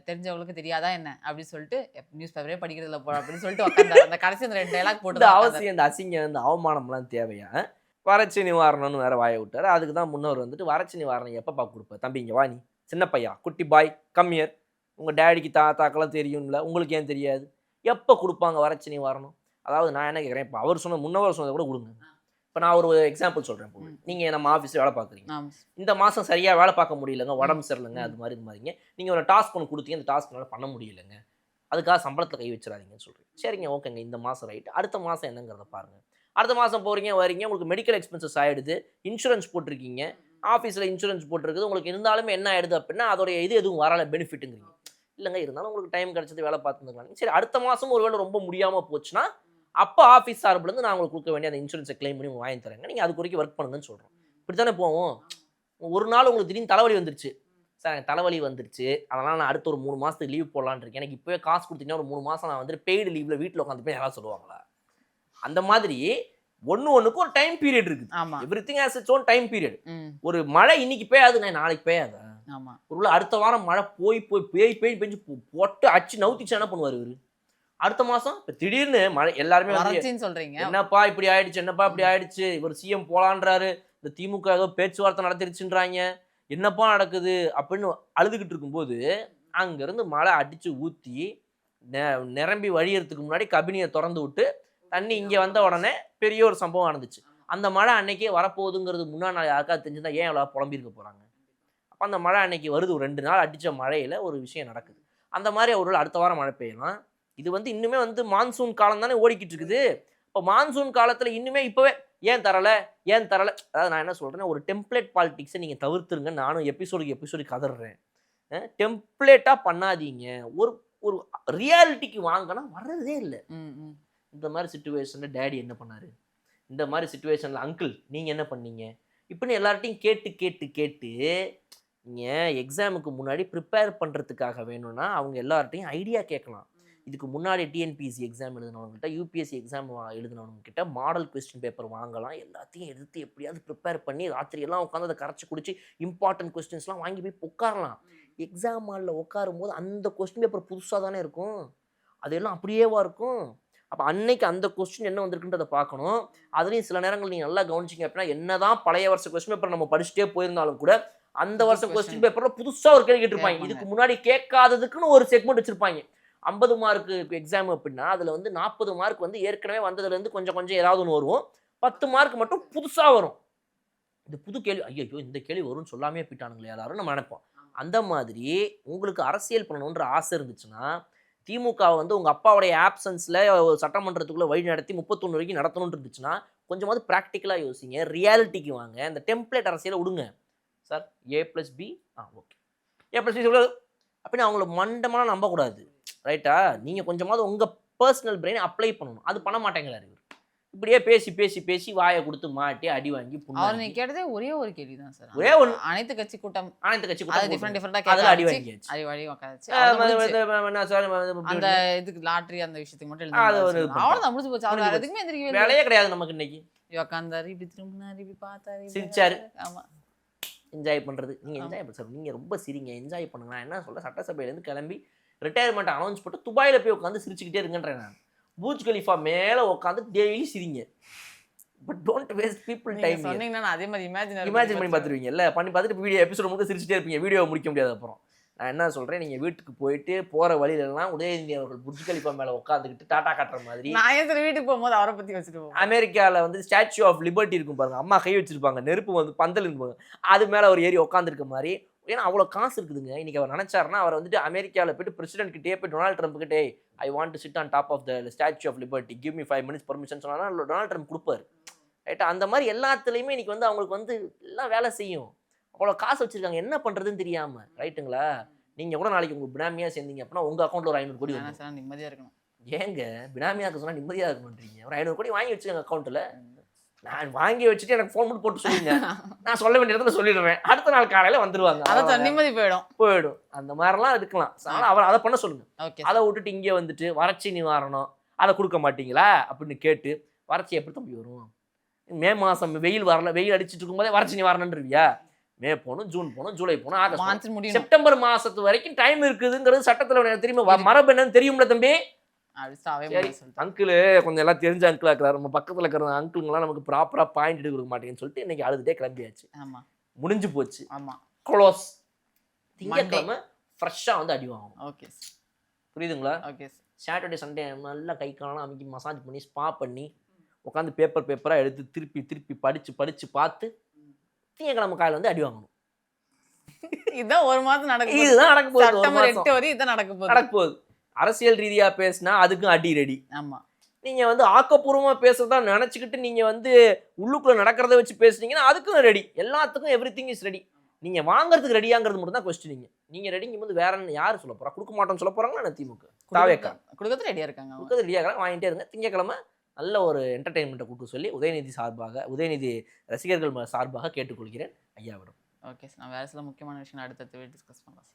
தெரிஞ்சவங்களுக்கு தெரியாதா என்ன அப்படின்னு சொல்லிட்டு, நியூஸ் பேப்பரே படிக்கிறதுல போற அப்படின்னு சொல்லிட்டு உட்கார்ந்தாரு. அந்த கடைசி அந்த 2 டைலாக் போட்டு அவசியம், இந்த அசிங்கம், இந்த அவமானம்லாம் தேவையா? வறட்சி நிவாரணம்னு வேற வாய விட்டாரு. அதுக்கு தான் முன்னவர் வந்துட்டு, வறட்சி நிவாரணம் எப்பப்பா கொடுப்ப தம்பி, இங்க வா, நீ சின்ன பையா, குட்டி பாய், கம்மியர், உங்க டேடிக்கு தாத்தாக்கெல்லாம் தெரியும்ல, உங்களுக்கு ஏன் தெரியாது? எப்போ கொடுப்பாங்க வறட்சி நிவாரணம்? அதாவது நான் என்ன கேட்குறேன், இப்போ அவர் சொன்ன முன்னவர் சொன்னதை கூட கொடுங்க. இப்போ நான் ஒரு எக்ஸாம்பிள் சொல்கிறேன். நீங்கள் நம்ம ஆஃபீஸில் வேலை பார்க்குறீங்க, இந்த மாதம் சரியாக வேலை பார்க்க முடியலங்க, உடம்பு சரியில்லைங்க, அது மாதிரி இது மாதிரிங்க, நீங்கள் ஒரு டாஸ்க் ஒன்று கொடுத்தீங்க, இந்த டாஸ்க்னால பண்ண முடியலைங்க, அதுக்காக சம்பளத்தில் கை வச்சிடாதீங்கன்னு சொல்கிறேன். சரிங்க, ஓகேங்க, இந்த மாதம் ரைட்டு, அடுத்த மாதம் என்னங்கிறத பாருங்கள். அடுத்த மாதம் போகிறீங்க வரீங்க, உங்களுக்கு மெடிக்கல் எக்ஸ்பென்சஸ் ஆகிடுது, இன்சூரன்ஸ் போட்டிருக்கீங்க, ஆஃபீஸில் இன்சூரன்ஸ் போட்டிருக்குது, உங்களுக்கு இருந்தாலுமே என்ன ஆகிடுது அப்படின்னா அதோடைய இது எதுவும் வரலை, பெனிஃபிட்டுங்கிறீங்க. இல்லைங்க, இருந்தாலும் உங்களுக்கு டைம் கிடச்சது, வேலை பார்த்துருக்கலாம். சரி, அடுத்த மாதம் ஒரு வேளை ரொம்ப முடியாமல் போச்சுன்னா அப்போ ஆஃபீஸ் சார்பிலேருந்து நான் உங்களுக்கு கொடுக்க வேண்டிய அந்த இன்சூரன்ஸை கிளைம் பண்ணி வாங்கி தரேங்க, நீங்கள் அது குறிக்க ஒர்க் பண்ணுங்கன்னு சொல்கிறோம். இப்படி தானே போவோம். ஒரு நாள் உங்களுக்கு திடீர்னு தலைவலி வந்துருச்சு, சார் எனக்கு தலைவலி வந்துருச்சு, அதனால் நான் அடுத்த ஒரு 3 மாதத்துக்கு லீவ் போடலான்னு இருக்கேன், எனக்கு இப்போவே காசு கொடுத்தீங்கன்னா ஒரு 3 மாதம் நான் வந்துட்டு பெய்டு லீவில் வீட்டில் உட்காந்துப்பேன், யாராவது சொல்லுவாங்களா? அந்த மாதிரி ஒன்றுக்கு ஒரு டைம் பீரியட் இருக்குது. Everything has its own time period. ஒரு மழை இன்னைக்கு பெய்யாது, நாளைக்கு பெய்யாதா? ஒரு அடுத்த வாரம் மழை பெஞ்சு போட்டு அச்சு நவுத்திச்சு என்ன பண்ணுவார் இவரு? அடுத்த மாசம் இப்போ திடீர்னு மழை, எல்லாருமே சொல்றீங்க என்னப்பா இப்படி ஆயிடுச்சு, என்னப்பா இப்படி ஆயிடுச்சு, இவர் சிஎம் போலான்றாரு, இந்த திமுக ஏதோ பேச்சுவார்த்தை நடத்திருச்சுன்றாங்க, என்னப்பா நடக்குது அப்படின்னு அழுதுகிட்டு இருக்கும்போது அங்கேருந்து மழை அடிச்சு ஊற்றி நிரம்பி வழியறதுக்கு முன்னாடி கபினியை திறந்து விட்டு தண்ணி இங்கே வந்த உடனே பெரிய ஒரு சம்பவம் நடந்துச்சு. அந்த மழை அன்னைக்கே வரப்போகுதுங்கிறது முன்னாள் நாள் யாருக்காவது தெரிஞ்சுதான் ஏன் எவ்வளோ புலம்பிருக்க போகிறாங்க? அப்போ அந்த மழை அன்னைக்கு வருது, ஒரு 2 நாள் அடித்த மழையில் ஒரு விஷயம் நடக்குது. அந்த மாதிரி ஒரு அடுத்த வாரம் மழை பெய்யலாம். இது வந்து இன்னுமே வந்து மான்சூன் காலம் தானே ஓடிக்கிட்டு இருக்குது. இப்போ மான்சூன் காலத்தில் இன்னுமே இப்போவே ஏன் தரலை, அதாவது நான் என்ன சொல்கிறேன்னா, ஒரு டெம்ப்ளேட் பாலிடிக்ஸை நீங்கள் தவிர்த்துருங்க. நானும் எபிசோடு கதறேன். டெம்ப்ளேட்டாக பண்ணாதீங்க, ஒரு ஒரு ரியாலிட்டிக்கு வாங்கினா வர்றதே இல்லை. இந்த மாதிரி சிச்சுவேஷனில் டேடி என்ன பண்ணார், இந்த மாதிரி சிச்சுவேஷனில் அங்கிள் நீங்கள் என்ன பண்ணீங்க, இப்படின்னு எல்லார்ட்டையும் கேட்டு நீங்கள் எக்ஸாமுக்கு முன்னாடி ப்ரிப்பேர் பண்ணுறதுக்காக வேணும்னா அவங்க எல்லார்ட்டையும் ஐடியா கேட்கலாம். இதுக்கு முன்னாடி டிஎன்பிஎஸ்சி எக்ஸாம் எழுதினவங்ககிட்ட, யூபிஎஸ்சி எக்ஸாம் எழுதினவங்ககிட்ட மாடல் கொஸ்டின் பேப்பர் வாங்கலாம். எல்லாத்தையும் எடுத்து எப்படியாவது ப்ரிப்பேர் பண்ணி ராத்திரியெல்லாம் உட்காந்து அதை கரைச்சி குடிச்சு இம்பார்ட்டன்ட் கொஸ்டின்ஸ்லாம் வாங்கி போய் உட்காரலாம். எக்ஸாம் ஹாலில் உட்காரும் போது அந்த கொஸ்டின் பேப்பர் புதுசாக தானே இருக்கும், அதெல்லாம் அப்படியேவா இருக்கும். அப்போ அன்னைக்கு அந்த கொஸ்டின் என்ன வந்திருக்குன்றதை பார்க்கணும். அதுலேயும் சில நேரங்கள் நீங்கள் நல்லா கவனிச்சிங்க அப்படின்னா, என்ன தான் பழைய வருஷ கொஸ்டின் பேப்பர் நம்ம படிச்சுட்டே போயிருந்தாலும் கூட அந்த வருஷம் கொஸ்டின் பேப்பர்ல புதுசா ஒரு கேள்வி கேட்டிருப்பாங்க. கேட்பாங்க. இதுக்கு முன்னாடி கேட்காததுக்குன்னு ஒரு செக்மெண்ட் வச்சிருப்பாங்க. 50 மார்க்கு எக்ஸாம் அப்படின்னா அதுல வந்து 40 மார்க் வந்து ஏற்கனவே வந்ததுல இருந்து கொஞ்சம் கொஞ்சம் ஏதாவது ஒன்று வரும். 10 மார்க் மட்டும் புதுசா வரும். இந்த புது கேள்வி, ஐயோ இந்த கேள்வி வரும்னு சொல்லாமே போயிட்டானுங்களே எல்லாரும் நம்ம நினைப்போம். அந்த மாதிரி உங்களுக்கு அரசியல் பண்ணணுன்ற ஆசை இருந்துச்சுன்னா திமுக வந்து உங்க அப்பாவுடைய ஆப்சன்ஸ்ல சட்டமன்றத்துக்குள்ள வழி நடத்தி 31 வரைக்கும் நடத்தணும்னு இருந்துச்சுன்னா கொஞ்சமாவது ப்ராக்டிக்கலா யோசிங்க, ரியாலிட்டிக்கு வாங்க. இந்த டெம்ப்ளேட் அரசியலை விடுங்க. சார் A+B ஓகே, A+B சொல்ல அப்படின்னு அவங்கள மண்டமெல்லாம் நம்பக்கூடாது. ரைட்டா? நீங்க கொஞ்சமாவது உங்க பர்சனல் பிரெயின் அப்ளை பண்ணணும். அது பண்ண மாட்டேங்கிறாரு இவர். இப்படியே பேசி பேசி பேசி வாயை கொடுத்து மாட்டி அடி வாங்கி அவர் நீங்க கேட்டதே ஒரே ஒரு கேள்வி தான் சார். ஒரே ஒன்று. அனைத்து கட்சி கூட்டம் அனைத்து கட்சி அது டிஃபரெண்டா அதில் அடி வாங்கியாச்சு. அடி உட்காந்துச்சு. அந்த அந்த இதுக்கு லாட்டரி அந்த விஷயத்துக்கு மட்டும் அது ஒரு எழுதி அவ்வளவுதான் முடிஞ்சு போச்சு. அவர் வேற எதுக்குமே எந்திரிக்கவே இல்லை. வேலையே கிடையாது நமக்கு இன்னைக்கு. உட்காந்தாரு, இப்படி திரும்பினாரு, இப்படி பார்த்தாரு, சிரிச்சாரு. ஆமா, என்ஜாய் பண்றது. நீங்க என்ஜாய் பண்ண சார், நீங்க ரொம்ப சிரிங்க, என்ஜாய் பண்ணுங்க. நான் என்ன சொல்ல, சட்டசபையிலேருந்து கிளம்பி ரிட்டையர்மெண்ட் அனௌன்ஸ் போட்டு துபாயில போய் உட்காந்து சிரிச்சுக்கிட்டே இருங்கன்றேன் நான். பூஜ் கலிஃபா மேல உட்காந்து டெய்லி சிரிங்க. But don't waste people time. சொன்னீங்கன்னா அதே மாதிரி இமேஜின் பண்ணி பார்த்துருவீங்கல்ல, பண்ணி பார்த்துட்டு வீடியோ எபிசோட் முழுக்க சிரிச்சிட்டே இருப்பீங்க, வீடியோ முடிக்க முடியாது. அப்புறம் நான் என்ன சொல்றேன், நீங்க வீட்டுக்கு போயிட்டு போற வழியிலலாம் உதயநிதி அவர்கள் புர்ஜ் கலிஃபா மேல உட்காந்துக்கிட்டு டாட்டா காட்டுற மாதிரி. நான் ஏன் சரி வீட்டுக்கு போகும்போது அவரை பத்தி வச்சுட்டு போவோம். அமெரிக்காவில் வந்து ஸ்டாச்சு ஆஃப் லிபர்ட்டி இருக்கும் பாருங்க, அம்மா கை வச்சிருப்பாங்க, நெருப்பு வந்து பந்தல் இருக்கும், அது மேல ஒரு ஏறி உட்காந்துருக்க மாதிரி. ஏன்னா அவ்வளோ காசு இருக்குதுங்க. இன்னைக்கு அவர் நினைச்சாருன்னா அவர் வந்துட்டு அமெரிக்காவில் போயிட்டு பிரசிடென்ட் கிட்டே போய் டொனால்ட் ட்ரம்ப் கிட்டே I want to sit on top of the Statue of Liberty, give me 5 minutes permission சொன்னா டொனால்ட் ட்ரம்ப் கொடுப்பாரு. ரைட்டா? அந்த மாதிரி எல்லாத்துலேயுமே இன்னைக்கு வந்து அவங்களுக்கு வந்து எல்லாம் வேலை செய்யும். அவ்வளோ காசு வச்சிருக்காங்க, என்ன பண்றதுன்னு தெரியாம. ரைட்டுங்களா? நீங்க கூட நாளைக்கு உங்க பினாமியா சேர்ந்தீங்க அப்படின்னா உங்க அக்கௌண்ட்ல ஒரு 500 கோடி வரும். சார் நிம்மதியா இருக்கணும். ஏங்க பினாமியாக்கு சொன்னா நிம்மதியா இருக்கணும்ன்றீங்க? ஒரு 500 கோடி வாங்கி வச்சுக்கோங்க அக்கௌண்ட்ல. நான் வாங்கி வச்சுட்டு எனக்கு ஃபோன் பண்ணி போட்டு சொல்லுங்க, நான் சொல்ல வேண்டிய இடத்துல சொல்லிடுவேன். அடுத்த நாள் காலையில வந்துருவாங்க, அதான் நிம்மதி போயிடும். அந்த மாதிரிலாம் இருக்கலாம். ஆனால் அவர் அதை பண்ண சொல்லுங்க. ஓகே, அதை விட்டுட்டு இங்கே வந்துட்டு வறட்சி நிவாரணம் அதை கொடுக்க மாட்டீங்களா அப்படின்னு கேட்டு வறட்சி எப்படி தம்பி வரும்? மே மாசம் வெயில் வரல, வெயில் அடிச்சுட்டு இருக்கும்போதே வறட்சி நிவாரணம்ன்றியா? மே போகணும், ஜூன் போகணும், ஜூலை போகணும், ஆகஸ்ட் முடியும், செப்டம்பர் மாசத்து வரைக்கும் டைம் இருக்குதுங்கிறது சட்டத்துல திரும்ப மரபு என்னன்னு தெரியும்ல தம்பி. அங்கிள் கொஞ்சம் எல்லாம் தெரிஞ்ச அங்கிளா இருக்கிறார், நம்ம பக்கத்துல இருக்கிற அங்கிளுங்கெல்லாம் நமக்கு ப்ராப்பரா பாயிண்ட் எடுக்க கொடுக்க மாட்டேங்குன்னு சொல்லிட்டு இன்னைக்கு அழுதுட்டே கிளம்பியாச்சு. முடிஞ்சு போச்சு. ஆமா, க்ளோஸ். திங்கட்கிழமை ஃப்ரெஷ்ஷா வந்து அடி வாங்கணும். ஓகே, புரியுதுங்களா? ஓகே. சாட்டர்டே சண்டே நல்லா கை காலெல்லாம் அமைக்கி மசாஜ் பண்ணி ஸ்பா பண்ணி உட்காந்து பேப்பரா எடுத்து திருப்பி திருப்பி படிச்சு பார்த்து திங்கட்கிழமை காலையில் வந்து அடி வாங்கணும். இதுதான் ஒரு மாதம் நடக்கும். இதுதான் நடக்க போகுது. செப்டம்பர் 8 வரை இதான் நடக்க போகுது. அரசியல் ரீதியா பேசினா அதுக்கும் அடி ரெடி. ஆமா, நீங்க வந்து ஆக்கப்பூர்வமா பேசுறதா நினைச்சுக்கிட்டு நீங்க வந்து உள்ளுக்குள்ள நடக்கிறத வச்சு பேசுனீங்கன்னா அதுக்கும் ரெடி. எல்லாத்துக்கும் எவ்ரிதிங் இஸ் ரெடி. நீங்க வாங்குறதுக்கு ரெடியாங்கிறது மட்டும் தான் கொஸ்டின். நீங்க ரெடிங்கும் போது வேற யாரு சொல்ல போறா? கொடுக்க மாட்டோம்னு சொல்ல போறாங்களா? திமுக தாவேக்கா கொடுக்கறது ரெடியா இருக்காங்க. கொடுக்கறது ரெடியா இருக்காங்க, வாங்கிட்டே இருங்க. திங்கட்கிழமை நல்ல ஒரு என்டர்டெயின்மெண்ட்டை கூட்டு சொல்லி உதயநிதி ரசிகர்கள் சார்பாக கேட்டுக்கொள்கிறேன் ஐயாவிடம். ஓகே, நான் வேற சில முக்கியமான விஷயம் அடுத்த டிஸ்கஸ் பண்ணலாம்.